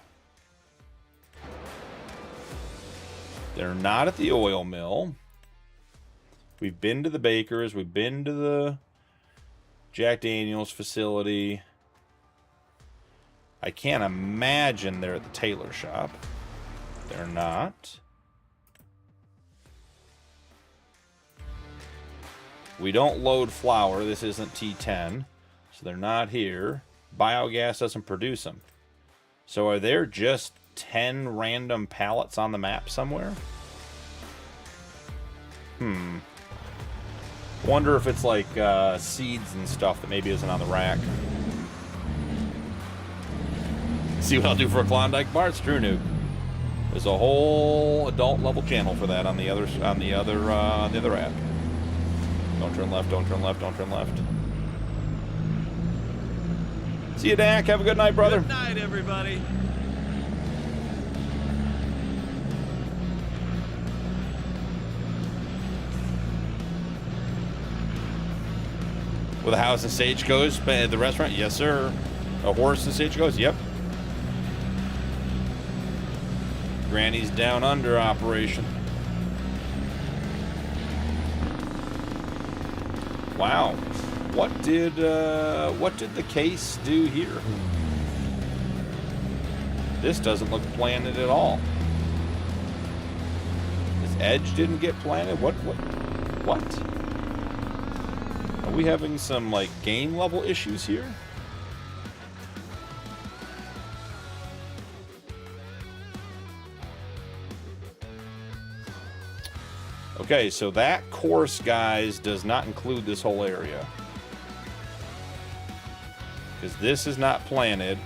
They're not at the oil mill. We've been to the Bakers. We've been to the Jack Daniels facility. I can't imagine they're at the tailor shop. They're not. We don't load flour. This isn't T10. So they're not here. Biogas doesn't produce them. So are there just 10 random pallets on the map somewhere? Wonder if it's like seeds and stuff that maybe isn't on the rack. See what I'll do for a Klondike bar? It's true, Nuke. There's a whole adult level channel for that on the other app. Don't turn left, don't turn left, don't turn left. See you, Dak. Have a good night, brother. Good night, everybody. With a house and stagecoach at the restaurant? Yes, sir. A horse and stagecoach? Yep. Granny's Down Under operation. Wow. What did the case do here? This doesn't look planted at all. This edge didn't get planted? What? Are we having some, like, game level issues here? Okay, so that course, guys, does not include this whole area. Because this is not planted.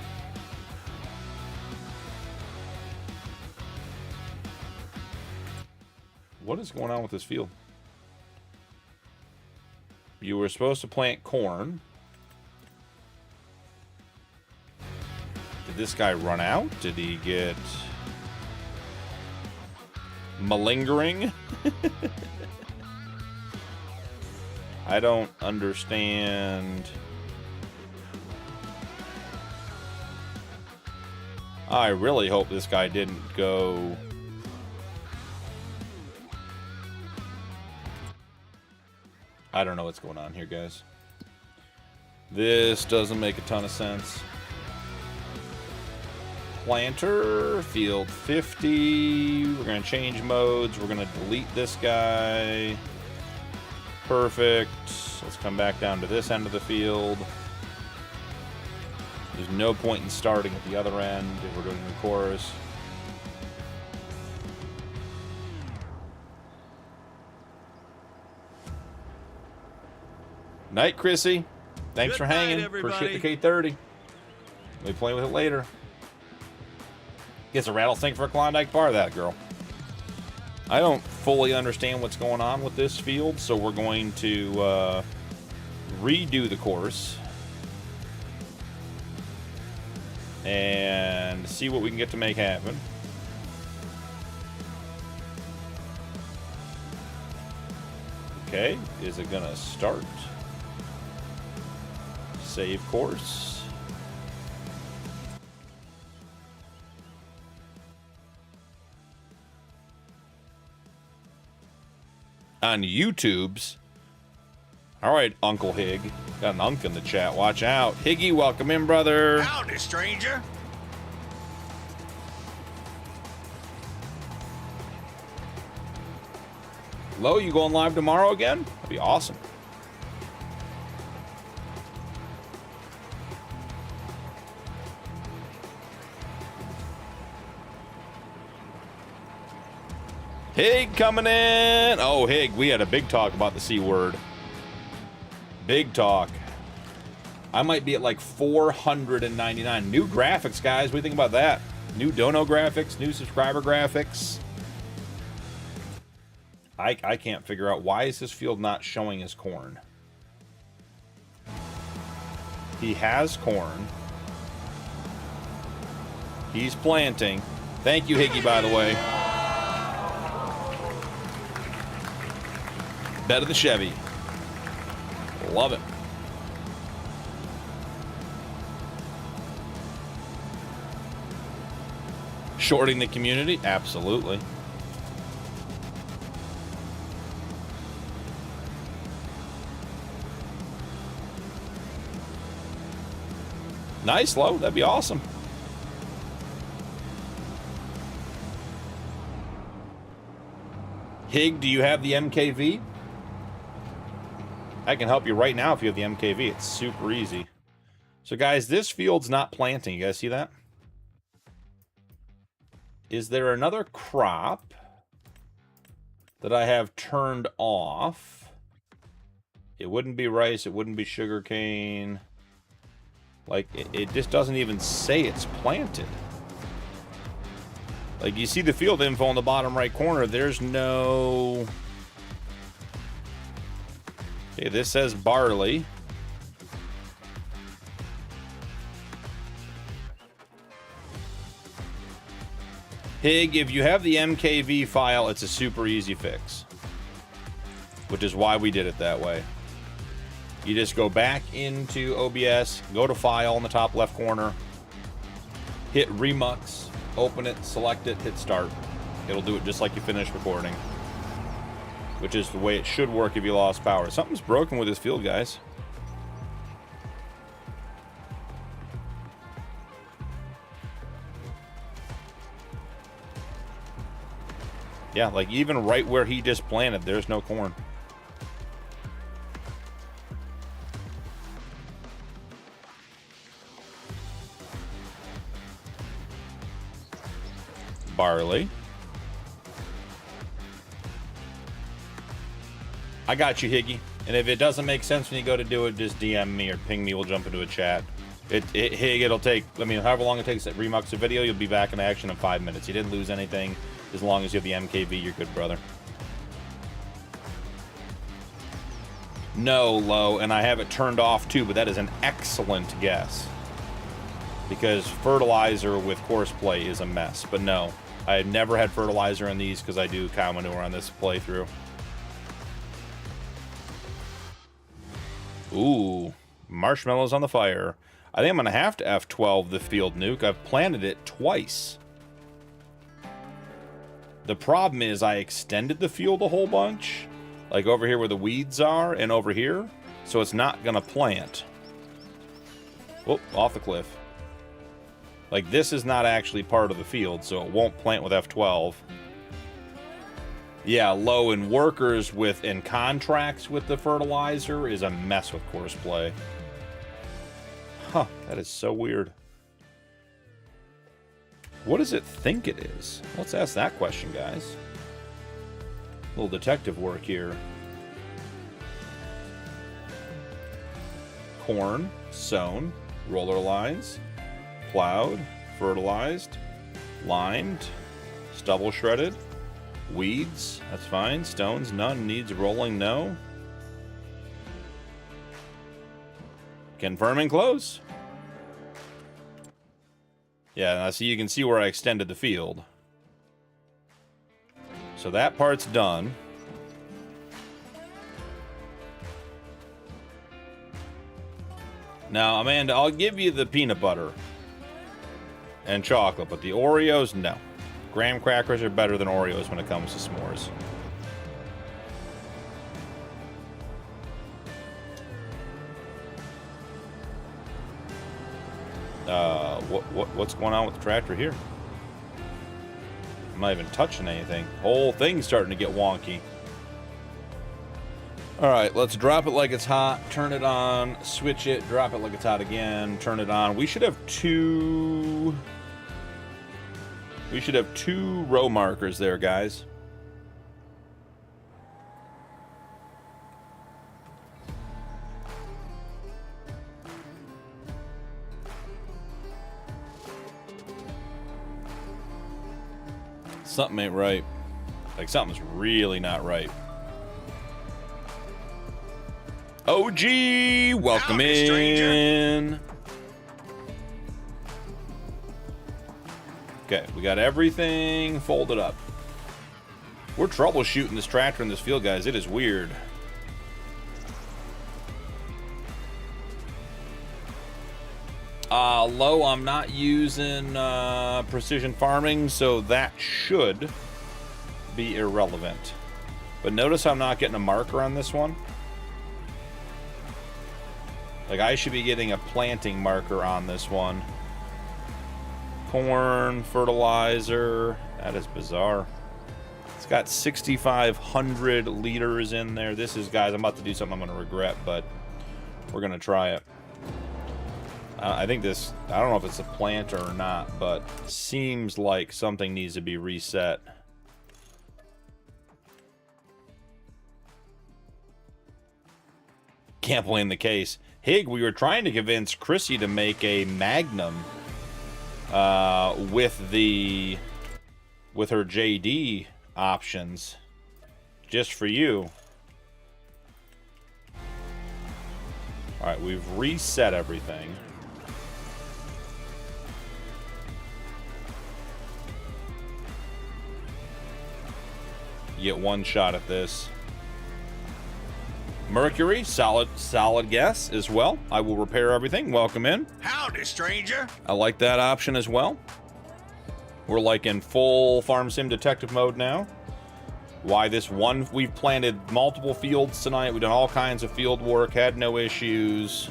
What is going on with this field? You were supposed to plant corn. Did this guy run out? Did he get malingering? I don't understand. I really hope this guy didn't go. I don't know what's going on here, guys. This doesn't make a ton of sense. Planter, field 50. We're going to change modes. We're going to delete this guy. Perfect. Let's come back down to this end of the field. There's no point in starting at the other end if we're doing the chorus. Night, Chrissy. Thanks for hanging. Appreciate the K30. We'll be playing with it later. Gets a rattlesnake for a Klondike bar, that girl. I don't fully understand what's going on with this field, so we're going to redo the course and see what we can get to make happen. Okay, is it gonna start? Save course. On YouTube's. All right, Uncle Hig. Got an unk in the chat. Watch out. Higgy, welcome in, brother. Howdy, stranger. Lo, you going live tomorrow again? That'd be awesome. Hig coming in. Oh, Hig, we had a big talk about the C word. Big talk. I might be at like 499. New graphics, guys. What do you think about that? New dono graphics, new subscriber graphics. I can't figure out why is this field not showing as corn. He has corn. He's planting. Thank you, Higgy, by the way. Bed of the Chevy. Love it. Shorting the community? Absolutely. Nice load. That'd be awesome. Hig, do you have the MKV? I can help you right now if you have the MKV. It's super easy. So, guys, this field's not planting. You guys see that? Is there another crop that I have turned off? It wouldn't be rice. It wouldn't be sugarcane. Like, it just doesn't even say it's planted. Like, you see the field info in the bottom right corner. There's no... Okay, this says barley. Hig, if you have the MKV file, it's a super easy fix. Which is why we did it that way. You just go back into OBS, go to File in the top left corner, hit Remux, open it, select it, hit Start. It'll do it just like you finished recording. Which is the way it should work if you lost power. Something's broken with this field, guys. Yeah, like even right where he just planted, there's no corn. Barley. I got you, Higgy. And if it doesn't make sense when you go to do it, just DM me or ping me. We'll jump into a chat. Hig, it'll take, I mean, however long it takes to remux a video, you'll be back in action in 5 minutes. You didn't lose anything. As long as you have the MKV, you're good, brother. No, Low, and I have it turned off too, but that is an excellent guess. Because fertilizer with Courseplay is a mess. But no, I have never had fertilizer in these because I do cow manure on this playthrough. Ooh, marshmallows on the fire. I think I'm going to have to F12 the field nuke. I've planted it twice. The problem is I extended the field a whole bunch. Like over here where the weeds are and over here. So it's not going to plant. Whoop, off the cliff. Like this is not actually part of the field, so it won't plant with F12. Yeah, Low in workers with and contracts with the fertilizer is a mess with Courseplay. Huh, that is so weird. What does it think it is? Let's ask that question, guys. A little detective work here. Corn, sown, roller lines, plowed, fertilized, limed, stubble shredded, weeds, that's fine, stones, none, needs rolling, no. Confirming close. Yeah, now see, you can see where I extended the field. So that part's done. Now, Amanda, I'll give you the peanut butter and chocolate, but the Oreos, no. Graham crackers are better than Oreos when it comes to s'mores. What's going on with the tractor here? I'm not even touching anything. Whole thing's starting to get wonky. Alright, let's drop it like it's hot, turn it on, switch it, drop it like it's hot again, turn it on. We should have two row markers there, guys. Something ain't right. Like, something's really not right. OG, welcome Howdy, stranger. in. Okay, we got everything folded up. We're troubleshooting this tractor in this field, guys. It is weird. Low, I'm not using precision farming, so that should be irrelevant. But notice I'm not getting a marker on this one. Like, I should be getting a planting marker on this one. Corn, fertilizer. That is bizarre. It's got 6,500 liters in there. This is, guys, I'm about to do something I'm going to regret, but we're going to try it. I think this, I don't know if it's a planter or not, but seems like something needs to be reset. Can't blame the case. Hig, we were trying to convince Chrissy to make a Magnum with her JD options just for you. All right, we've reset everything. You get one shot at this. Mercury, solid guess as well. I will repair everything. Welcome in. Howdy, stranger. I like that option as well. We're like in full farm sim detective mode now. Why this one? We've planted multiple fields tonight. We've done all kinds of field work, had no issues.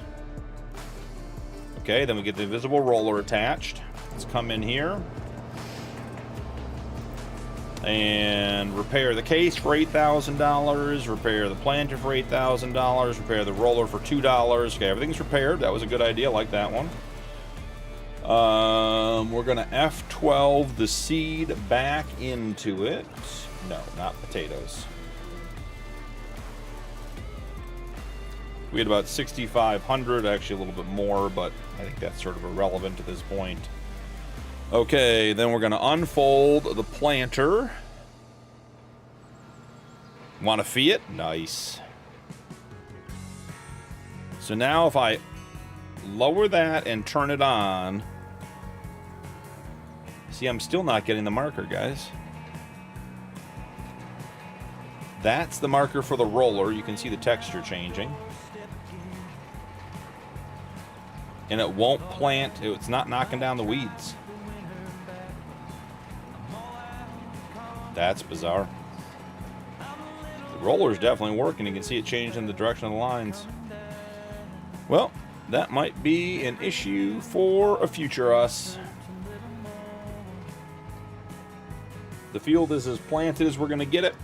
Okay, then we get the invisible roller attached. Let's come in here and repair the case for $8,000, repair the planter for $8,000, repair the roller for $2. Okay, everything's repaired. That was a good idea. I like that one. We're gonna F12 the seed back into it. No, not potatoes. We had about 6,500, actually a little bit more, but I think that's sort of irrelevant at this point. Okay, then we're going to unfold the planter. Want to fee it? Nice. So now if I lower that and turn it on, see, I'm still not getting the marker, guys. That's the marker for the roller. You can see the texture changing. And it won't plant. It's not knocking down the weeds. That's bizarre. The roller's definitely working. You can see it changed in the direction of the lines. Well, that might be an issue for a future us. The field is as planted as we're going to get it.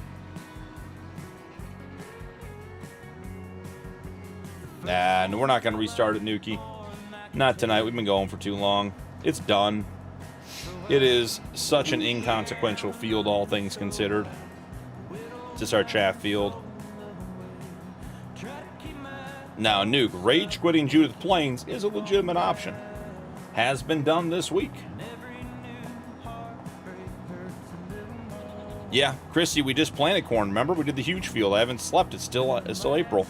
Nah, no, we're not going to restart it, Nuki. Not tonight. We've been going for too long. It's done. It is such an inconsequential field, all things considered. It's just our chaff field. Now, Nuke, rage quitting Judith Plains is a legitimate option. Has been done this week. Yeah, Chrissy, we just planted corn. Remember, we did the huge field. I haven't slept. It's still April.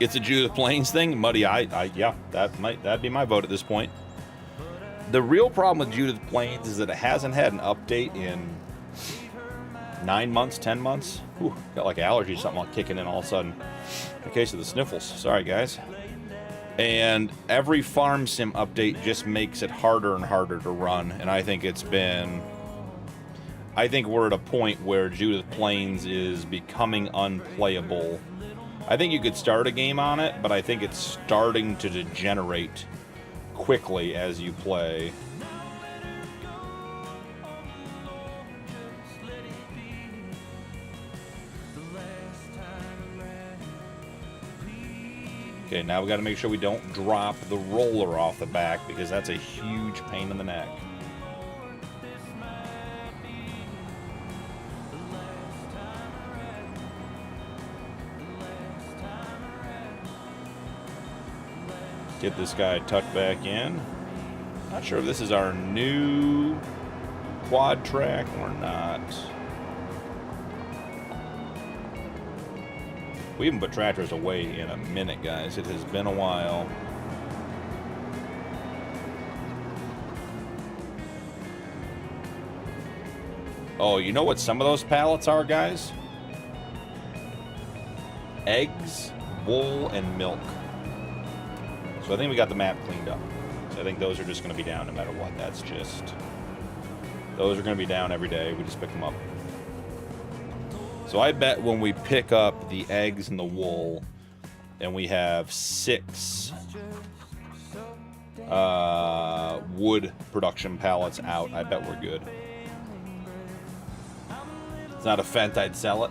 It's a Judith Plains thing, Muddy. Yeah, that'd be my vote at this point. The real problem with Judith Plains is that it hasn't had an update in 9 months, 10 months. Ooh, got like allergies, something like kicking in all of a sudden. In case of the sniffles. Sorry, guys. And every farm sim update just makes it harder and harder to run. And I think we're at a point where Judith Plains is becoming unplayable. I think you could start a game on it, but I think it's starting to degenerate quickly as you play. Okay, now we got to make sure we don't drop the roller off the back because that's a huge pain in the neck. Get this guy tucked back in. Not sure if this is our new quad track or not. We haven't put tractors away in a minute, guys. It has been a while. Oh, you know what some of those pallets are, guys? Eggs, wool, and milk. So I think we got the map cleaned up. So I think those are just going to be down no matter what. That's just... Those are going to be down every day. We just pick them up. So I bet when we pick up the eggs and the wool, and we have 6 wood production pallets out, I bet we're good. It's not a Fent, I'd sell it.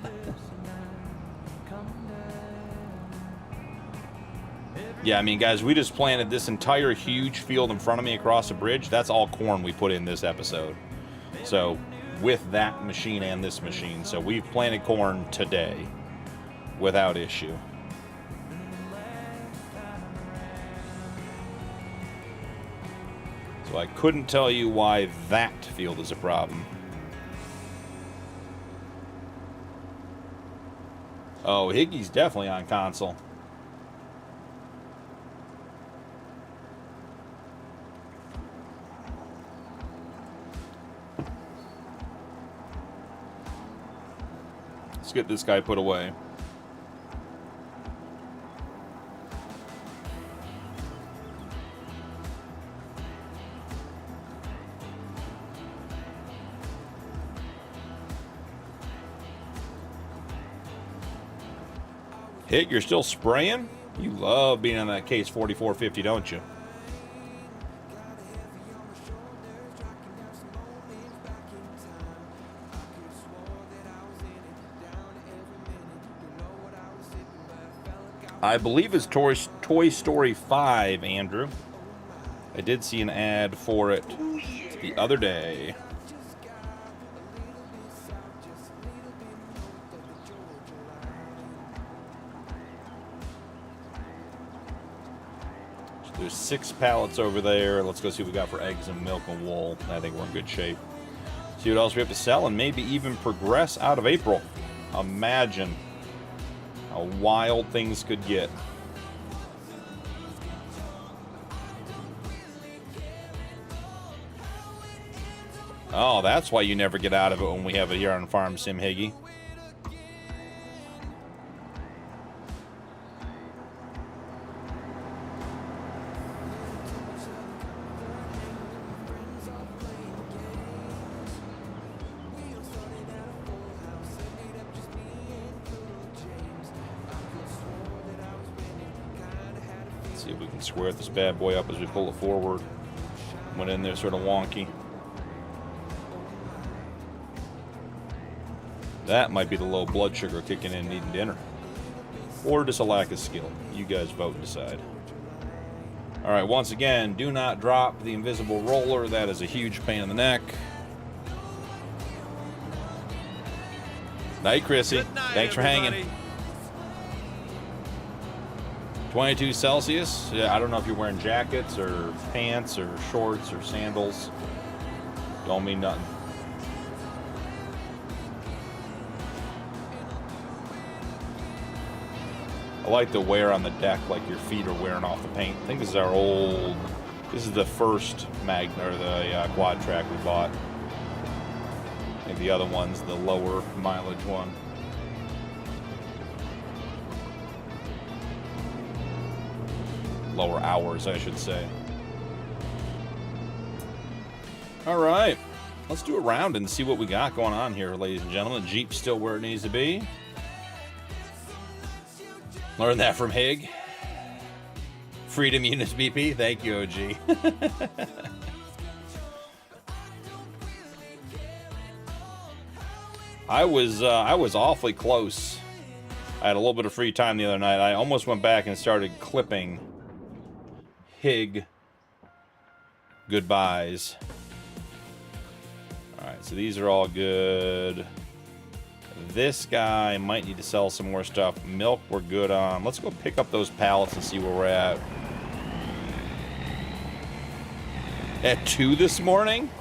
Yeah, I mean, guys, we just planted this entire huge field in front of me across the bridge. That's all corn we put in this episode. So, with that machine and this machine. So, we've planted corn today without issue. So, I couldn't tell you why that field is a problem. Oh, Higgy's definitely on console. Let's get this guy put away. Hit, you're still spraying? You love being on that case 4450, don't you? I believe it's Toy Story 5, Andrew. I did see an ad for it the other day. So there's 6 pallets over there. Let's go see what we got for eggs and milk and wool. I think we're in good shape. See what else we have to sell and maybe even progress out of April. Imagine how wild things could get. Oh, that's why you never get out of it when we have it here on Farm Sim, Higgy. See if we can square this bad boy up as we pull it forward. Went in there sort of wonky. That might be the low blood sugar kicking in needing dinner. Or just a lack of skill. You guys vote and decide. Alright, once again, do not drop the invisible roller. That is a huge pain in the neck. Night, Chrissy. Thanks for hanging. 22 Celsius. Yeah, I don't know if you're wearing jackets or pants or shorts or sandals. Don't mean nothing. I like the wear on the deck, like your feet are wearing off the paint. I think this is our old... This is the first Magna, or the quad track we bought. I think the other one's the lower mileage one. Lower hours, I should say. Alright. Let's do a round and see what we got going on here, ladies and gentlemen. The Jeep's still where it needs to be. Learned that from Hig. Freedom Units BP. Thank you, OG. I was awfully close. I had a little bit of free time the other night. I almost went back and started clipping Hig goodbyes. Alright, so these are all good. This guy might need to sell some more stuff. Milk we're good on. Let's go pick up those pallets and see where we're at. At 2 this morning?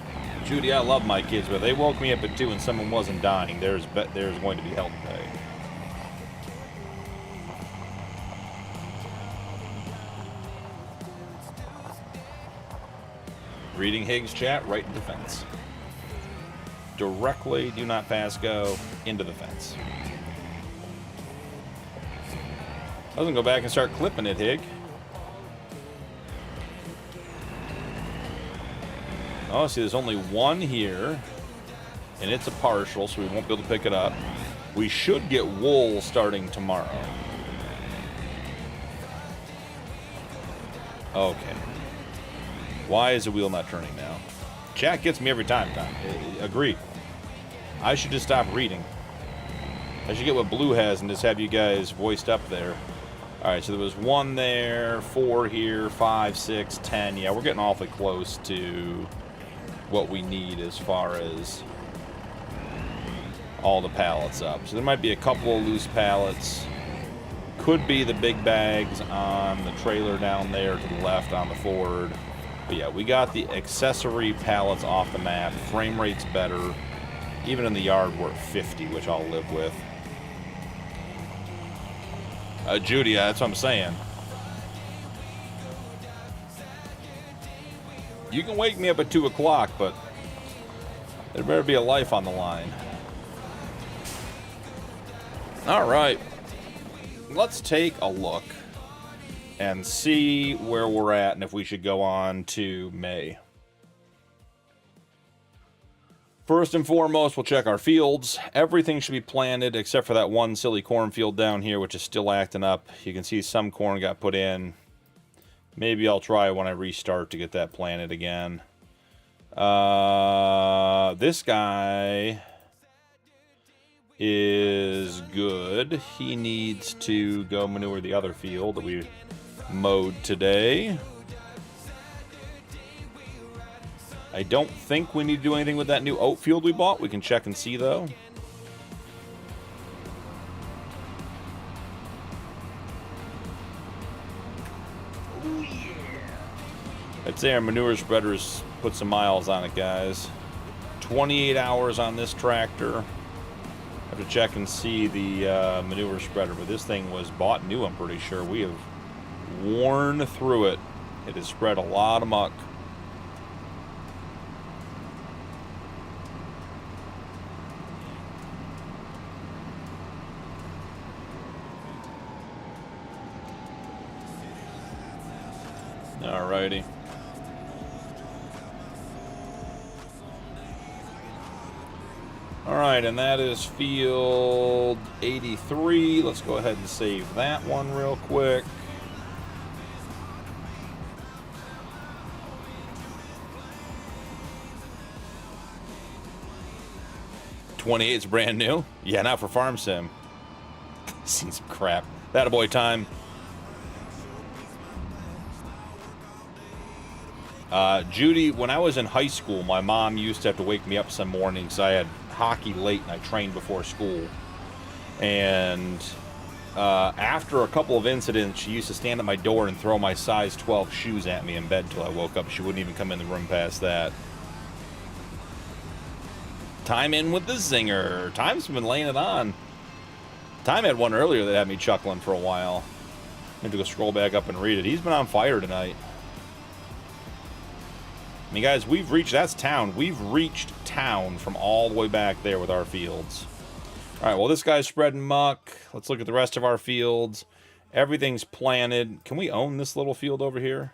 Judy, I love my kids, but they woke me up at 2 and someone wasn't dying. There's going to be hell to pay. Reading Higgs chat, right into the fence. Directly, do not pass go, into the fence. Doesn't go back and start clipping it, Hig. Oh, see, there's only one here, and it's a partial, so we won't be able to pick it up. We should get wool starting tomorrow. Okay. Why is the wheel not turning now? Chat gets me every time, Tom. Agreed. I should just stop reading. I should get what Blue has and just have you guys voiced up there. Alright, so there was 1 there, 4 here, 5, 6, 10. Yeah, we're getting awfully close to what we need as far as all the pallets up. So there might be a couple of loose pallets. Could be the big bags on the trailer down there to the left on the Ford. But yeah, we got the accessory pallets off the map. Frame rate's better. Even in the yard, we're at 50, which I'll live with. Judy, that's what I'm saying. You can wake me up at 2 o'clock, but there better be a life on the line. All right. Let's take a look and see where we're at and if we should go on to May. First and foremost, we'll check our fields. Everything should be planted except for that one silly cornfield down here, which is still acting up. You can see some corn got put in. Maybe I'll try when I restart to get that planted again. This guy is good. He needs to go manure the other field that we mowed today. I don't think we need to do anything with that new oat field we bought. We can check and see, though. I'd say our manure spreaders put some miles on it, guys. 28 hours on this tractor. I have to check and see the manure spreader, but this thing was bought new, I'm pretty sure. We have worn through it. It has spread a lot of muck. Alrighty. Alright, and that is field 83. Let's go ahead and save that one real quick. '28's brand new. Yeah, not for Farm Sim. Seen some crap. That a boy time. Judy, when I was in high school, my mom used to have to wake me up some mornings. I had hockey late and I trained before school. And after a couple of incidents, she used to stand at my door and throw my size 12 shoes at me in bed till I woke up. She wouldn't even come in the room past that. Time in with the zinger. Time's been laying it on. Time had one earlier that had me chuckling for a while. I had to go scroll back up and read it. He's been on fire tonight. I mean, guys, we've reached, that's town. We've reached town from all the way back there with our fields. All right, well, this guy's spreading muck. Let's look at the rest of our fields. Everything's planted. Can we own this little field over here?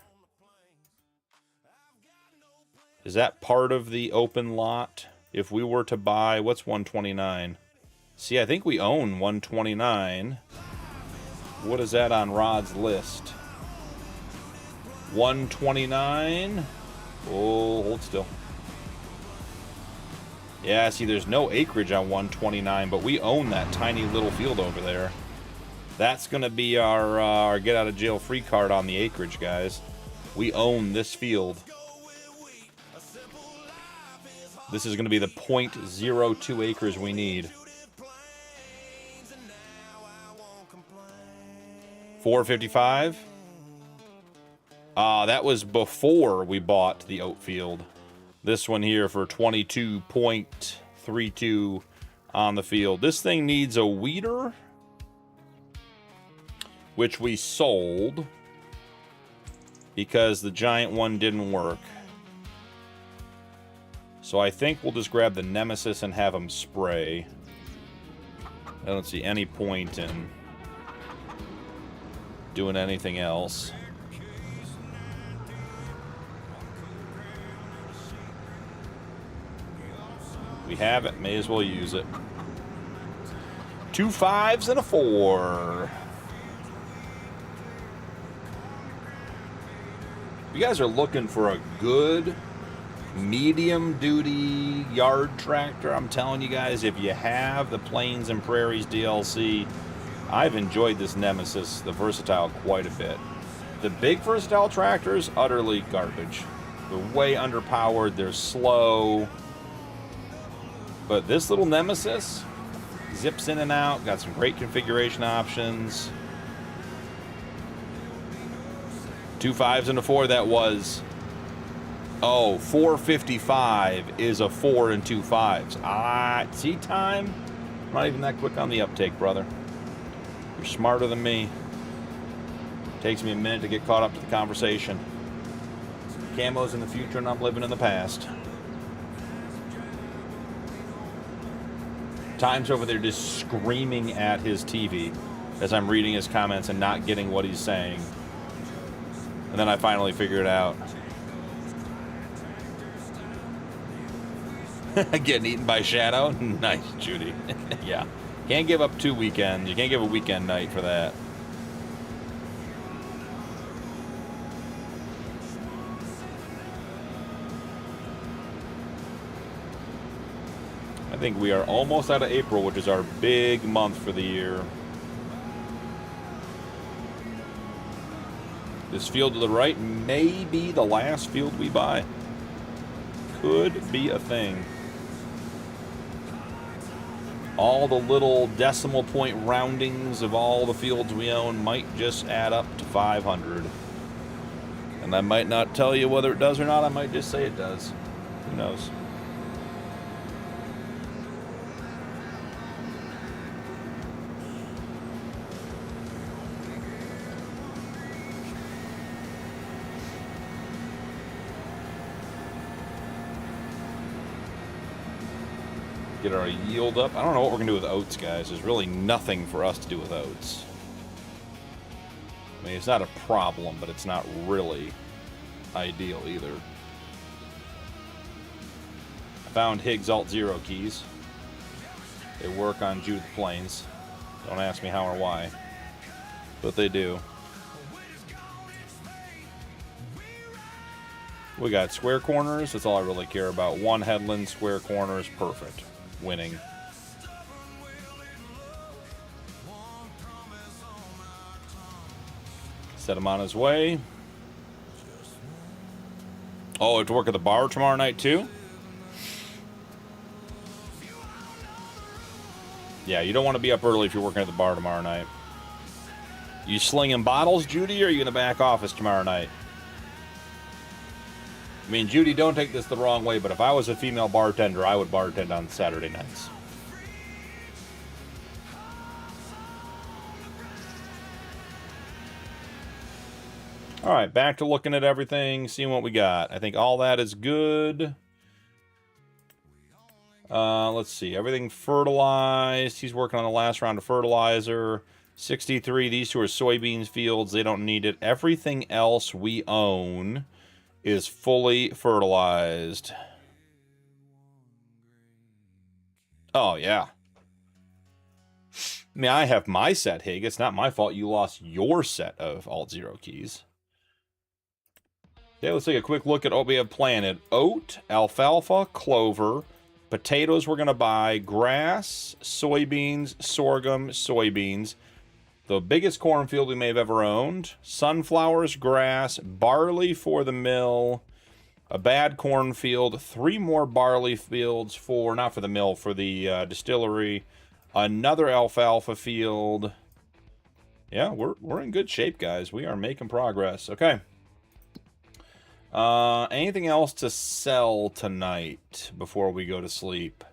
Is that part of the open lot? If we were to buy, what's 129? See, I think we own 129. What is that on Rod's list? 129. Oh, hold still. Yeah, see, there's no acreage on 129, but we own that tiny little field over there. That's going to be our get-out-of-jail-free card on the acreage, guys. We own this field. This is going to be the 0.02 acres we need. 455. That was before we bought the oat field. This one here for 22.32 on the field. This thing needs a weeder, which we sold because the giant one didn't work. So I think we'll just grab the Nemesis and have him spray. I don't see any point in doing anything else. We have it, may as well use it. 2 5s and a 4. If you guys are looking for a good medium duty yard tractor, I'm telling you guys, if you have the Plains and Prairies DLC, I've enjoyed this Nemesis, the Versatile, quite a bit. The big Versatile tractors, utterly garbage. They're way underpowered, they're slow. But this little Nemesis zips in and out, got some great configuration options. 2 5s and a 4, that was... Oh, 455 is a 4 and 2 5s. Ah, tea time? I'm not even that quick on the uptake, brother. You're smarter than me. Takes me a minute to get caught up to the conversation. Camo's in the future and I'm living in the past. Time's over there just screaming at his TV as I'm reading his comments and not getting what he's saying. And then I finally figure it out. Getting eaten by Shadow? Nice, Judy. Yeah. Can't give up 2 weekends. You can't give a weekend night for that. I think we are almost out of April, which is our big month for the year. This field to the right may be the last field we buy. Could be a thing. All the little decimal point roundings of all the fields we own might just add up to 500. And I might not tell you whether it does or not. I might just say it does. Who knows? Get our yield up. I don't know what we're going to do with oats, guys. There's really nothing for us to do with oats. I mean, it's not a problem, but it's not really ideal either. I found Higgs Alt-0 keys. They work on Judith planes. Don't ask me how or why, but they do. We got square corners. That's all I really care about. One headland, square corners, perfect. Winning. Set him on his way. Oh, have to work at the bar tomorrow night too? Yeah, you don't want to be up early if you're working at the bar tomorrow night. You slinging bottles, Judy, or are you in the back office tomorrow night? I mean, Judy, don't take this the wrong way, but if I was a female bartender, I would bartend on Saturday nights. All right, back to looking at everything, seeing what we got. I think all that is good. Let's see, everything fertilized. He's working on the last round of fertilizer. 63, these two are soybeans fields. They don't need it. Everything else we own is fully fertilized. Oh, yeah. I mean, I have my set, Hig. It's not my fault you lost your set of Alt-0 keys. Okay, let's take a quick look at what we have planted. Oat, alfalfa, clover, potatoes we're going to buy, grass, soybeans, sorghum, soybeans. The biggest cornfield we may have ever owned. Sunflowers, grass, barley for the mill, a bad cornfield, 3 more barley fields for, not for the mill, for the distillery, another alfalfa field. Yeah, we're in good shape, guys. We are making progress. Okay. Anything else to sell tonight before we go to sleep?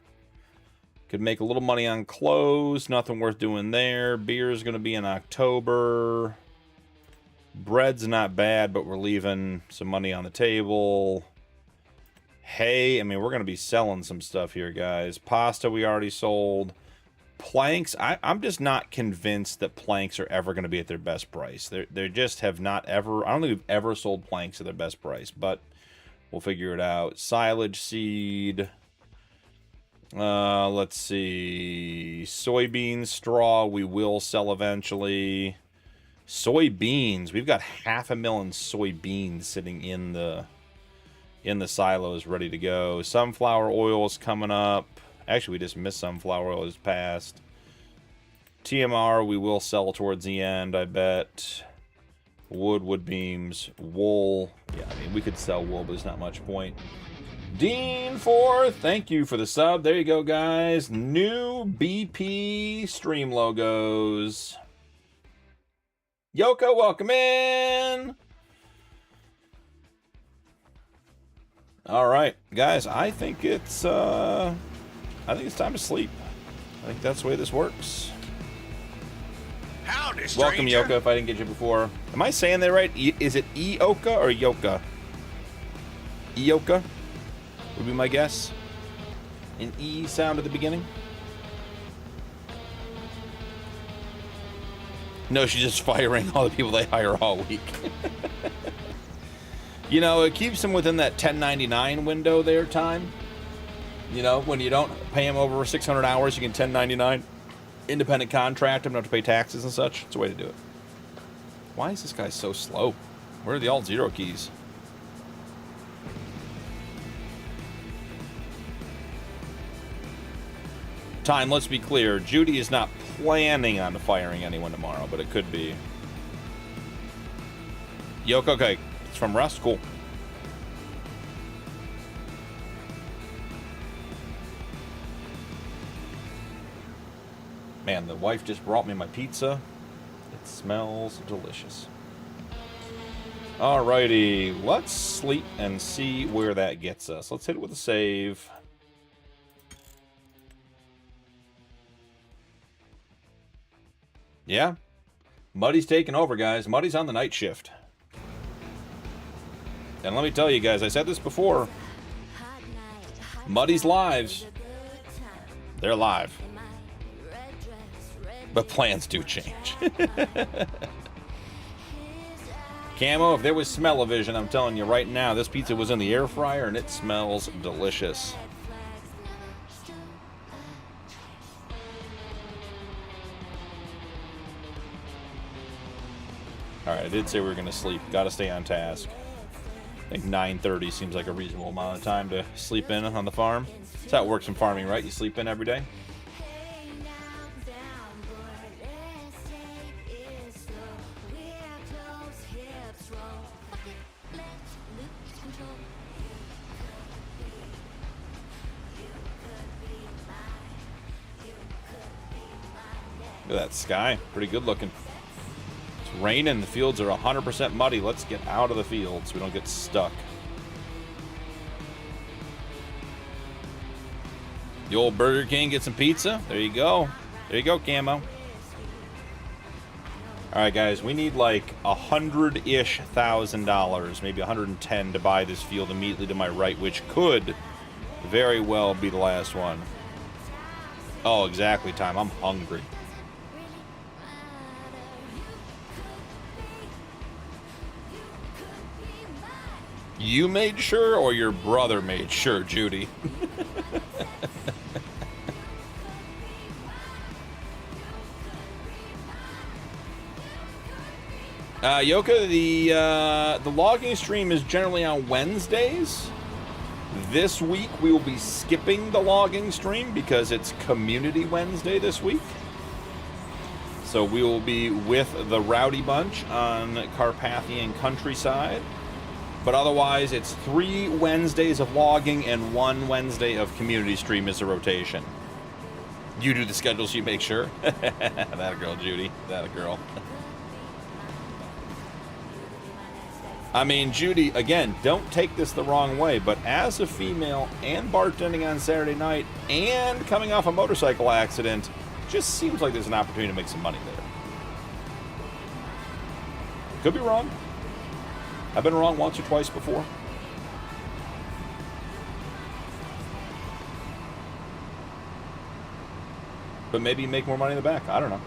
Could make a little money on clothes. Nothing worth doing there. Beer's going to be in October. Bread's not bad, but we're leaving some money on the table. Hay, I mean, we're going to be selling some stuff here, guys. Pasta we already sold. Planks, I'm just not convinced that planks are ever going to be at their best price. They just have not ever, I don't think we've ever sold planks at their best price, but we'll figure it out. Silage seed. Let's see. Soybean straw we will sell eventually. Soybeans, we've got 500,000 soybeans sitting in the silos ready to go. Sunflower oil is coming up. Actually, we just missed sunflower oil. It's past. TMR we will sell towards the end, I bet. Wood beams, wool. Yeah, I mean, we could sell wool, but there's not much point. Dean4, thank you for the sub. There you go, guys. New BP stream logos. Yoko, welcome in. All right, guys, I think it's time to sleep. I think that's the way this works. Howdy, stranger. Welcome, Yoko, if I didn't get you before. Am I saying that right? Is it Ioka or Yoka? Ioka would be my guess. An E sound at the beginning. No, she's just firing all the people they hire all week. You know, it keeps them within that 1099 window there time. You know, when you don't pay them over 600 hours, you can 1099. Independent contract, them, don't have to pay taxes and such. It's a way to do it. Why is this guy so slow? Where are the Alt-0 keys? Time, let's be clear. Judy is not planning on firing anyone tomorrow, but it could be. Yoko, okay. It's from Rust. Cool. Man, the wife just brought me my pizza. It smells delicious. Alrighty, let's sleep and see where that gets us. Let's hit it with a save. Yeah. Muddy's taking over, guys. Muddy's on the night shift. And let me tell you guys, I said this before. Muddy's lives. They're live. But plans do change. Camo, if there was smell-o-vision, I'm telling you right now, this pizza was in the air fryer and it smells delicious. Alright, I did say we were going to sleep. Got to stay on task. I think 9:30 seems like a reasonable amount of time to sleep in on the farm. That's how it works in farming, right? You sleep in every day. Look at that sky. Pretty good looking. It's raining. The fields are 100% muddy. Let's get out of the field so we don't get stuck. The old Burger King, get some pizza. There you go. There you go, Camo. Alright, guys. We need like $100-ish thousand, maybe 110 to buy this field immediately to my right, which could very well be the last one. Oh, exactly, Time. I'm hungry. You made sure, or your brother made sure, Judy? Yoka, the logging stream is generally on Wednesdays. This week we will be skipping the logging stream because it's Community Wednesday this week. So we will be with the Rowdy Bunch on Carpathian Countryside. But otherwise, it's 3 Wednesdays of logging and 1 Wednesday of community stream as a rotation. You do the schedules, you make sure. That a girl, Judy. That a girl. I mean, Judy, again, don't take this the wrong way, but as a female and bartending on Saturday night and coming off a motorcycle accident, just seems like there's an opportunity to make some money there. Could be wrong. I've been wrong once or twice before. But maybe you make more money in the back. I don't know.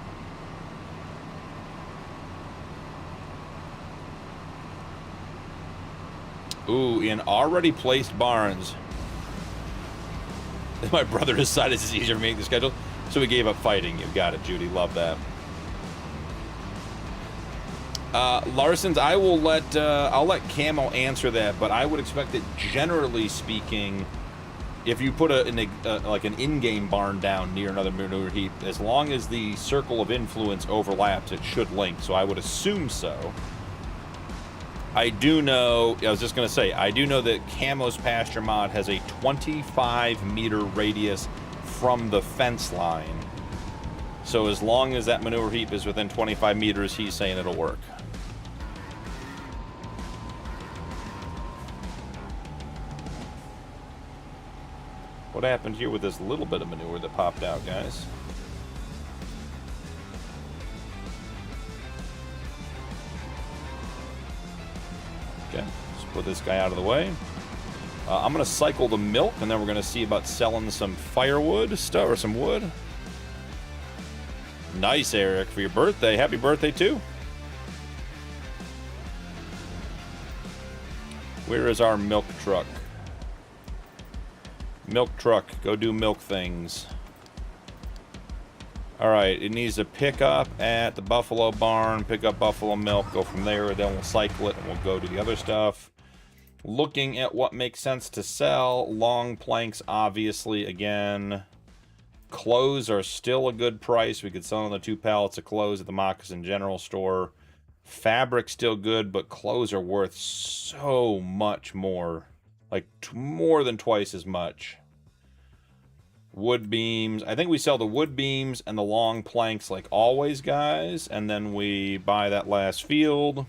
Ooh, in already placed barns. My brother decided it's easier to make the schedule, so we gave up fighting. You got it, Judy. Love that. Larson's, I'll let Camo answer that, but I would expect that generally speaking, if you put like an in-game barn down near another manure heap, as long as the circle of influence overlaps, it should link. So I would assume so. I do know, I was just going to say, I do know that Camo's Pasture Mod has a 25-meter radius from the fence line. So as long as that manure heap is within 25 meters, he's saying it'll work. What happened here with this little bit of manure that popped out, guys? Okay, let's put this guy out of the way. I'm going to cycle the milk, and then we're going to see about selling some firewood stuff, or some wood. Nice, Eric, for your birthday. Happy birthday, too. Where is our milk truck? Milk truck, go do milk things. Alright, it needs to pick up at the Buffalo Barn, pick up buffalo milk, go from there, then we'll cycle it and we'll go to the other stuff. Looking at what makes sense to sell. Long planks, obviously, again. Clothes are still a good price. We could sell another 2 pallets of clothes at the Moccasin General Store. Fabric still good, but clothes are worth so much more. Like, more than twice as much. Wood beams. I think we sell the wood beams and the long planks like always, guys. And then we buy that last field.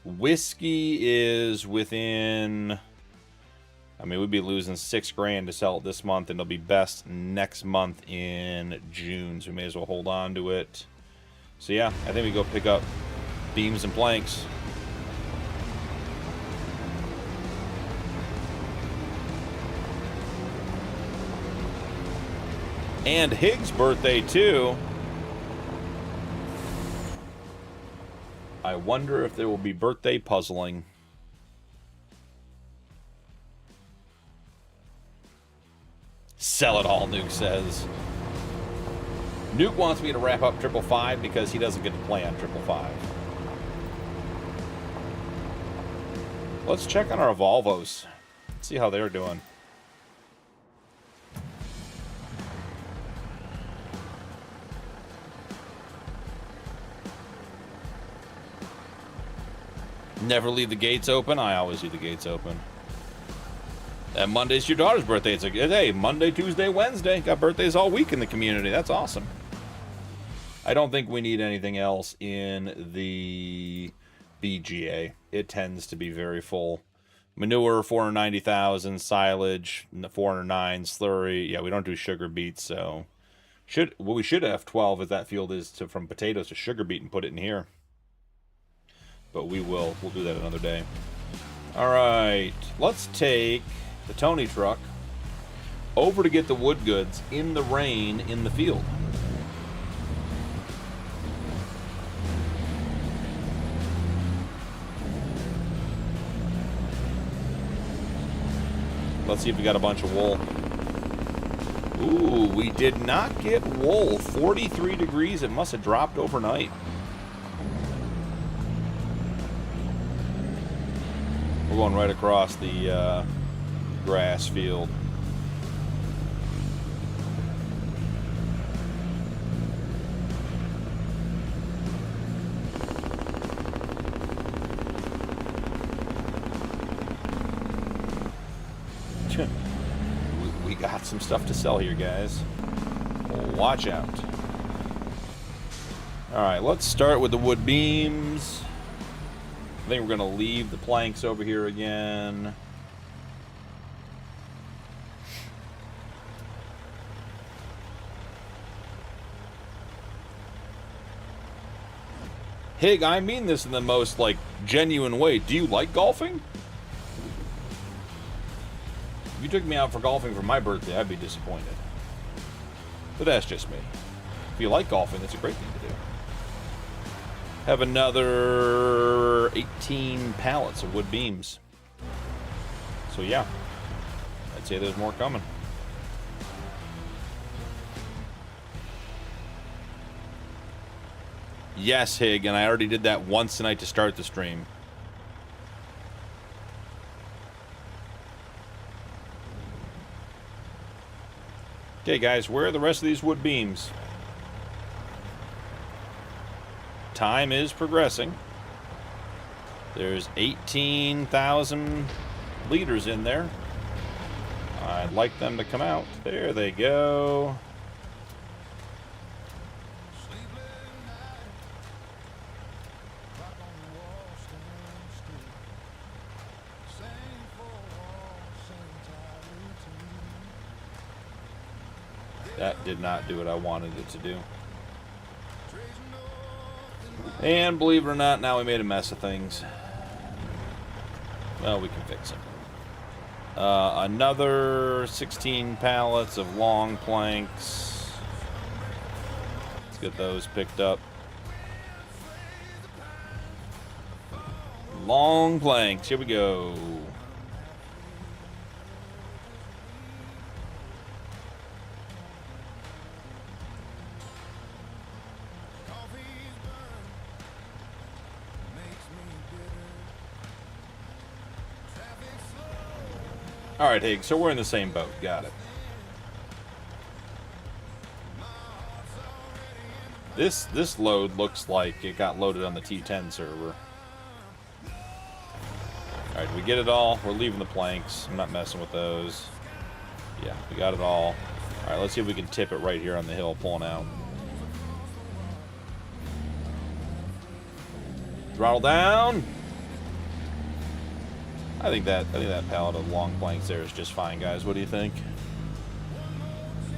Whiskey is within... I mean, we'd be losing $6 grand to sell it this month, and it'll be best next month in June. So we may as well hold on to it. So yeah, I think we go pick up beams and planks. And Higgs' birthday, too. I wonder if there will be birthday puzzling. Sell it all, Nuke says. Nuke wants me to wrap up 555 because he doesn't get to play on 555. Let's check on our Volvos. See how they're doing. Never leave the gates open. I always leave the gates open. And Monday's your daughter's birthday. It's a good day. Monday, Tuesday, Wednesday. Got birthdays all week in the community. That's awesome. I don't think we need anything else in the BGA. It tends to be very full. Manure, 490,000. Silage, 409. Slurry. Yeah, we don't do sugar beets, so... we should have 12 if that field is from potatoes to sugar beet and put it in here. But we will. We'll do that another day. All right. Let's take the Tony truck over to get the wood goods in the rain in the field. Let's see if we got a bunch of wool. Ooh, we did not get wool. 43 degrees. It must have dropped overnight. We're going right across the grass field. We got some stuff to sell here, guys. Watch out. All right, let's start with the wood beams. I think we're going to leave the planks over here again. Hig, I mean this in the most, like, genuine way. Do you like golfing? If you took me out for golfing for my birthday, I'd be disappointed. But that's just me. If you like golfing, that's a great thing to do. Have another 18 pallets of wood beams. So yeah, I'd say there's more coming. Yes, Hig, and I already did that once tonight to start the stream. Okay, guys, where are the rest of these wood beams? Time is progressing. There's 18,000 liters in there. I'd like them to come out. There they go. That did not do what I wanted it to do. And believe it or not, now we made a mess of things. Well, we can fix it. Another 16 pallets of long planks. Let's get those picked up. Long planks, here we go. All right, Higgs, so we're in the same boat. Got it. This load looks like it got loaded on the T10 server. All right, we get it all. We're leaving the planks. I'm not messing with those. Yeah, we got it all. All right, let's see if we can tip it right here on the hill, pulling out. Throttle down. I think that pallet of long planks there is just fine, guys. What do you think?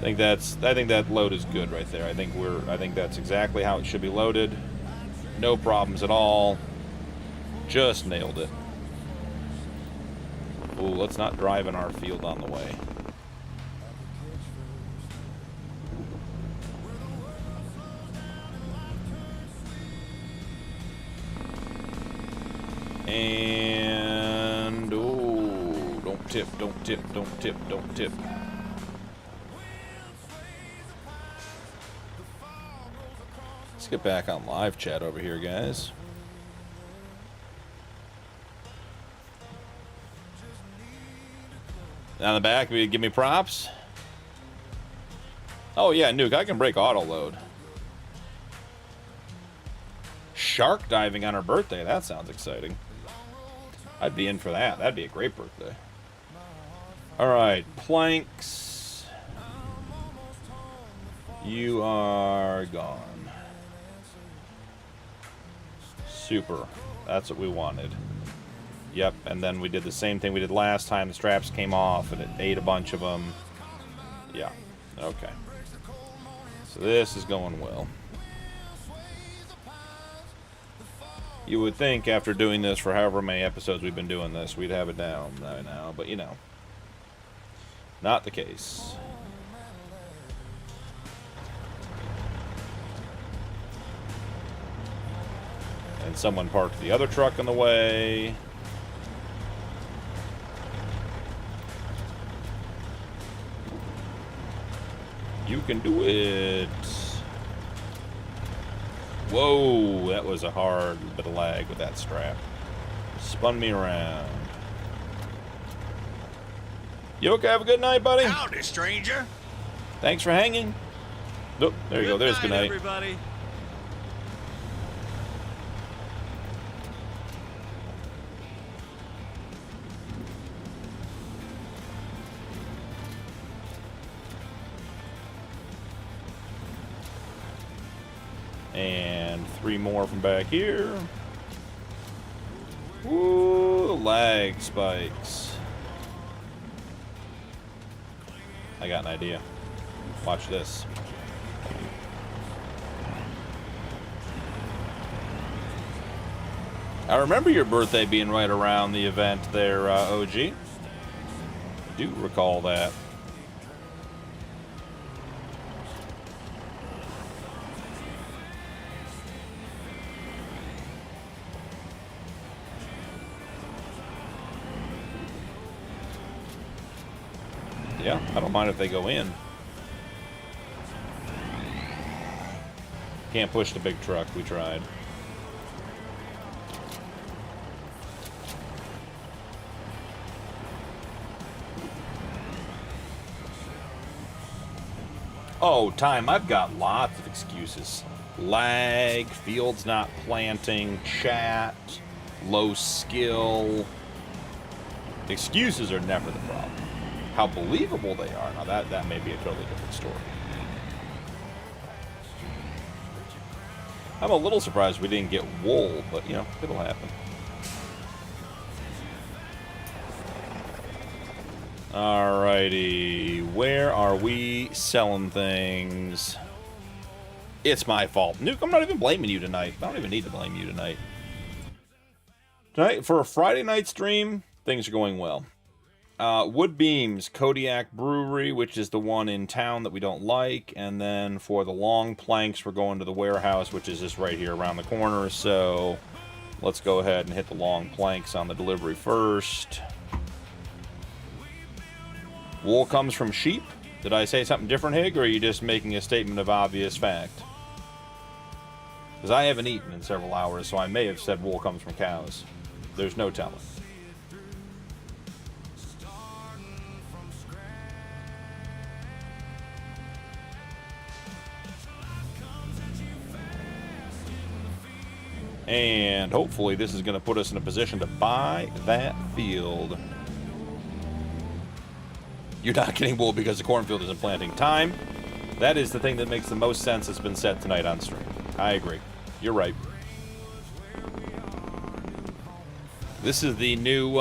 I think that load is good right there. I think that's exactly how it should be loaded. No problems at all. Just nailed it. Ooh, let's not drive in our field on the way. And oh, don't tip, don't tip, don't tip, don't tip. Let's get back on live chat over here, guys. Down the back, give me props. Oh yeah, Nuke, I can break auto load. Shark diving on her birthday, that sounds exciting. I'd be in for that. That'd be a great birthday. Alright, planks. You are gone. Super. That's what we wanted. Yep, and then we did the same thing we did last time. The straps came off and it ate a bunch of them. Yeah, okay. So this is going well. You would think after doing this for however many episodes we've been doing this, we'd have it down by now, but you know, not the case. And someone parked the other truck in the way. You can do it. Whoa, that was a hard bit of lag with that strap. Spun me around. You okay? Have a good night, buddy. Howdy, stranger. Thanks for hanging. Nope, there you go. There's good night. Everybody. And 3 more from back here. Ooh, lag spikes. I got an idea. Watch this. I remember your birthday being right around the event there, OG. I do recall that. Yeah, I don't mind if they go in. Can't push the big truck, we tried. Oh, time, I've got lots of excuses. Lag, fields not planting, chat, low skill. Excuses are never the problem. How believable they are, now that may be a totally different story. I'm a little surprised we didn't get wool, but, you know, it'll happen. Alrighty, where are we selling things? It's my fault. Nuke, I'm not even blaming you tonight. I don't even need to blame you tonight. Tonight, for a Friday night stream, things are going well. Woodbeams, Kodiak Brewery, which is the one in town that we don't like. And then for the long planks, we're going to the warehouse, which is just right here around the corner. So let's go ahead and hit the long planks on the delivery first. Wool comes from sheep. Did I say something different, Hig, or are you just making a statement of obvious fact? Because I haven't eaten in several hours, so I may have said wool comes from cows. There's no telling. And hopefully this is going to put us in a position to buy that field. You're not getting wool because the cornfield isn't planting. Time. That is the thing that makes the most sense that's been said tonight on stream. I agree. You're right. This is the new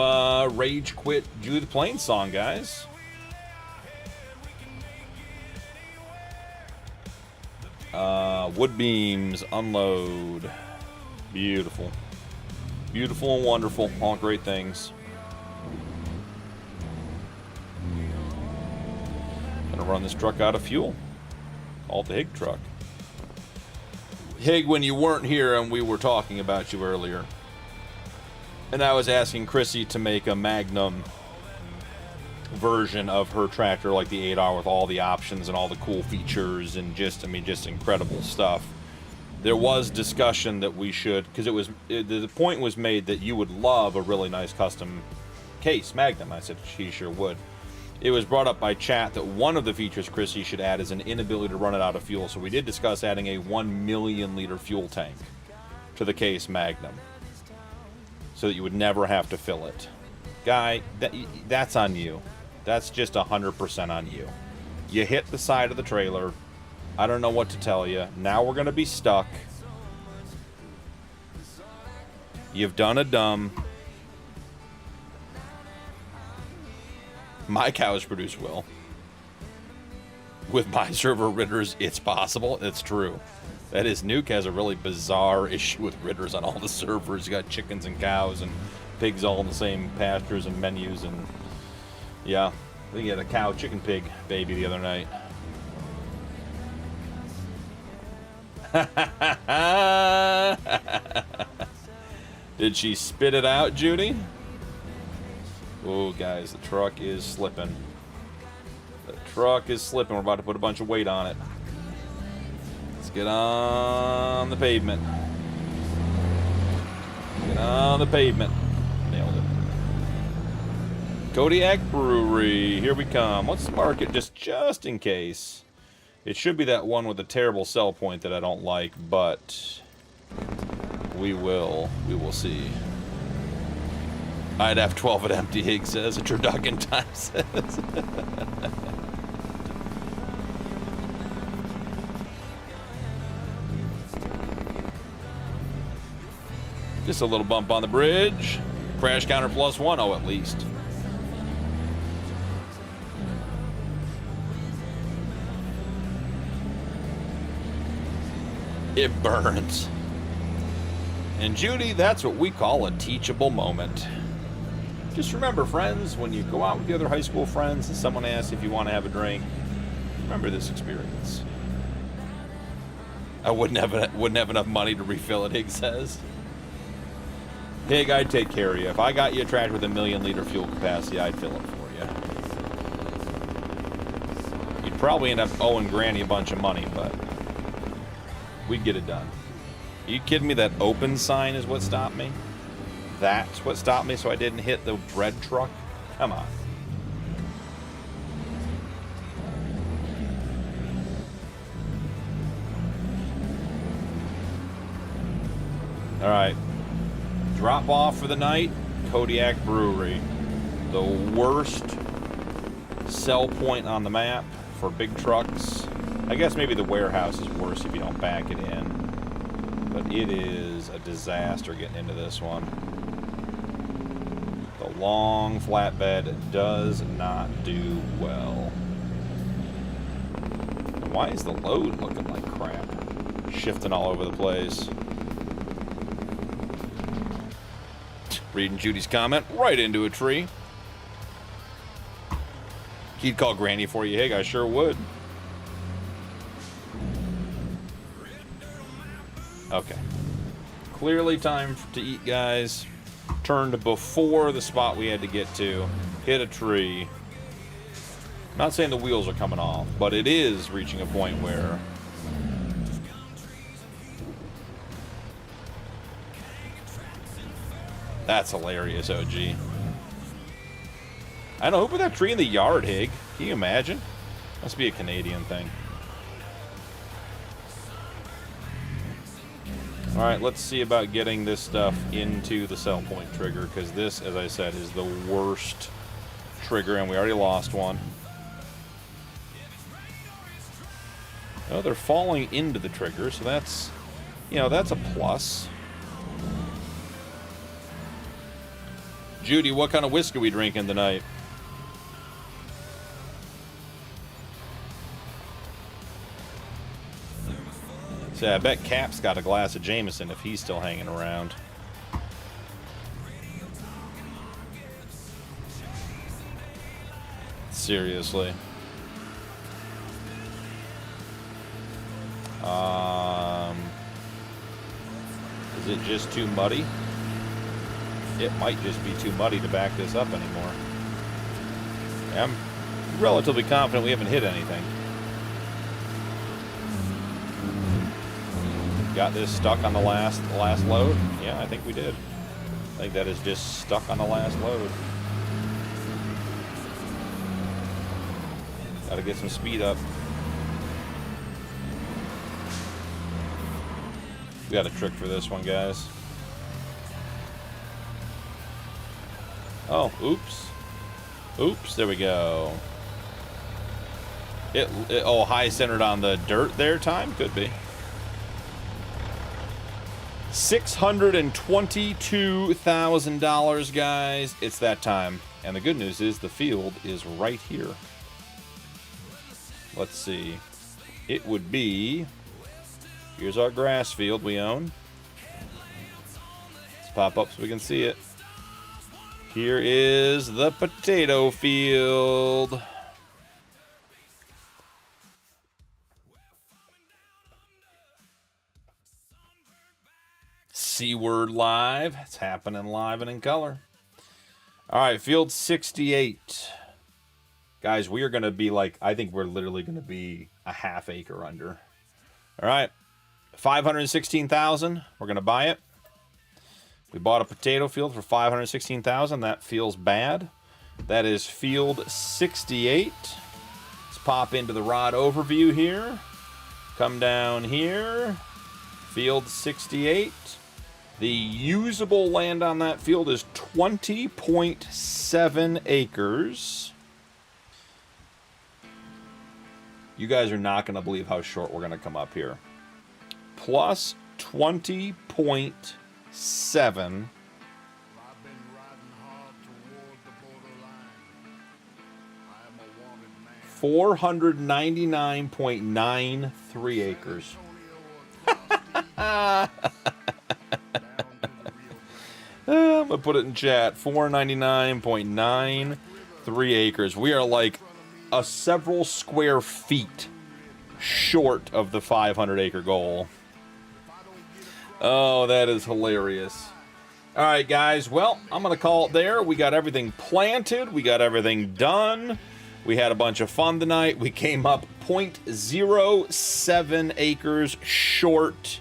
Rage Quit Judith Plain song, guys. Wood beams, unload. Beautiful. Beautiful and wonderful. All great things. Gonna run this truck out of fuel. Call it the Hig truck. Hig, when you weren't here and we were talking about you earlier, and I was asking Chrissy to make a Magnum version of her tractor, like the 8R with all the options and all the cool features and just, I mean, just incredible stuff. There was discussion that we should, because the point was made that you would love a really nice custom case, Magnum. I said she sure would. It was brought up by chat that one of the features Chrissy should add is an inability to run it out of fuel. So we did discuss adding a 1 million liter fuel tank to the case Magnum, so that you would never have to fill it. Guy, that's on you. That's just 100% on you. You hit the side of the trailer. I don't know what to tell you. Now we're going to be stuck. You've done a dumb. My cows produce will. With my server ritters, it's possible. It's true. That is, Nuke has a really bizarre issue with ritters on all the servers. You got chickens and cows and pigs all in the same pastures and menus. And yeah, we had a cow chicken pig baby the other night. Did she spit it out, Judy? Oh, guys, the truck is slipping. The truck is slipping. We're about to put a bunch of weight on it. Let's get on the pavement. Get on the pavement. Nailed it. Kodiak Brewery. Here we come. Let's mark it just in case. It should be that one with a terrible sell point that I don't like, but we will see. I'd have 12 at empty, Hig says. A turducken time says. Just a little bump on the bridge. Crash counter +1. Oh, at least. It burns. And Judy, that's what we call a teachable moment. Just remember, friends, when you go out with the other high school friends and someone asks if you want to have a drink, remember this experience. I wouldn't have enough money to refill it, Higgs says. Hig, I'd take care of you. If I got you a tractor with a 1 million liter fuel capacity, I'd fill it for you. You'd probably end up owing Granny a bunch of money, but we'd get it done. Are you kidding me? That open sign is what stopped me? That's what stopped me so I didn't hit the bread truck? Come on. All right. Drop off for the night, Kodiak Brewery. The worst sell point on the map for big trucks. I guess maybe the warehouse is worse if you don't back it in. But it is a disaster getting into this one. The long flatbed does not do well. Why is the load looking like crap? Shifting all over the place. Reading Judy's comment right into a tree. He'd call Granny for you, Hig. I sure would. Okay. Clearly time to eat, guys. Turned before the spot we had to get to. Hit a tree. Not saying the wheels are coming off, but it is reaching a point where that's hilarious, OG. I don't know, who put that tree in the yard, Hig? Can you imagine? Must be a Canadian thing. Alright, let's see about getting this stuff into the sell point trigger, because this, as I said, is the worst trigger, and we already lost one. Oh, they're falling into the trigger, so that's, you know, that's a plus. Judy, what kind of whiskey are we drinking tonight? So I bet Cap's got a glass of Jameson if he's still hanging around. Seriously. Is it just too muddy? It might just be too muddy to back this up anymore. I'm relatively confident we haven't hit anything. Got this stuck on the last load? Yeah, I think we did. I think that is just stuck on the last load. Gotta get some speed up. We got a trick for this one, guys. Oh, oops. Oops, there we go. Oh, high centered on the dirt there time? Could be. $622,000, guys. It's that time. And the good news is the field is right here. Let's see. It would be... Here's our grass field we own. Let's pop up so we can see it. Here is the potato field. C-word live. It's happening live and in color. All right, field 68. Guys, we are going to be like, I think we're literally going to be a half acre under. All right, $516,000. We're going to buy it. We bought a potato field for $516,000. That feels bad. That is field 68. Let's pop into the rod overview here. Come down here. Field 68. The usable land on that field is 20.7 acres. You guys are not going to believe how short we're going to come up here. Plus 20.7 7. 499.93 acres. I'm gonna put it in chat. 499.93 acres. We are like a several square feet short of the 500 acre goal. Oh, that is hilarious. All right, guys. Well, I'm gonna call it there. We got everything planted. We got everything done. We had a bunch of fun tonight. We came up 0.07 acres short.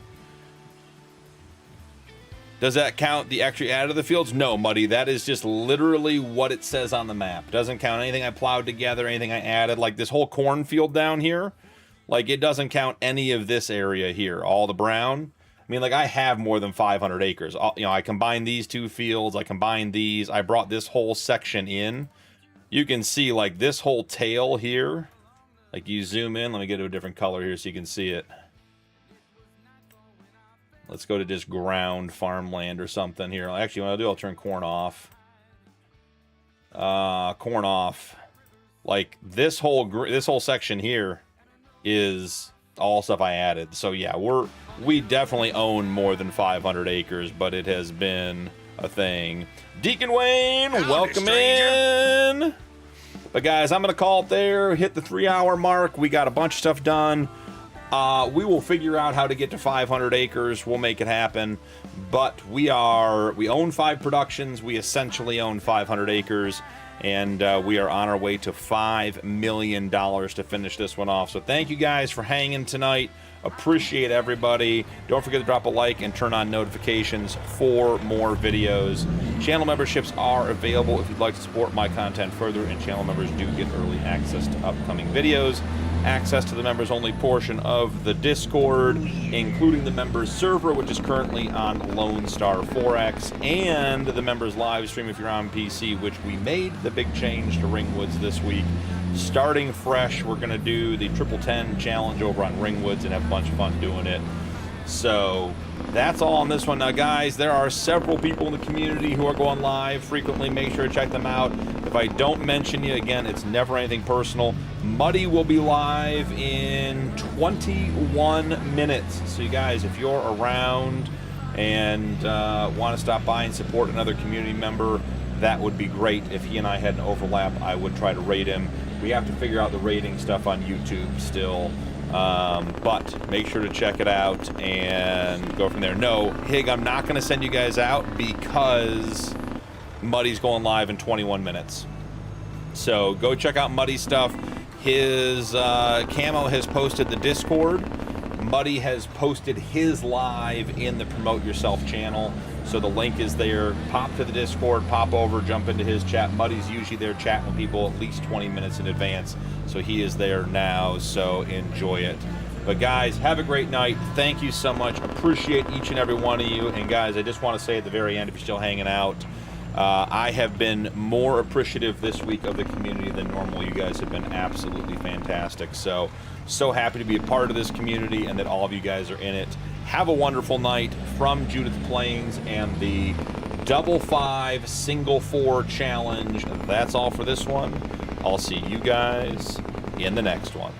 Does that count the extra added to the fields? No, Muddy. That is just literally what it says on the map. Doesn't count anything I plowed together, anything I added. Like this whole cornfield down here. Like it doesn't count any of this area here. All the brown. I mean, like I have more than 500 acres. You know, I combined these 2 fields. I combined these. I brought this whole section in. You can see like this whole tail here. Like you zoom in. Let me get to a different color here so you can see it. Let's go to just ground farmland or something here. Actually, what I'll do, I'll turn corn off. Corn off. Like this whole section here is all stuff I added. So yeah, we definitely own more than 500 acres, but it has been a thing. Deacon Wayne, welcome in. But guys, I'm gonna call it there. Hit the 3-hour mark. We got a bunch of stuff done. We will figure out how to get to 500 acres. We'll make it happen. But we own 5 productions. We essentially own 500 acres. And we are on our way to $5 million to finish this one off. So thank you guys for hanging tonight. Appreciate everybody. Don't forget to drop a like and turn on notifications for more videos. Channel memberships are available if you'd like to support my content further, and channel members do get early access to upcoming videos, access to the members only portion of the Discord, including the members server, which is currently on Lone Star 4X, and the members live stream if you're on PC, which we made the big change to Ringwoods this week. Starting fresh, we're going to do the 10 challenge over on Ringwoods and have a bunch of fun doing it. So that's all on this one. Now, guys, there are several people in the community who are going live frequently. Make sure to check them out. If I don't mention you, again, it's never anything personal. Muddy will be live in 21 minutes. So, you guys, if you're around and want to stop by and support another community member, that would be great. If he and I had an overlap, I would try to rate him. We have to figure out the rating stuff on YouTube still. But make sure to check it out and go from there. No, Hig, I'm not going to send you guys out because Muddy's going live in 21 minutes. So go check out Muddy's stuff. His Camo has posted the Discord. Muddy has posted his live in the Promote Yourself channel. So the link is there. Pop to the Discord, pop over, jump into his chat. Muddy's usually there chatting with people at least 20 minutes in advance. So he is there now, so enjoy it. But guys, have a great night. Thank you so much. Appreciate each and every one of you. And guys, I just want to say at the very end, if you're still hanging out, I have been more appreciative this week of the community than normal. You guys have been absolutely fantastic. So happy to be a part of this community and that all of you guys are in it. Have a wonderful night from Judith Plains and the 5-5 single 4 challenge. That's all for this one. I'll see you guys in the next one.